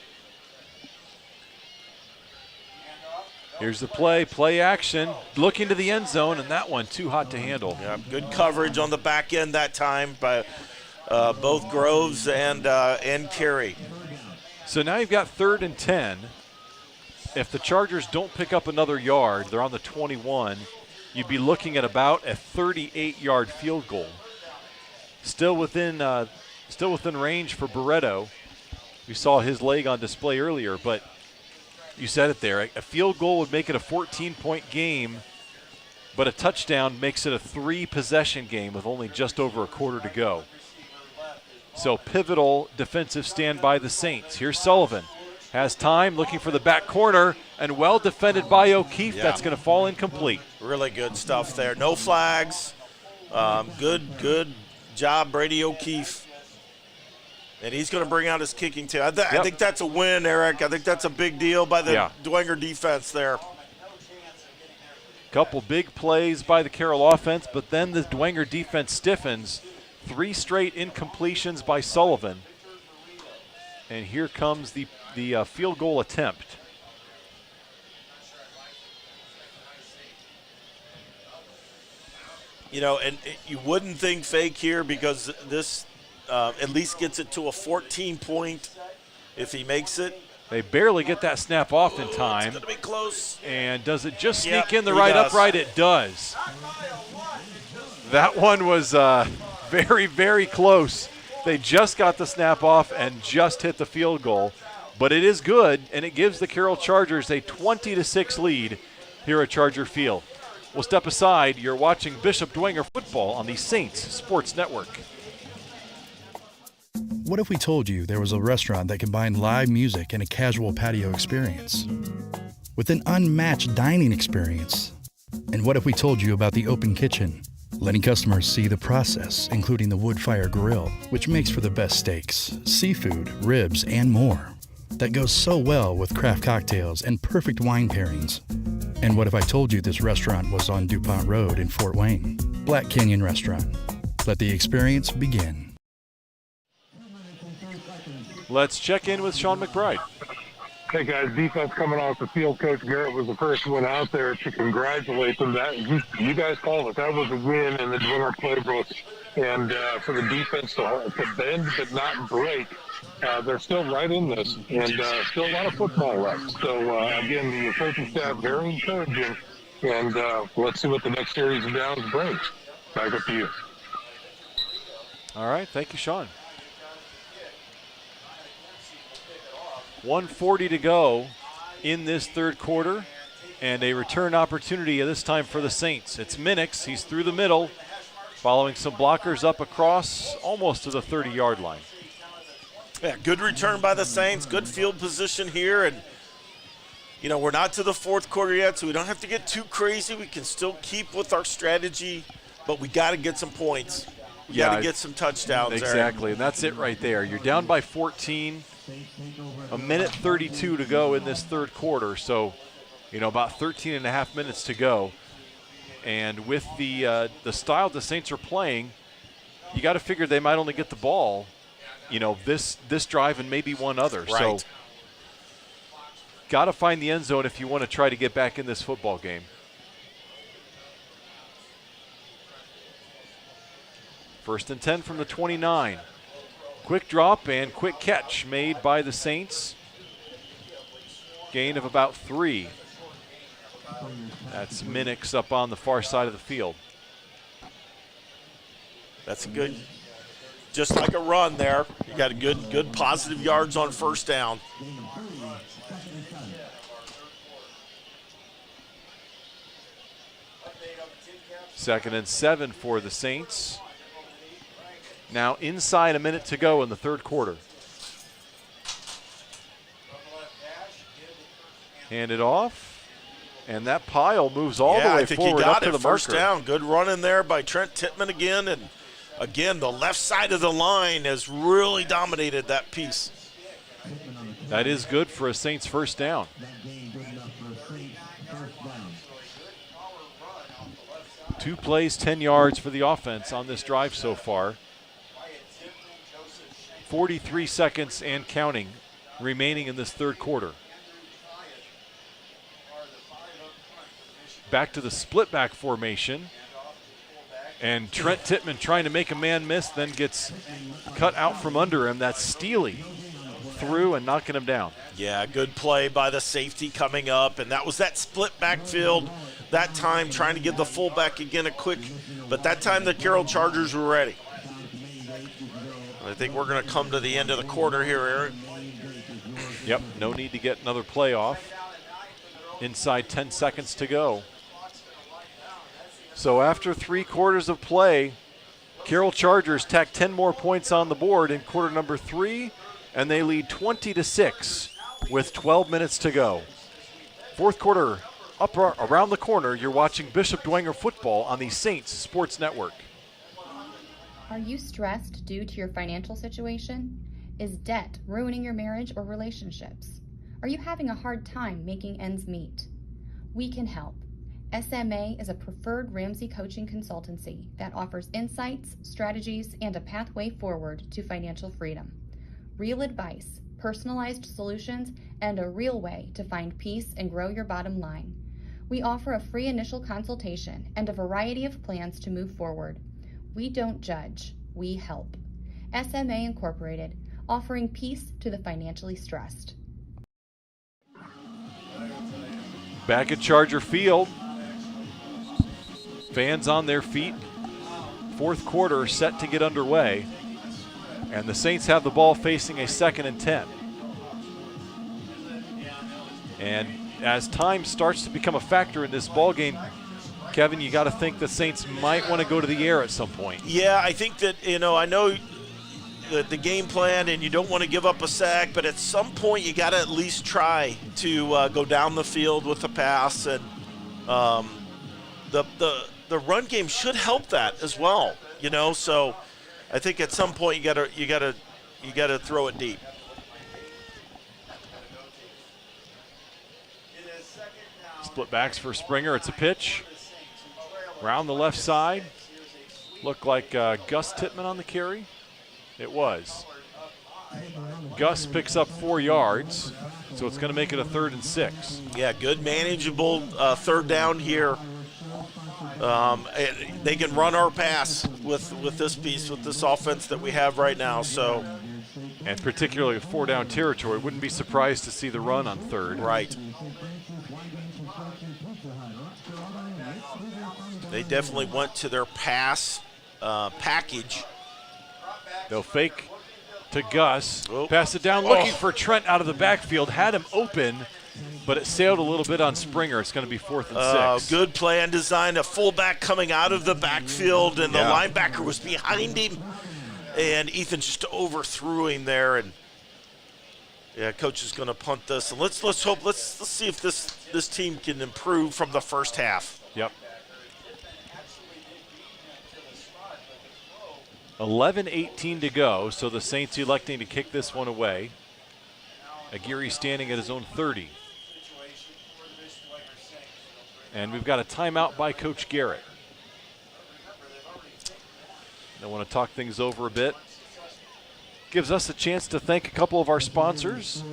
Here's the play action, looking to the end zone, and that one too hot to handle. Yeah, good coverage on the back end that time by both Groves and Carey. So now you've got 3rd and 10. If the Chargers don't pick up another yard, they're on the 21, you'd be looking at about a 38-yard field goal. Still within range for Barreto. We saw his leg on display earlier, but you said it there. A field goal would make it a 14-point game, but a touchdown makes it a 3-possession game with only just over a quarter to go. So pivotal defensive stand by the Saints. Here's Sullivan. Has time, looking for the back corner, and well defended by O'Keefe. Yeah. That's going to fall incomplete. Really good stuff there. No flags. Good job, Brady O'Keefe. And he's going to bring out his kicking team. I think that's a win, Eric. I think that's a big deal by the Dwenger defense there. Couple big plays by the Carroll offense, but then the Dwenger defense stiffens. 3 straight incompletions by Sullivan. And here comes the field goal attempt. You know, and you wouldn't think fake here because this at least gets it to a 14-point if he makes it. They barely get that snap off in time. It's going to be close. And does it just sneak in the right upright? It does. That one was very, very close. They just got the snap off and just hit the field goal. But it is good, and it gives the Carroll Chargers a 20-6 lead here at Charger Field. We'll step aside. You're watching Bishop Dwenger football on the Saints Sports Network. What if we told you there was a restaurant that combined live music and a casual patio experience? With an unmatched dining experience? And what if we told you about the open kitchen, letting customers see the process, including the wood fire grill, which makes for the best steaks, seafood, ribs, and more, that goes so well with craft cocktails and perfect wine pairings? And what if I told you this restaurant was on DuPont Road in Fort Wayne? Black Canyon Restaurant. Let the experience begin. Let's check in with Sean McBride. Hey guys, defense coming off the field. Coach Garrett was the first one out there to congratulate them. That you guys called it. That was a win in the Dwenger playbook, and for the defense to bend but not break, they're still right in this, and still a lot of football left. So again, the coaching staff very encouraging, and let's see what the next series of downs brings. Back up to you. All right, thank you, Sean. 1:40 to go in this third quarter, and a return opportunity this time for the Saints. It's Minix. He's through the middle, following some blockers up across almost to the 30-yard line. Yeah, good return by the Saints. Good field position here, and you know, we're not to the fourth quarter yet, so we don't have to get too crazy. We can still keep with our strategy, but we got to get some points. We got to get some touchdowns. Exactly, and that's it right there. You're down by 14. A minute 32 to go in this third quarter, so you know, about 13 and a half minutes to go. And with the style the Saints are playing, you got to figure they might only get the ball, you know, this drive and maybe one other. Right. So got to find the end zone if you want to try to get back in this football game. First and 10 from the 29. Quick drop and quick catch made by the Saints. Gain of about 3. That's Minix up on the far side of the field. That's a good, just like a run there. You got a good positive yards on first down. Second and 7 for the Saints. Now inside a minute to go in the third quarter. Hand it off, and that pile moves all the way forward up to the marker. First down. Good run in there by Trent Tittman again, and again the left side of the line has really dominated that piece. That is good for a Saints first down. Two plays, 10 yards for the offense on this drive so far. 43 seconds and counting remaining in this third quarter. Back to the split back formation. And Trent Tittman trying to make a man miss, then gets cut out from under him. That's Steely through and knocking him down. Yeah, good play by the safety coming up, and that was that split backfield. That time trying to give the fullback again a quick, but that time the Carroll Chargers were ready. I think we're going to come to the end of the quarter here, Eric. Yep, no need to get another play off. Inside 10 seconds to go. So after 3 quarters of play, Carroll Chargers tack 10 more points on the board in quarter number 3, and they lead 20-6 with 12 minutes to go. Fourth quarter up around the corner. You're watching Bishop Dwenger football on the Saints Sports Network. Are you stressed due to your financial situation? Is debt ruining your marriage or relationships? Are you having a hard time making ends meet? We can help. SMA is a preferred Ramsey coaching consultancy that offers insights, strategies, and a pathway forward to financial freedom. Real advice, personalized solutions, and a real way to find peace and grow your bottom line. We offer a free initial consultation and a variety of plans to move forward. We don't judge, we help. SMA Incorporated, offering peace to the financially stressed. Back at Charger Field, fans on their feet. Fourth quarter set to get underway, and the Saints have the ball facing a 2nd and 10. And as time starts to become a factor in this ball game, Kevin, you got to think the Saints might want to go to the air at some point. Yeah, I think that, I know the game plan and you don't want to give up a sack, but at some point you got to at least try to go down the field with the pass. And the run game should help that as well, So I think at some point you got to throw it deep. Split backs for Springer. It's a pitch. Round the left side. Looked like Gus Tittman on the carry. It was. Gus picks up 4 yards, so it's going to make it a 3rd and 6. Yeah, good manageable third down here. They can run our pass with this piece, with this offense that we have right now. So, and particularly with 4-down territory, wouldn't be surprised to see the run on 3rd. Right. They definitely went to their pass package. They'll fake to Gus. Pass it down, looking for Trent out of the backfield. Had him open, but it sailed a little bit on Springer. It's going to be 4th and 6. Good plan design. A fullback coming out of the backfield, and the linebacker was behind him. And Ethan just overthrew him there. And coach is going to punt this. And let's hope. Let's see if this team can improve from the first half. Yep. 11:18 to go, so the Saints electing to kick this one away. Aguirre standing at his own 30. And we've got a timeout by Coach Garrett. I want to talk things over a bit. Gives us a chance to thank a couple of our sponsors.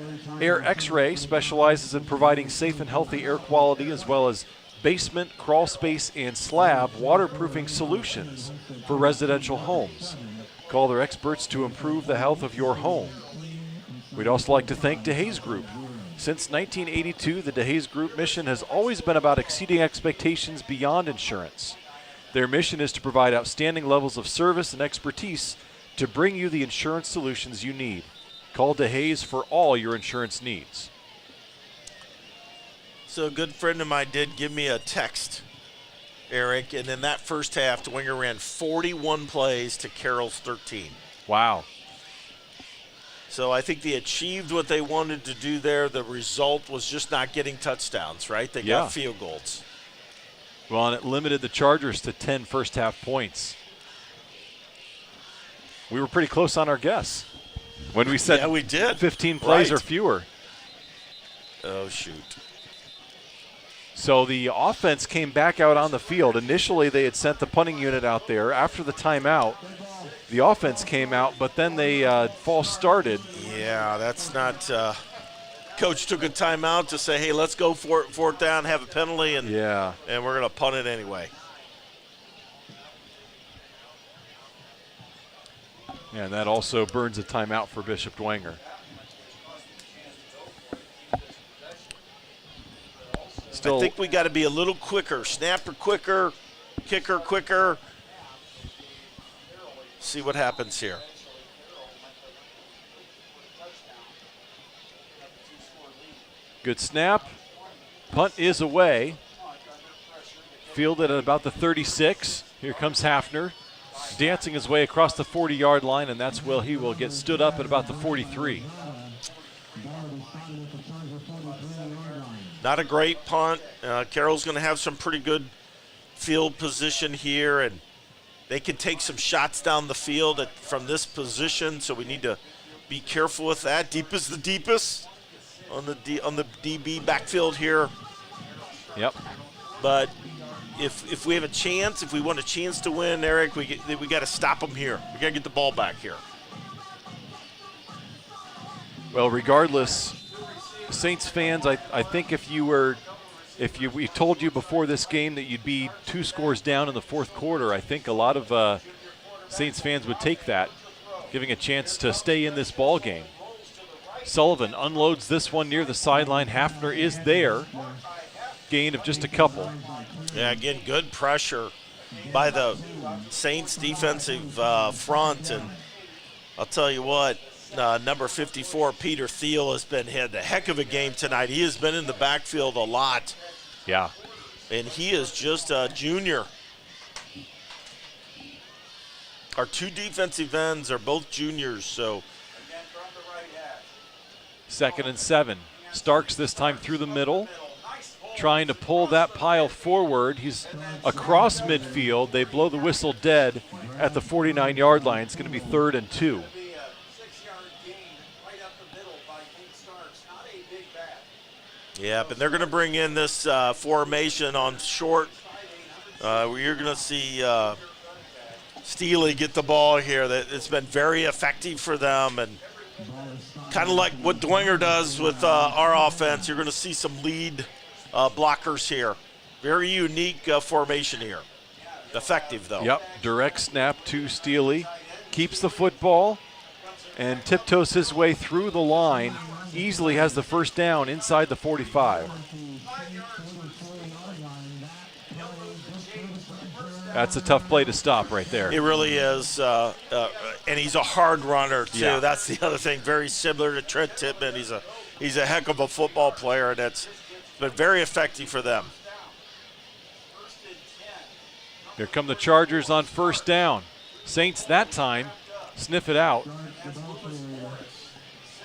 Air X-Ray specializes in providing safe and healthy air quality, as well as basement, crawl space, and slab waterproofing solutions for residential homes. Call their experts to improve the health of your home. We'd also like to thank DeHaze Group. Since 1982, the DeHaze Group mission has always been about exceeding expectations beyond insurance. Their mission is to provide outstanding levels of service and expertise to bring you the insurance solutions you need. Call DeHaze for all your insurance needs. So a good friend of mine did give me a text, Eric, and in that first half, Dwenger ran 41 plays to Carroll's 13. Wow. So I think they achieved what they wanted to do there. The result was just not getting touchdowns, right? They got field goals. Well, and it limited the Chargers to 10 first-half points. We were pretty close on our guess when we said we did. 15 plays or fewer. Oh, shoot. So the offense came back out on the field. Initially, they had sent the punting unit out there. After the timeout, the offense came out, but then they false started. Yeah, that's not coach took a timeout to say, hey, let's go for it, 4th down, have a penalty, and we're going to punt it anyway. And that also burns a timeout for Bishop Dwenger. I think we got to be a little quicker. Snapper quicker, kicker quicker. See what happens here. Good snap. Punt is away. Fielded at about the 36. Here comes Hafner, dancing his way across the 40-yard line, and that's where he will get stood up at about the 43. Not a great punt. Carroll's going to have some pretty good field position here, and they can take some shots down the field from this position, so we need to be careful with that. Deep is the deepest on the DB backfield here. Yep. But if we have a chance, if we want a chance to win, Eric, we got to stop them here. We got to get the ball back here. Well, regardless, Saints fans, I think we told you before this game that you'd be 2 scores down in the 4th quarter, I think a lot of Saints fans would take that, giving a chance to stay in this ball game. Sullivan unloads this one near the sideline. Hafner is there. Gain of just a couple. Yeah, again, good pressure by the Saints defensive front, and I'll tell you what, number 54, Peter Thiel, had a heck of a game tonight. He has been in the backfield a lot. Yeah. And he is just a junior. Our 2 defensive ends are both juniors, so. 2nd and 7. Starks this time through the middle, trying to pull that pile forward. He's across midfield. They blow the whistle dead at the 49-yard line. It's going to be 3rd and 2. Yeah, but they're going to bring in this formation on short. You're going to see Steely get the ball here. It's been very effective for them, and kind of like what Dwenger does with our offense. You're going to see some lead blockers here. Very unique formation here. Effective, though. Yep, direct snap to Steely. Keeps the football and tiptoes his way through the line. Easily has the first down inside the 45. That's a tough play to stop right there. It really is, and he's a hard runner too. Yeah. That's the other thing. Very similar to Trent Tippmann. He's a heck of a football player, and that's been very effective for them. Here come the Chargers on first down. Saints that time sniff it out.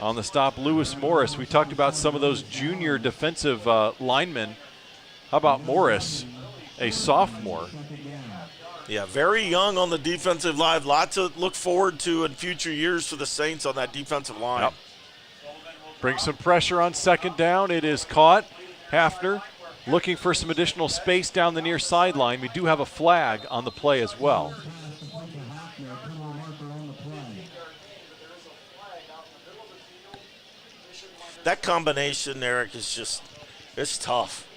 On the stop, Lewis Morris. We talked about some of those junior defensive linemen. How about Morris, a sophomore? Yeah, very young on the defensive line. Lots to look forward to in future years for the Saints on that defensive line. Yep. Bring some pressure on 2nd down. It is caught. Hafner looking for some additional space down the near sideline. We do have a flag on the play as well. That combination, Eric, is it's tough.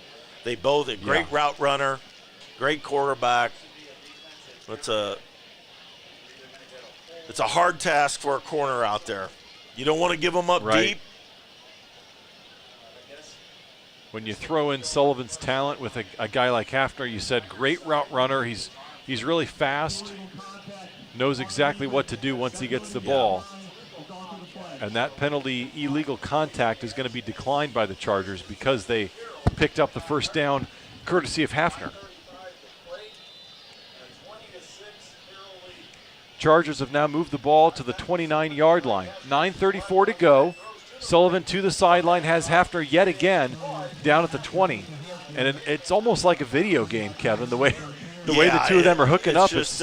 They both a great route runner, great quarterback. It's a hard task for a corner out there. You don't want to give them up deep. When you throw in Sullivan's talent with a guy like Hafner, you said great route runner. He's really fast, knows exactly what to do once he gets the ball. And that penalty, illegal contact, is going to be declined by the Chargers because they picked up the first down courtesy of Hafner. Chargers have now moved the ball to the 29-yard line. 9:34 to go. Sullivan to the sideline, has Hafner yet again down at the 20. And it's almost like a video game, Kevin, the way the two of them are hooking up. It's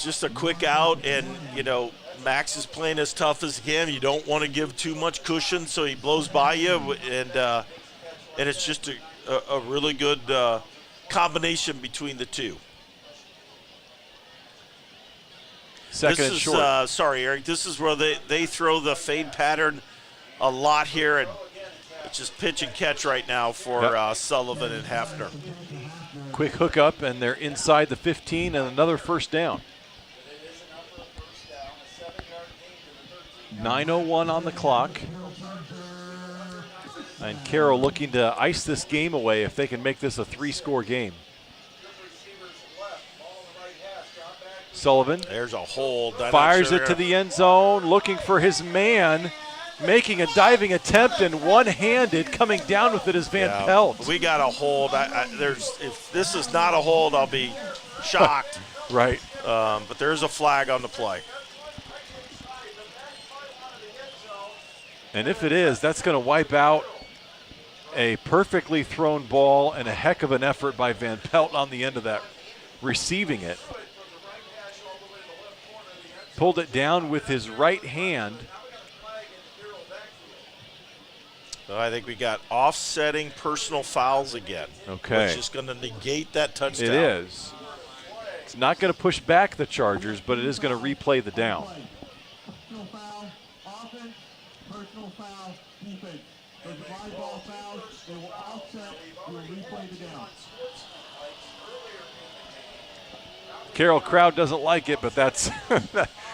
just a quick out, and, Max is playing as tough as he can. You don't want to give too much cushion, so he blows by you, and it's just a really good combination between the two. Second and short. Sorry, Eric. This is where they throw the fade pattern a lot here, and it's just pitch and catch right now for Sullivan and Hafner. Quick hookup, and they're inside the 15, and another first down. 9:01 on the clock. And Carroll looking to ice this game away if they can make this a 3-score game. Sullivan. There's a hold. Fires it to the end zone, looking for his man, making a diving attempt, and one-handed coming down with it is Van Pelt. We got a hold. If this is not a hold, I'll be shocked. Right. But there's a flag on the play. And if it is, that's going to wipe out a perfectly thrown ball and a heck of an effort by Van Pelt on the end of that, receiving it. Pulled it down with his right hand. So I think we got offsetting personal fouls again. Okay. Which is going to negate that touchdown. It is. It's not going to push back the Chargers, but it is going to replay the down. Personal foul, offense, personal foul, defense. Those are live ball fouls. They will offset. You will replay the down. Carroll crowd doesn't like it, but that's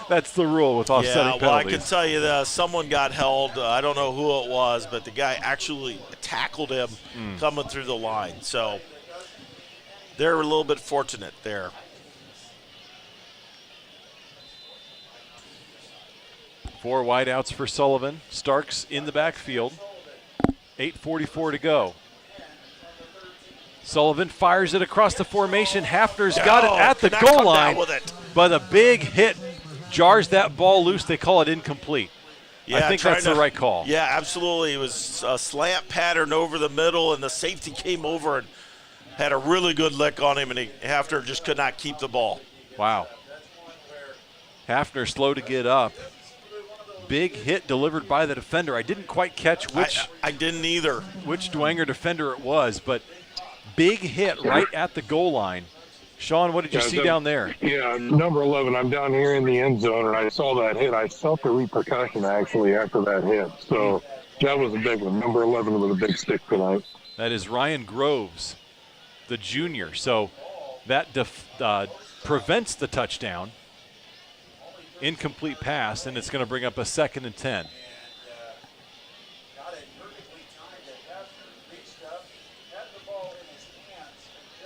that's the rule with offsetting penalties. I can tell you that someone got held. I don't know who it was, but the guy actually tackled him coming through the line. So they're a little bit fortunate there. 4 wideouts for Sullivan. Starks in the backfield. 8:44 to go. Sullivan fires it across the formation. Hafner's got it at the goal line, but a big hit jars that ball loose. They call it incomplete. Yeah, I think that's the right call. Yeah, absolutely. It was a slant pattern over the middle, and the safety came over and had a really good lick on him, and Hafner just could not keep the ball. Wow. Hafner slow to get up. Big hit delivered by the defender. I didn't quite catch which. I didn't either. Which Dwenger defender it was, but big hit right at the goal line. Sean, what did you see down there? Yeah, number 11. I'm down here in the end zone, and I saw that hit. I felt the repercussion, actually, after that hit. So that was a big one. Number 11 with a big stick tonight. That is Ryan Groves, the junior. So that prevents the touchdown. Incomplete pass, and it's going to bring up a 2nd and 10.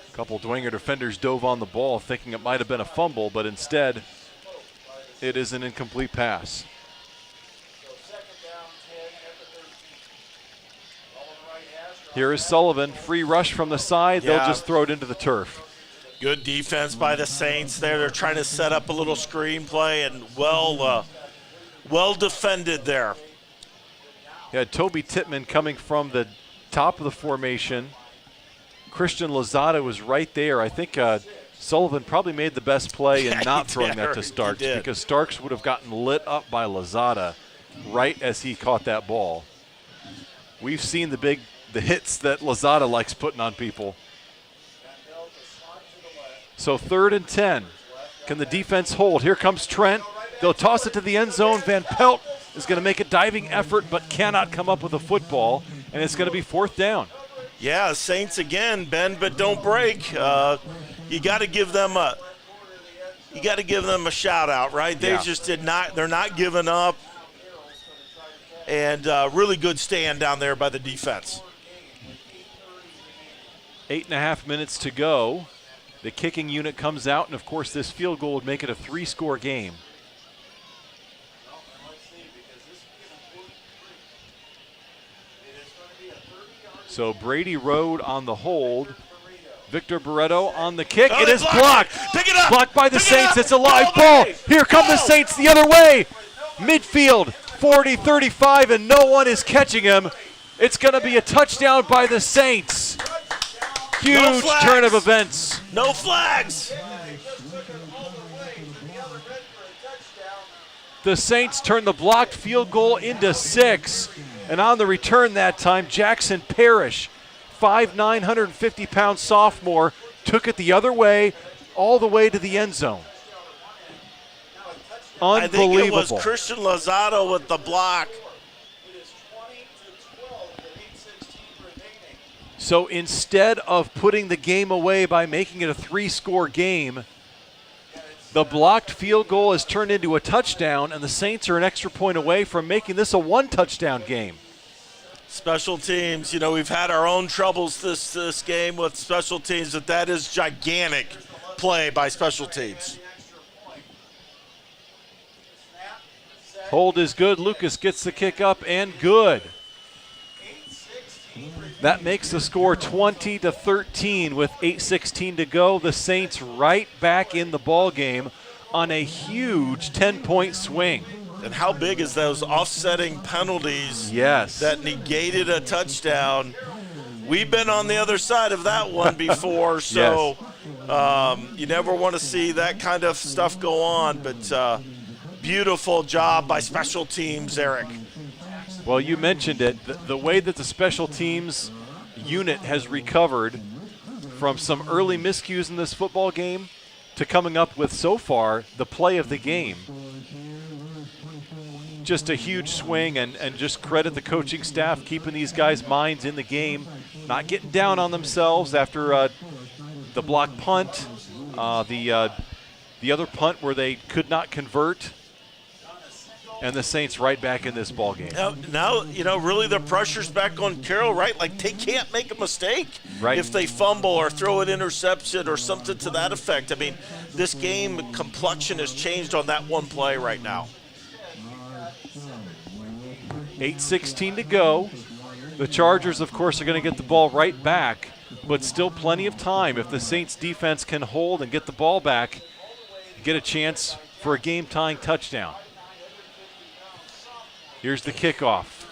A couple Dwenger defenders dove on the ball thinking it might have been a fumble, but instead it is an incomplete pass. Here is Sullivan, free rush from the side. Yeah. They'll just throw it into the turf. Good defense by the Saints there. They're trying to set up a little screenplay, and well defended there. You had Toby Tittman coming from the top of the formation. Christian Lozada was right there. I think Sullivan probably made the best play in not throwing that to Starks, because Starks would have gotten lit up by Lozada right as he caught that ball. We've seen the hits that Lozada likes putting on people. So 3rd and 10. Can the defense hold? Here comes Trent. They'll toss it to the end zone. Van Pelt is going to make a diving effort but cannot come up with a football, and it's going to be 4th down. Yeah, Saints again, bend but don't break. You got to give them a shout out, right? They just did not. They're not giving up, and really good stand down there by the defense. 8.5 minutes to go. The kicking unit comes out, and of course this field goal would make it a 3-score game. So Brady Road on the hold. Victor Barreto on the kick. It is blocked. Pick it up. Blocked by the Saints. It's a live ball. Here come the Saints the other way. Midfield, 40-35, and no one is catching him. It's going to be a touchdown by the Saints. Huge turn of events. No flags. The Saints turn the blocked field goal into 6. And on the return that time, Jackson Parrish, 5'9", 150-pound sophomore, took it the other way, all the way to the end zone. Unbelievable. I think it was Christian Lozado with the block. So instead of putting the game away by making it a 3-score game, the blocked field goal is turned into a touchdown, and the Saints are an extra point away from making this a 1-touchdown game. Special teams, we've had our own troubles this game with special teams, but that is gigantic play by special teams. Hold is good. Lucas gets the kick up and good. That makes the score 20-13 with 8:16 to go. The Saints right back in the ball game on a huge 10-point swing. And how big is those offsetting penalties that negated a touchdown? We've been on the other side of that one before, so you never want to see that kind of stuff go on. But beautiful job by special teams, Eric. Well, you mentioned it. The way that the special teams unit has recovered from some early miscues in this football game to coming up with, so far, the play of the game. Just a huge swing, and just credit the coaching staff keeping these guys' minds in the game, not getting down on themselves after the block punt, the other punt where they could not convert. And the Saints right back in this ball game. Now, really the pressure's back on Carroll, right? Like, they can't make a mistake if they fumble or throw an interception or something to that effect. I mean, this game complexion has changed on that one play right now. 8:16 to go. The Chargers, of course, are going to get the ball right back, but still plenty of time. If the Saints defense can hold and get the ball back, get a chance for a game-tying touchdown. Here's the kickoff.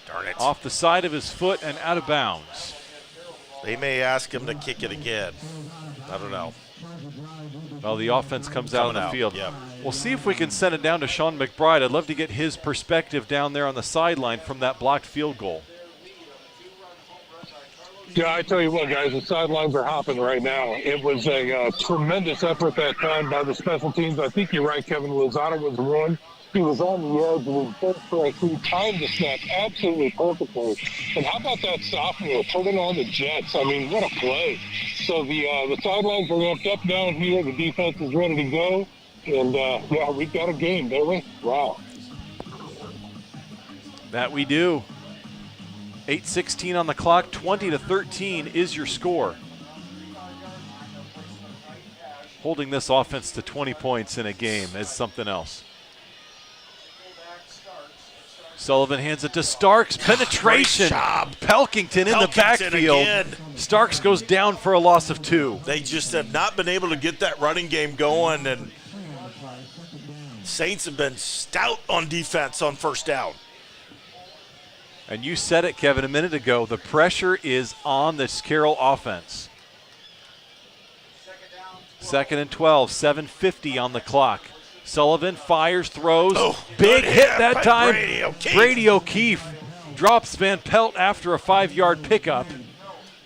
Darn it. Off the side of his foot and out of bounds. They may ask him to kick it again. I don't know. Well, the offense comes out on the field. Yeah. We'll see if we can send it down to Sean McBride. I'd love to get his perspective down there on the sideline from that blocked field goal. Yeah, I tell you what, guys, the sidelines are hopping right now. It was a tremendous effort that time by the special teams. I think you're right, Kevin. Lozada was run. He was on the edge and was first strike. He timed the snap absolutely perfectly. And how about that sophomore putting on the Jets? I mean, what a play. So the sidelines are ramped up down here. The defense is ready to go. And, yeah, we've got a game, don't we? Wow. That we do. 8:16 on the clock, 20-13 is your score. Holding this offense to 20 points in a game is something else. Sullivan hands it to Starks. Penetration. Great job. Pelkington in the backfield. Again. Starks goes down for a loss of 2. They just have not been able to get that running game going, and Saints have been stout on defense on first down. And you said it, Kevin, a minute ago. The pressure is on this Carroll offense. 2nd and 12, 7:50 on the clock. Sullivan fires, throws. Big hit that time. Brady O'Keefe drops Van Pelt after a 5-yard pickup.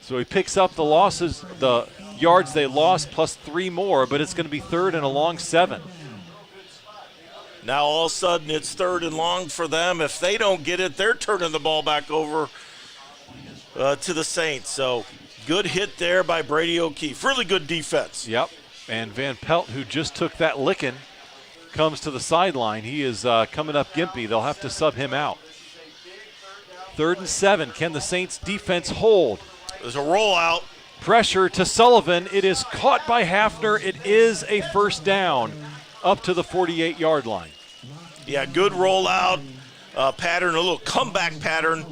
So he picks up the losses, the yards they lost, plus 3 more, but it's going to be 3rd and a long 7. Now all of a sudden it's 3rd and long for them. If they don't get it, they're turning the ball back over to the Saints. So good hit there by Brady O'Keefe. Really good defense. Yep. And Van Pelt, who just took that licking, comes to the sideline. He is coming up gimpy. They'll have to sub him out. 3rd and 7. Can the Saints defense hold? There's a rollout. Pressure to Sullivan. It is caught by Hafner. It is a first down up to the 48-yard line. Yeah, good rollout pattern, a little comeback pattern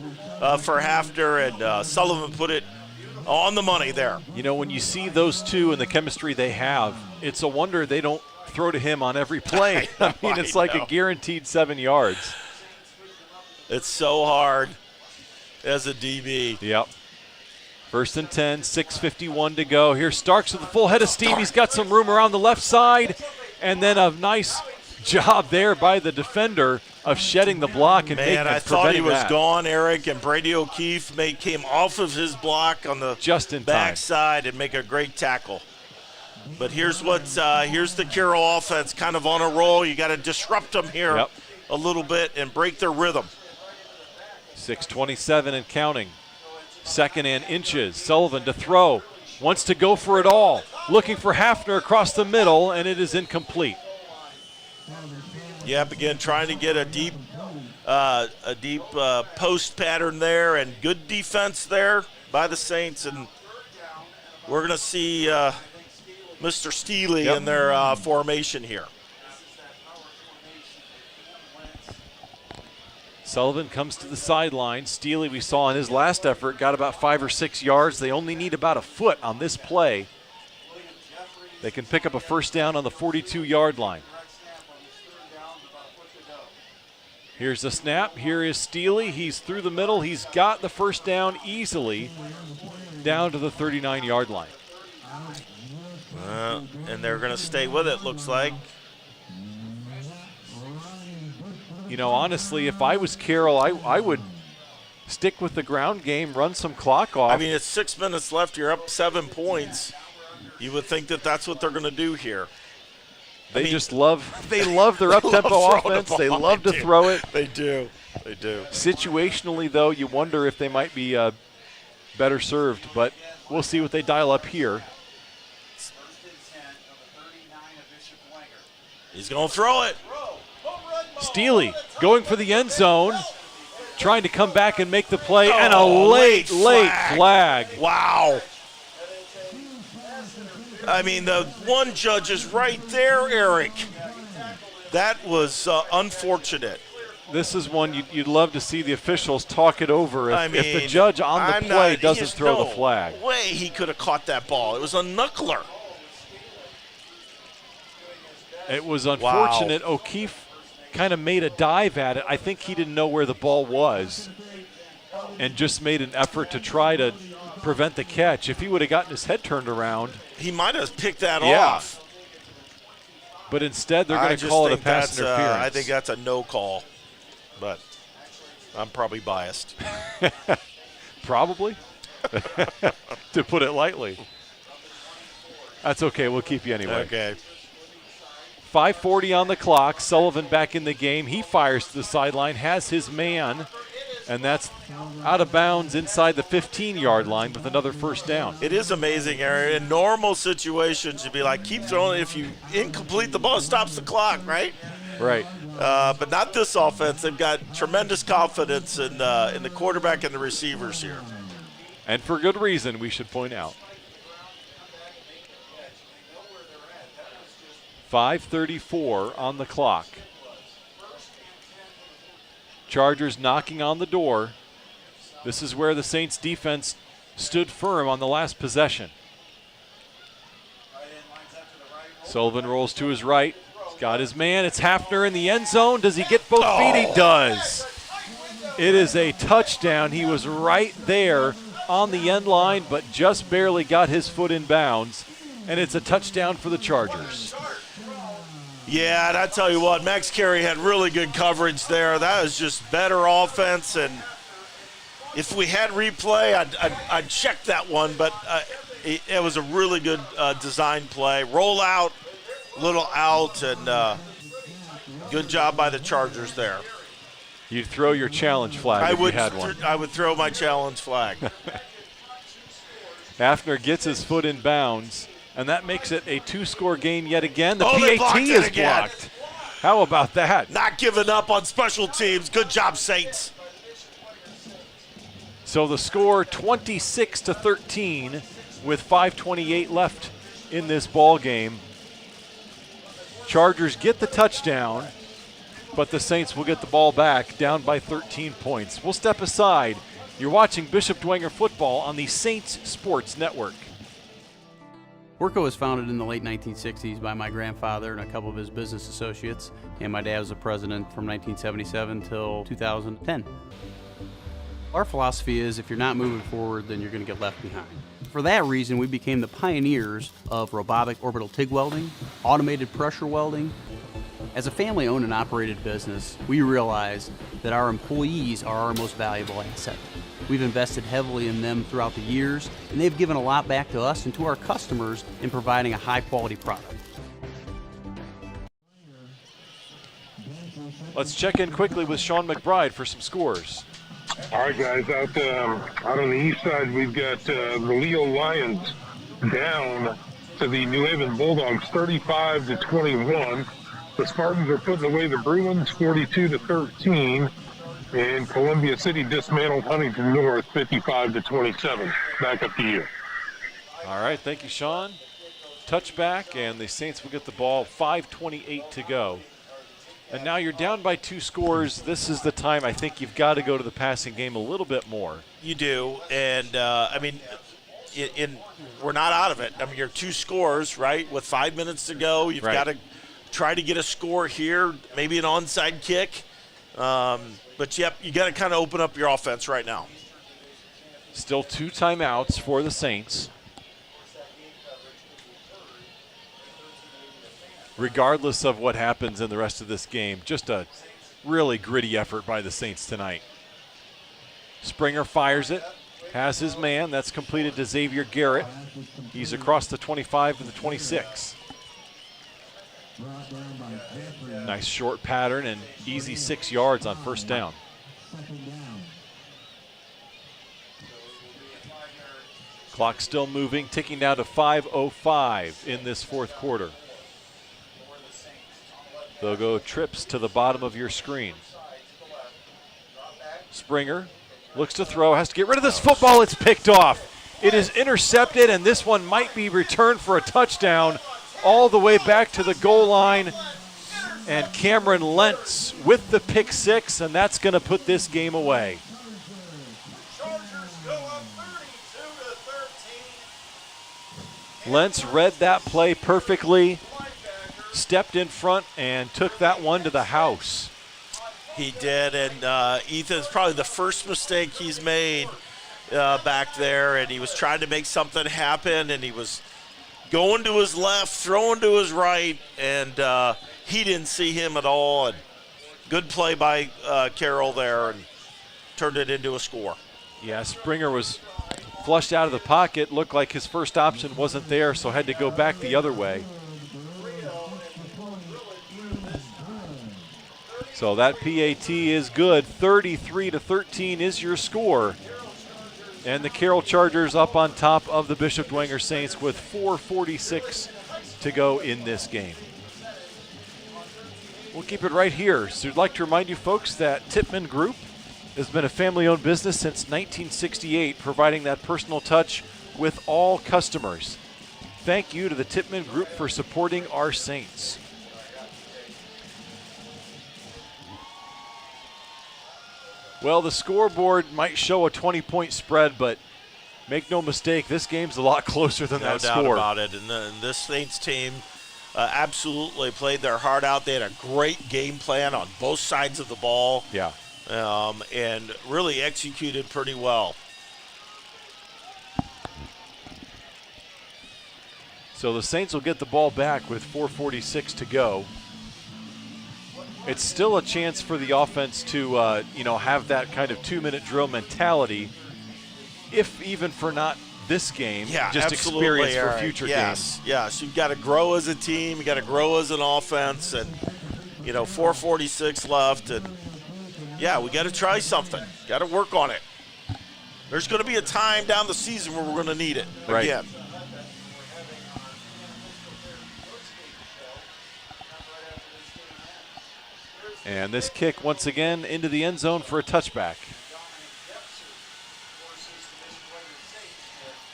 for Hafner, and Sullivan put it on the money there. You know, when you see those two and the chemistry they have, it's a wonder they don't throw to him on every play. I mean, it's like a guaranteed 7 yards. It's so hard as a DB. Yep. 1st and 10, 6:51 to go. Here's Starks with a full head of steam. He's got some room around the left side. And then a nice job there by the defender of shedding the block and Man, I thought he was gone, Eric, and Brady O'Keefe came off of his block on the backside and make a great tackle. But here's the Carroll offense kind of on a roll. You got to disrupt them here a little bit and break their rhythm. 6:27 and counting. 2nd and inches. Sullivan to throw. Wants to go for it all. Looking for Hafner across the middle, and it is incomplete. Yep, again, trying to get a deep post pattern there, and good defense there by the Saints. And we're going to see Mr. Steely in their formation here. Sullivan comes to the sideline. Steely, we saw in his last effort, got about 5 or 6 yards. They only need about a foot on this play. They can pick up a first down on the 42-yard line. Here's the snap. Here is Steely. He's through the middle. He's got the first down easily down to the 39-yard line. And they're going to stay with it, looks like. You know, honestly, if I was Carroll, I would stick with the ground game, run some clock off. I mean, it's 6 minutes left. You're up 7 points. You would think that that's what they're going to do here. They love their up-tempo offense. They love to throw it. They do. They do. Situationally, though, you wonder if they might be better served, but we'll see what they dial up here. He's going to throw it. Steely going for the end zone, trying to come back and make the play, and a late flag. Wow. I mean, the one judge is right there, Eric. That was unfortunate. This is one you'd love to see the officials talk it over if the judge on the play doesn't throw the flag. No way he could have caught that ball. It was a knuckler. It was unfortunate. Wow. O'Keefe kind of made a dive at it. I think he didn't know where the ball was and just made an effort to try to prevent the catch. If he would have gotten his head turned around, he might have picked that off. But instead, they're going to call it a pass interference. I think that's a no call, but I'm probably biased. Probably, to put it lightly. That's okay. We'll keep you anyway. Okay. 5:40 on the clock. Sullivan back in the game. He fires to the sideline, has his man, and that's out of bounds inside the 15-yard line with another first down. It is amazing, Aaron. In normal situations, you'd be like, keep throwing it. If you incomplete the ball, it stops the clock, right? Right. But not this offense. They've got tremendous confidence in the quarterback and the receivers here. And for good reason, we should point out. 5:34 on the clock. Chargers knocking on the door. This is where the Saints defense stood firm on the last possession. Sullivan rolls to his right. He's got his man. It's Hafner in the end zone. Does he get both feet? He does. It is a touchdown. He was right there on the end line, but just barely got his foot in bounds. And it's a touchdown for the Chargers. Yeah, and I tell you what, Max Carey had really good coverage there. That was just better offense, and if we had replay, I'd check that one, but it was a really good design play. Roll out, little out, and good job by the Chargers there. You'd throw your challenge flag if you had one. I would throw my challenge flag. Hafner gets his foot in bounds. And that makes it a two-score game yet again. The PAT is blocked. How about that? Not giving up on special teams. Good job, Saints. So the score 26-13 with 5:28 left in this ball game. Chargers get the touchdown, but the Saints will get the ball back down by 13 points. We'll step aside. You're watching Bishop Dwenger football on the Saints Sports Network. Worco was founded in the late 1960s by my grandfather and a couple of his business associates, and my dad was the president from 1977 till 2010. Our philosophy is if you're not moving forward, then you're going to get left behind. For that reason, we became the pioneers of robotic orbital TIG welding, automated pressure welding. As a family-owned and operated business, we realize that our employees are our most valuable asset. We've invested heavily in them throughout the years, and they've given a lot back to us and to our customers in providing a high-quality product. Let's check in quickly with Sean McBride for some scores. All right, guys, out on the east side, we've got the Leo Lions down to the New Haven Bulldogs, 35-21. The Spartans are putting away the Bruins, 42-13. And Columbia City dismantled Huntington North, 55-27. Back up to you. All right, thank you, Sean. Touchback, and the Saints will get the ball. 5:28 to go. And now you're down by 2 scores. This is the time I think you've got to go to the passing game a little bit more. You do, and we're not out of it. I mean, you're 2 scores, right? With 5 minutes to go, you've got to try to get a score here, maybe an onside kick. But, yep, you got to kind of open up your offense right now. Still 2 timeouts for the Saints. Regardless of what happens in the rest of this game, just a really gritty effort by the Saints tonight. Springer fires it, has his man. That's completed to Xavier Garrett. He's across the 25 to the 26. Nice short pattern and easy 6 yards on first down. Clock still moving, ticking down to 5:05 in this fourth quarter. They'll go trips to the bottom of your screen. Springer looks to throw, has to get rid of this football. It's picked off. It is intercepted, and this one might be returned for a touchdown all the way back to the goal line. And Cameron Lentz with the pick six, and that's going to put this game away. Lentz read that play perfectly, stepped in front, and took that one to the house. He did, and Ethan's probably the first mistake he's made back there, and he was trying to make something happen, and he was going to his left, throwing to his right, and he didn't see him at all. And good play by Carroll there, and turned it into a score. Yeah, Springer was flushed out of the pocket, looked like his first option wasn't there, so had to go back the other way. So that PAT is good. 33-13 is your score. And the Carroll Chargers up on top of the Bishop Dwenger Saints with 4:46 to go in this game. We'll keep it right here. So I'd like to remind you folks that Tippmann Group has been a family-owned business since 1968, providing that personal touch with all customers. Thank you to the Tippmann Group for supporting our Saints. Well, the scoreboard might show a 20-point spread, but make no mistake, this game's a lot closer than that score. No doubt about it. And this Saints team absolutely played their heart out. They had a great game plan on both sides of the ball. Yeah. And really executed pretty well. So the Saints will get the ball back with 4:46 to go. It's still a chance for the offense to, have that kind of 2-minute drill mentality, if even for not this game, just absolutely, experience for future games. Yes, you've got to grow as a team. You've got to grow as an offense. And, 4:46 left. And, yeah, we got to try something. Got to work on it. There's going to be a time down the season where we're going to need it again. And this kick once again into the end zone for a touchback.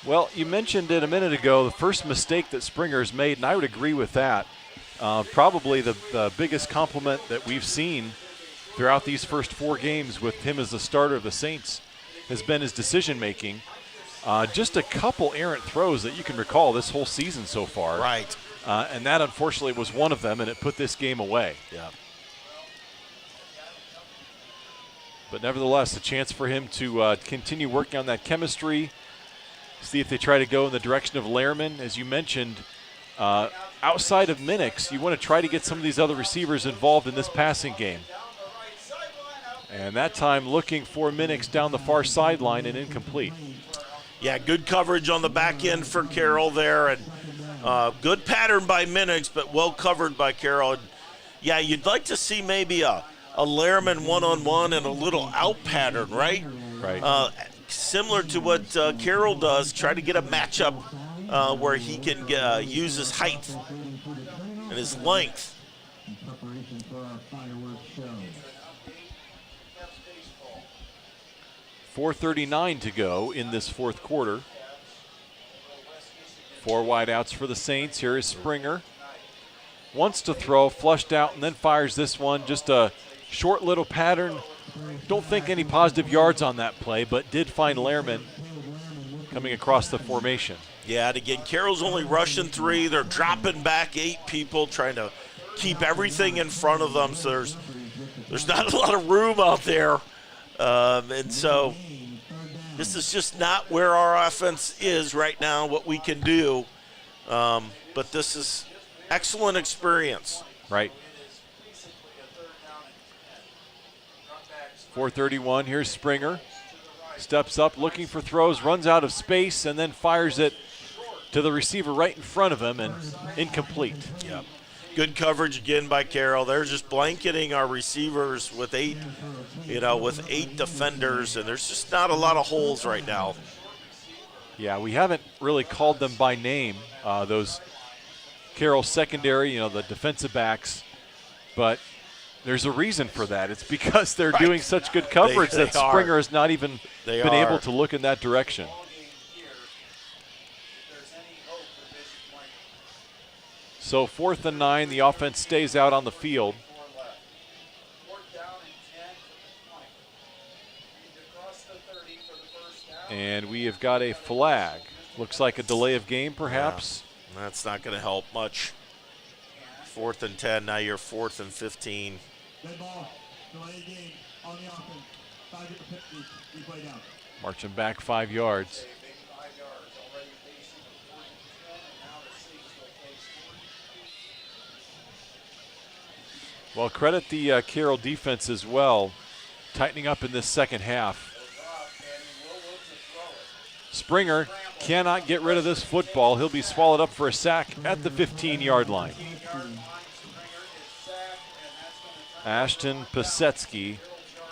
Well, you mentioned it a minute ago, the first mistake that Springer's made, and I would agree with that. Probably the biggest compliment that we've seen throughout these first 4 games with him as the starter of the Saints has been his decision-making. Just a couple errant throws that you can recall this whole season so far. Right. And that, unfortunately, was one of them, and it put this game away. Yeah. But nevertheless, a chance for him to continue working on that chemistry, see if they try to go in the direction of Lehrman. As you mentioned, outside of Minix, you want to try to get some of these other receivers involved in this passing game. And that time looking for Minix down the far sideline and incomplete. Yeah, good coverage on the back end for Carroll there. And good pattern by Minix, but well covered by Carroll. And yeah, you'd like to see maybe a Lehrman one-on-one and a little out pattern, right? Right. Similar to what Carroll does, try to get a matchup where he can use his height and his length. 4:39 to go in this fourth quarter. 4 wideouts for the Saints. Here is Springer. Wants to throw, flushed out, and then fires this one. Just a short little pattern. Don't think any positive yards on that play, but did find Lehrman coming across the formation. Yeah, and again, Carroll's only rushing 3. They're dropping back 8 people, trying to keep everything in front of them. So there's not a lot of room out there. And so this is just not where our offense is right now, what we can do. But this is excellent experience. Right. 4:31, here's Springer. Steps up, looking for throws, runs out of space, and then fires it to the receiver right in front of him, and incomplete. Yeah. Good coverage again by Carroll. They're just blanketing our receivers with 8 defenders, and there's just not a lot of holes right now. Yeah, we haven't really called them by name, those Carroll secondary, the defensive backs, but there's a reason for that. It's because they're doing such good coverage that Springer has not even been able to look in that direction. So 4th and 9, the offense stays out on the field. And we have got a flag. Looks like a delay of game, perhaps. Yeah, that's not going to help much. 4th and 10, now you're 4th and 15. Red ball, delay game on the offense. 5 at the 50, we play down. Marching back 5 yards. Well, credit the Carroll defense as well, tightening up in this second half. Springer cannot get rid of this football. He'll be swallowed up for a sack at the 15-yard line. Ashton Pasetsky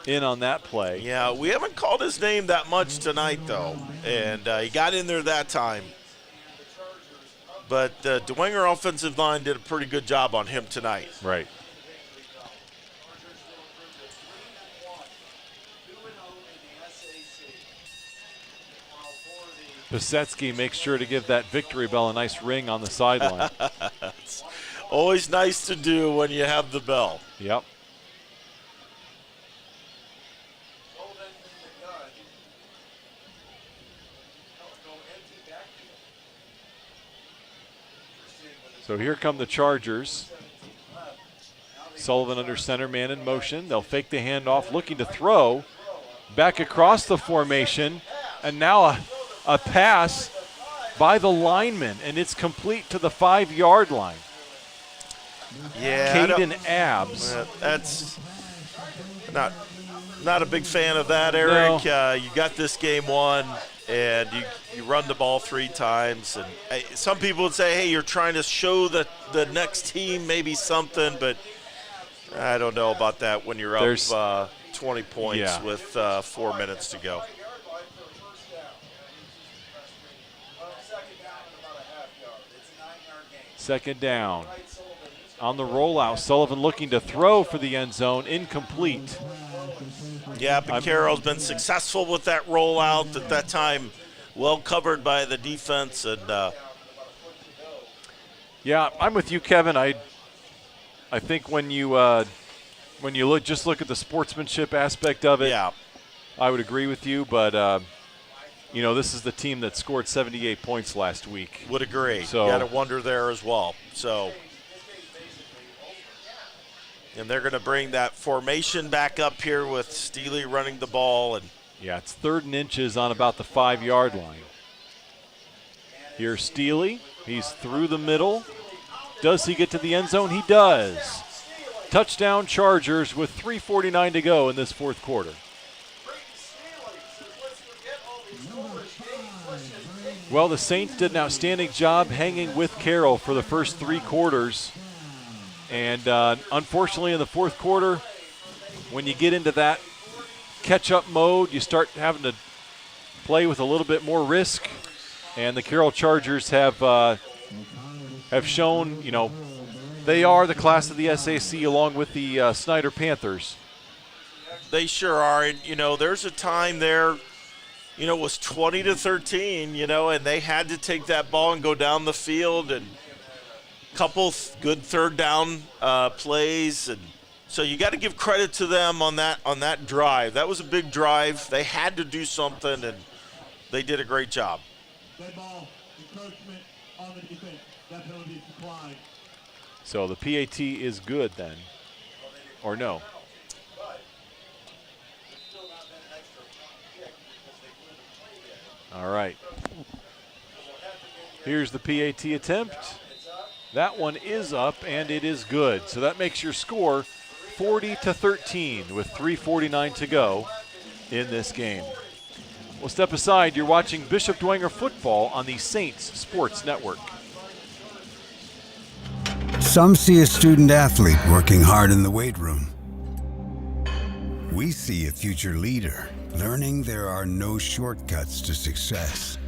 in on that play. Yeah, we haven't called his name that much tonight, though, and he got in there that time. But the Dwenger offensive line did a pretty good job on him tonight. Right. Pasetsky makes sure to give that victory bell a nice ring on the sideline. It's always nice to do when you have the bell. Yep. So here come the Chargers. Sullivan under center, man in motion. They'll fake the handoff, looking to throw. Back across the formation, and now a pass by the lineman, and it's complete to the 5-yard line. Yeah, Caden Abbs. That's not a big fan of that, Eric. No. You got this game won, and you run the ball 3 times. And some people would say, hey, you're trying to show the next team maybe something, but I don't know about that when you're up 20 points with 4 minutes to go. Second down. On the rollout, Sullivan looking to throw for the end zone, incomplete. Yeah, but Carroll's been successful with that rollout at that time, well covered by the defense. And yeah, I'm with you, Kevin. I think when you look at the sportsmanship aspect of it, yeah, I would agree with you. But this is the team that scored 78 points last week. Would agree. So you got to wonder there as well. So, and they're going to bring that formation back up here with Steely running the ball. And yeah, it's 3rd and inches on about the 5-yard line. Here's Steely. He's through the middle. Does he get to the end zone? He does. Touchdown Chargers with 3:49 to go in this 4th quarter. Well, the Saints did an outstanding job hanging with Carroll for the first 3 quarters. And unfortunately in the 4th quarter, when you get into that catch-up mode, you start having to play with a little bit more risk. And the Carroll Chargers have shown, they are the class of the SAC along with the Snyder Panthers. they sure are. And, there's a time there, it was 20-13, and they had to take that ball and go down the field, and a couple good third down plays. And so you got to give credit to them on that drive. That was a big drive. They had to do something, and they did a great job. Dead ball, encroachment on the defense. That penalty is declined. So the PAT is good then, or no? All right. Here's the PAT attempt. That one is up, and it is good. So that makes your score 40-13 with 3:49 to go in this game. We'll step aside. You're watching Bishop Dwenger football on the Saints Sports Network. Some see a student athlete working hard in the weight room. We see a future leader learning there are no shortcuts to success.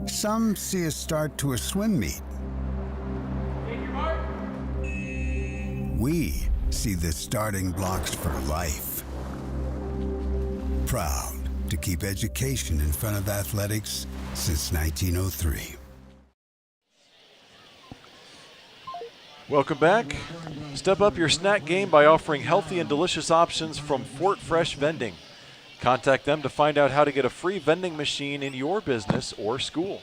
Some see a start to a swim meet. We see the starting blocks for life. Proud to keep education in front of athletics since 1903. Welcome back. Step up your snack game by offering healthy and delicious options from Fort Fresh Vending. Contact them to find out how to get a free vending machine in your business or school.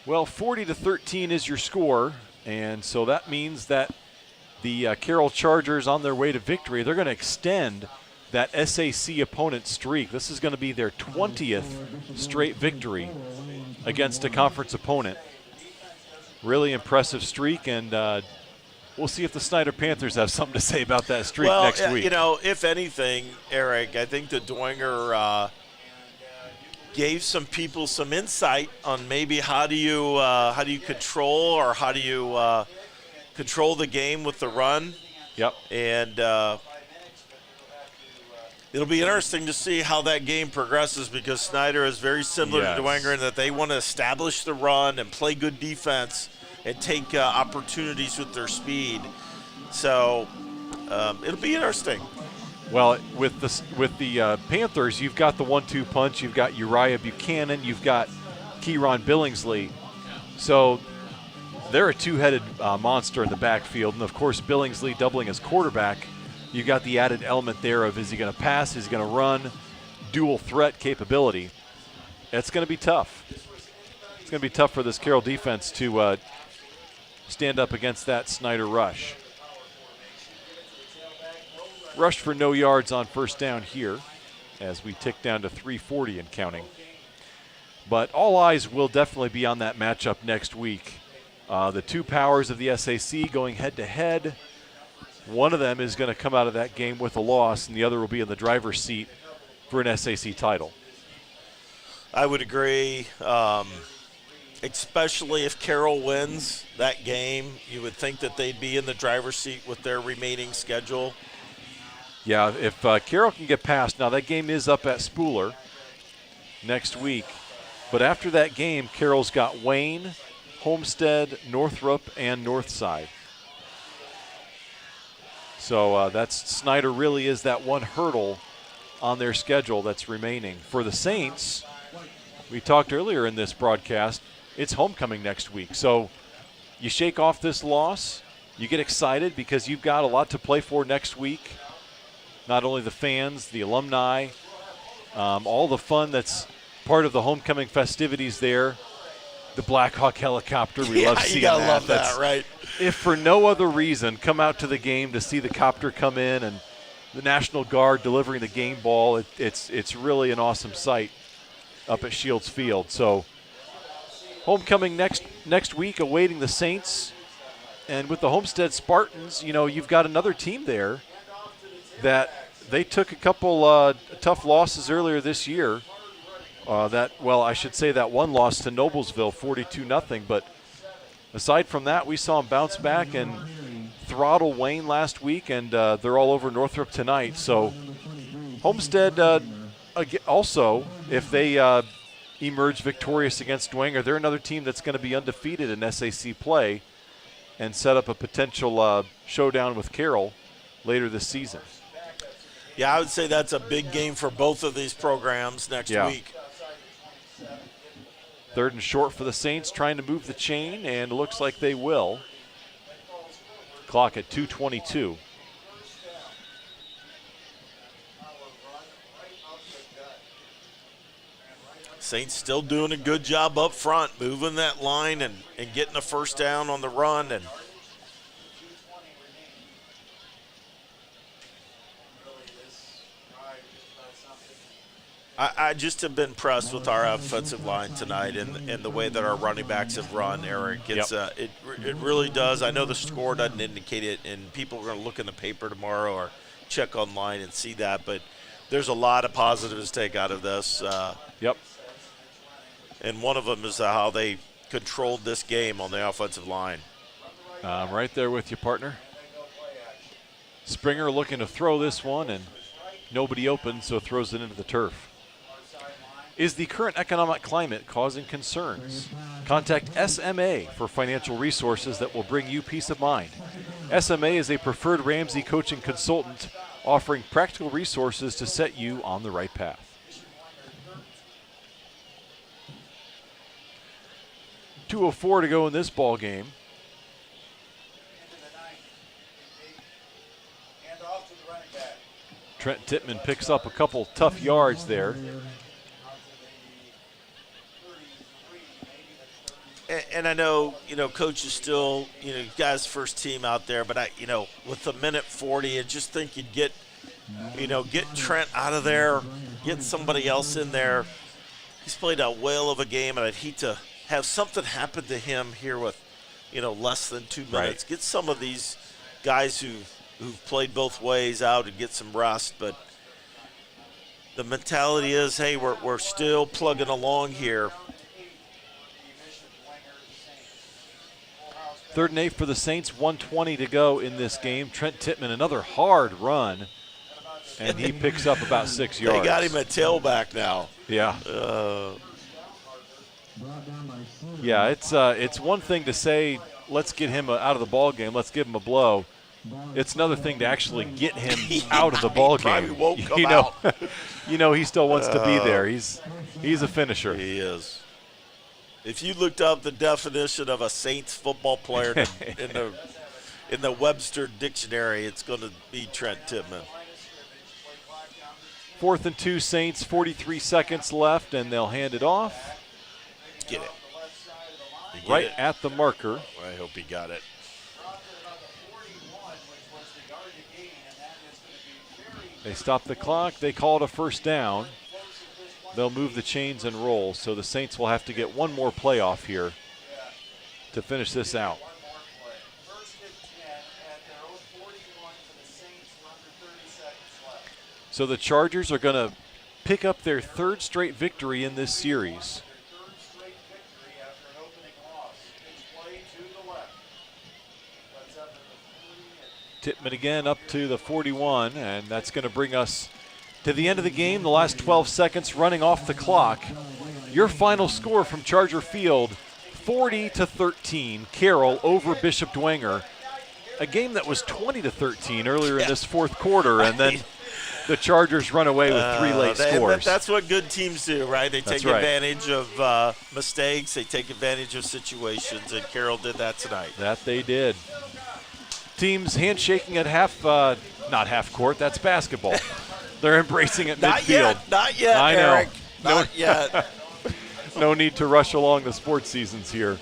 Well, 40-13 is your score, and so that means that the Carroll Chargers on their way to victory, they're going to extend that SAC opponent streak. This is going to be their 20th straight victory against a conference opponent. Really impressive streak, and we'll see if the Snyder Panthers have something to say about that streak next week. You know, if anything, Eric, I think the Dwenger gave some people some insight on maybe how do you control or how do you control the game with the run. Yep. And it'll be interesting to see how that game progresses because Snyder is very similar to Dwenger in that they want to establish the run and play good defense and take opportunities with their speed. So it'll be interesting. Well, with the Panthers, you've got the 1-2 punch. You've got Uriah Buchanan. You've got Kieron Billingsley. So they're a two-headed monster in the backfield. And, of course, Billingsley doubling as quarterback. You got the added element there of is he going to pass, is he going to run, dual threat capability. It's going to be tough. It's going to be tough for this Carroll defense to stand up against that Snyder rush. Rushed for no yards on first down here as we tick down to 3:40 and counting. But all eyes will definitely be on that matchup next week. The two powers of the SAC going head-to-head. One of them is going to come out of that game with a loss, and the other will be in the driver's seat for an SAC title. I would agree, especially if Carroll wins that game. You would think that they'd be in the driver's seat with their remaining schedule. Yeah, if Carroll can get past, now that game is up at Spooler next week, but after that game, Carroll's got Wayne, Homestead, Northrop, and Northside. So that's Snyder really is that one hurdle on their schedule that's remaining. For the Saints, we talked earlier in this broadcast, it's homecoming next week. So you shake off this loss, you get excited because you've got a lot to play for next week. Not only the fans, the alumni, all the fun that's part of the homecoming festivities there. The Black Hawk helicopter, we love seeing that. You gotta love that, right? If for no other reason, come out to the game to see the copter come in and the National Guard delivering the game ball. It's really an awesome sight up at Shields Field. So homecoming next week, awaiting the Saints. And with the Homestead Spartans, you know, you've got another team there that they took a couple tough losses earlier this year. I should say that one loss to Noblesville, 42-0. But aside from that, we saw them bounce back and throttle Wayne last week, and they're all over Northrop tonight. So Homestead also, if they emerge victorious against Dwenger, they're another team that's going to be undefeated in SAC play and set up a potential showdown with Carroll later this season. Yeah, I would say that's a big game for both of these programs next week. Third and short for the Saints, trying to move the chain, and it looks like they will. Clock at 2:22. Saints still doing a good job up front, moving that line and getting a first down on the run. And I just have been impressed with our offensive line tonight and the way that our running backs have run, Eric. It's it really does. I know the score doesn't indicate it, and people are going to look in the paper tomorrow or check online and see that, but there's a lot of positives to take out of this. And one of them is how they controlled this game on the offensive line. I'm right there with you, partner. Springer looking to throw this one, and nobody open, so throws it into the turf. Is the current economic climate causing concerns? Contact SMA for financial resources that will bring you peace of mind. SMA is a preferred Ramsey coaching consultant offering practical resources to set you on the right path. 2:04 to go in this ball game. Trent Tittman picks up a couple tough yards there. And I know, Coach is still, guys' first team out there, but with a minute 40, I just think you'd get Trent out of there, get somebody else in there. He's played a whale of a game, and I'd hate to have something happen to him here with, less than 2 minutes. Right. Get some of these guys who've played both ways out and get some rest, but the mentality is, hey, we're still plugging along here. 3rd and 8 for the Saints, 1:20 to go in this game. Trent Tittman, another hard run, and he picks up about 6 yards. They got him at tailback now. Yeah. Yeah, it's one thing to say, let's get him out of the ball game, let's give him a blow. It's another thing to actually get him out of the ball game. Won't come out. He still wants to be there. He's a finisher. He is. If you looked up the definition of a Saints football player in the Webster dictionary, it's going to be Trent Tittman. 4th and 2 Saints, 43 seconds left, and they'll hand it off. Get it. Right at the marker. I hope he got it. They stop the clock. They call it a first down. They'll move the chains and roll, so the Saints will have to get one more play off here to finish this out. So the Chargers are going to pick up their 3rd straight victory in this series. Tittman again up to the 41, and that's going to bring us to the end of the game. The last 12 seconds running off the clock. Your final score from Charger Field, 40-13, Carroll over Bishop Dwenger. A game that was 20-13 earlier in this 4th quarter, and then the Chargers run away with 3 late scores. That's what good teams do, right? They take advantage of mistakes. They take advantage of situations, and Carroll did that tonight. That they did. Teams handshaking at not half court, that's basketball. They're embracing it midfield. Not yet, I know. Eric. Not yet. No need to rush along the sports seasons here.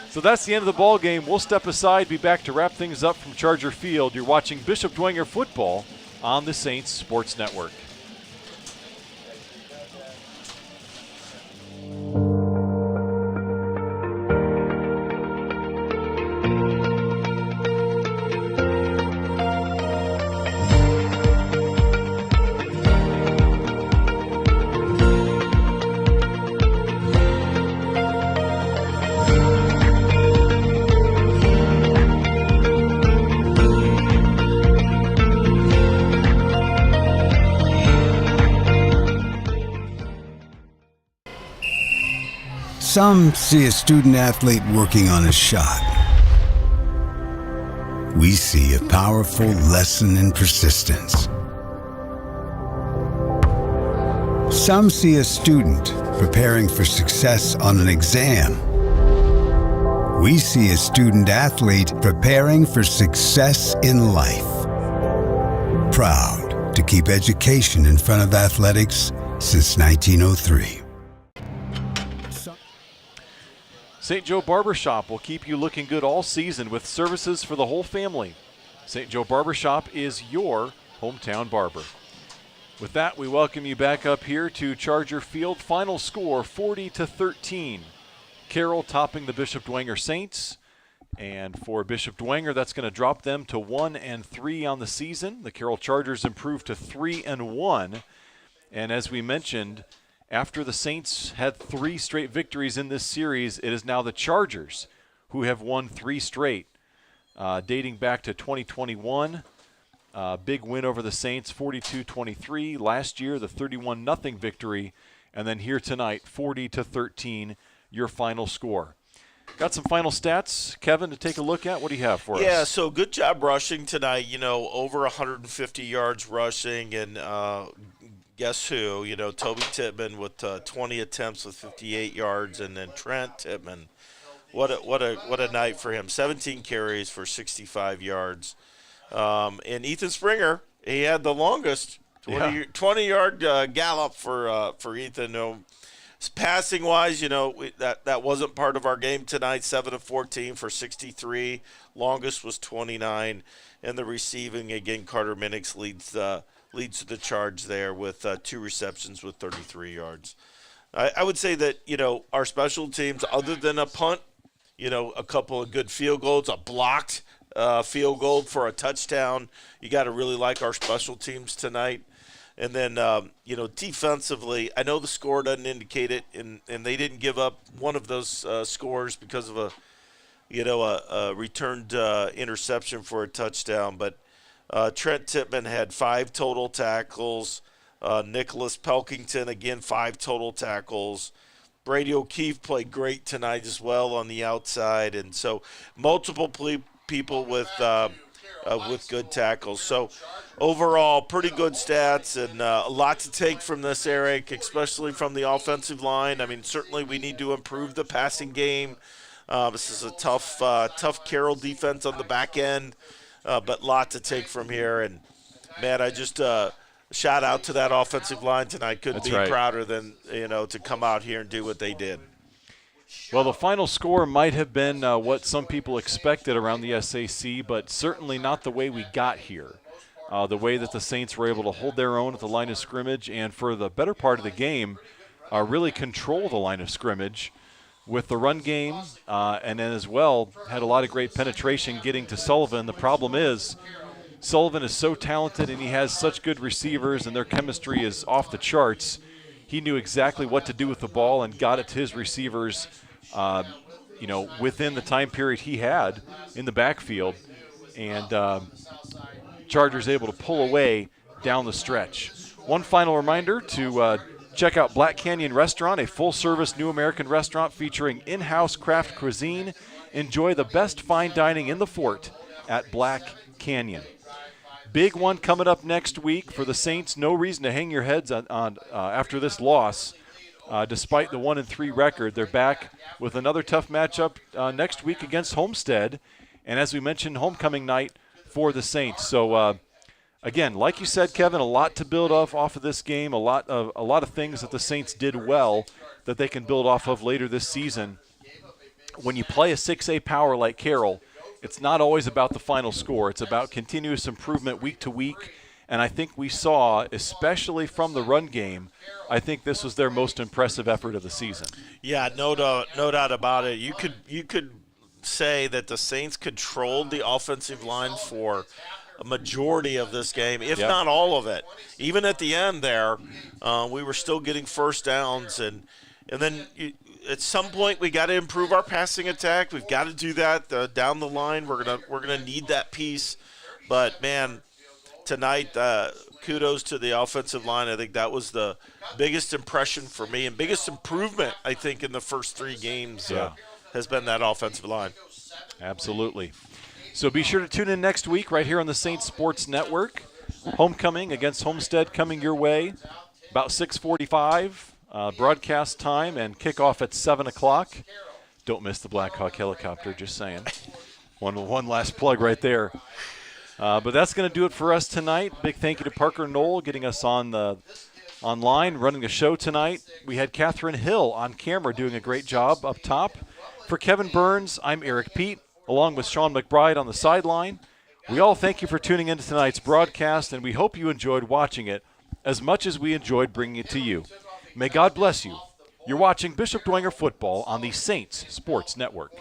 So that's the end of the ball game. We'll step aside, be back to wrap things up from Charger Field. You're watching Bishop Dwenger football on the Saints Sports Network. Some see a student athlete working on a shot. We see a powerful lesson in persistence. Some see a student preparing for success on an exam. We see a student athlete preparing for success in life. Proud to keep education in front of athletics since 1903. St. Joe Barbershop will keep you looking good all season with services for the whole family. St. Joe Barbershop is your hometown barber. With that, we welcome you back up here to Charger Field. Final score, 40-13. Carroll topping the Bishop Dwenger Saints. And for Bishop Dwenger, that's going to drop them to 1-3 on the season. The Carroll Chargers improved to 3-1. And as we mentioned, after the Saints had 3 straight victories in this series, it is now the Chargers who have won 3 straight, dating back to 2021. Big win over the Saints, 42-23. Last year, the 31-0 victory. And then here tonight, 40-13, your final score. Got some final stats, Kevin, to take a look at. What do you have for us? Yeah, so good job rushing tonight. Over 150 yards rushing, and guess who? Toby Tittman with 20 attempts with 58 yards, and then Trent Tittman what a night for him. 17 carries for 65 yards. And Ethan Springer, he had the longest 20-yard gallop for Ethan. Passing wise, that wasn't part of our game tonight. 7 of 14 for 63. Longest was 29. And the receiving, again, Carter Minix leads the charge there with 2 receptions with 33 yards. I would say that, our special teams, other than a punt, a couple of good field goals, a blocked field goal for a touchdown, you got to really like our special teams tonight. And then, defensively, I know the score doesn't indicate it, and they didn't give up one of those scores because of a returned interception for a touchdown. But Trent Tippmann had 5 total tackles. Nicholas Pelkington, again, 5 total tackles. Brady O'Keefe played great tonight as well on the outside. And so multiple people with good tackles. So overall, pretty good stats and a lot to take from this, Eric, especially from the offensive line. I mean, certainly we need to improve the passing game. This is a tough Carroll defense on the back end, but lot to take from here. And, man, I just shout out to that offensive line tonight. Couldn't be prouder than, to come out here and do what they did. Well, the final score might have been what some people expected around the SAC, but certainly not the way we got here. The way that the Saints were able to hold their own at the line of scrimmage and for the better part of the game really control the line of scrimmage with the run game and then as well had a lot of great penetration getting to Sullivan. The problem is Sullivan is so talented and he has such good receivers and their chemistry is off the charts. He knew exactly what to do with the ball and got it to his receivers, within the time period he had in the backfield. And Chargers able to pull away down the stretch. One final reminder to check out Black Canyon Restaurant, a full-service new American restaurant featuring in-house craft cuisine. Enjoy the best fine dining in the fort at Black Canyon. Big one coming up next week for the Saints. No reason to hang your heads on after this loss. Despite the 1-3 record, they're back with another tough matchup next week against Homestead. And as we mentioned, homecoming night for the Saints. So, again, like you said, Kevin, a lot to build off of this game. A lot of things that the Saints did well that they can build off of later this season. When you play a 6A power like Carroll, it's not always about the final score. It's about continuous improvement week to week. And I think we saw, especially from the run game, I think this was their most impressive effort of the season. Yeah, no doubt about it. You could say that the Saints controlled the offensive line for a majority of this game, if not all of it. Even at the end there, we were still getting first downs, and then at some point we got to improve our passing attack. We've got to do that down the line. We're gonna need that piece. But man, tonight, kudos to the offensive line. I think that was the biggest impression for me and biggest improvement, I think, in the first 3 games has been that offensive line. Absolutely. So be sure to tune in next week right here on the Saints Sports Network. Homecoming against Homestead coming your way about 6:45 broadcast time and kickoff at 7 o'clock. Don't miss the Black Hawk helicopter, just saying. One last plug right there. But that's going to do it for us tonight. Big thank you to Parker Knoll getting us online, running the show tonight. We had Catherine Hill on camera doing a great job up top. For Kevin Burns, I'm Eric Pete, along with Sean McBride on the sideline. We all thank you for tuning into tonight's broadcast, and we hope you enjoyed watching it as much as we enjoyed bringing it to you. May God bless you. You're watching Bishop Dwenger Football on the Saints Sports Network.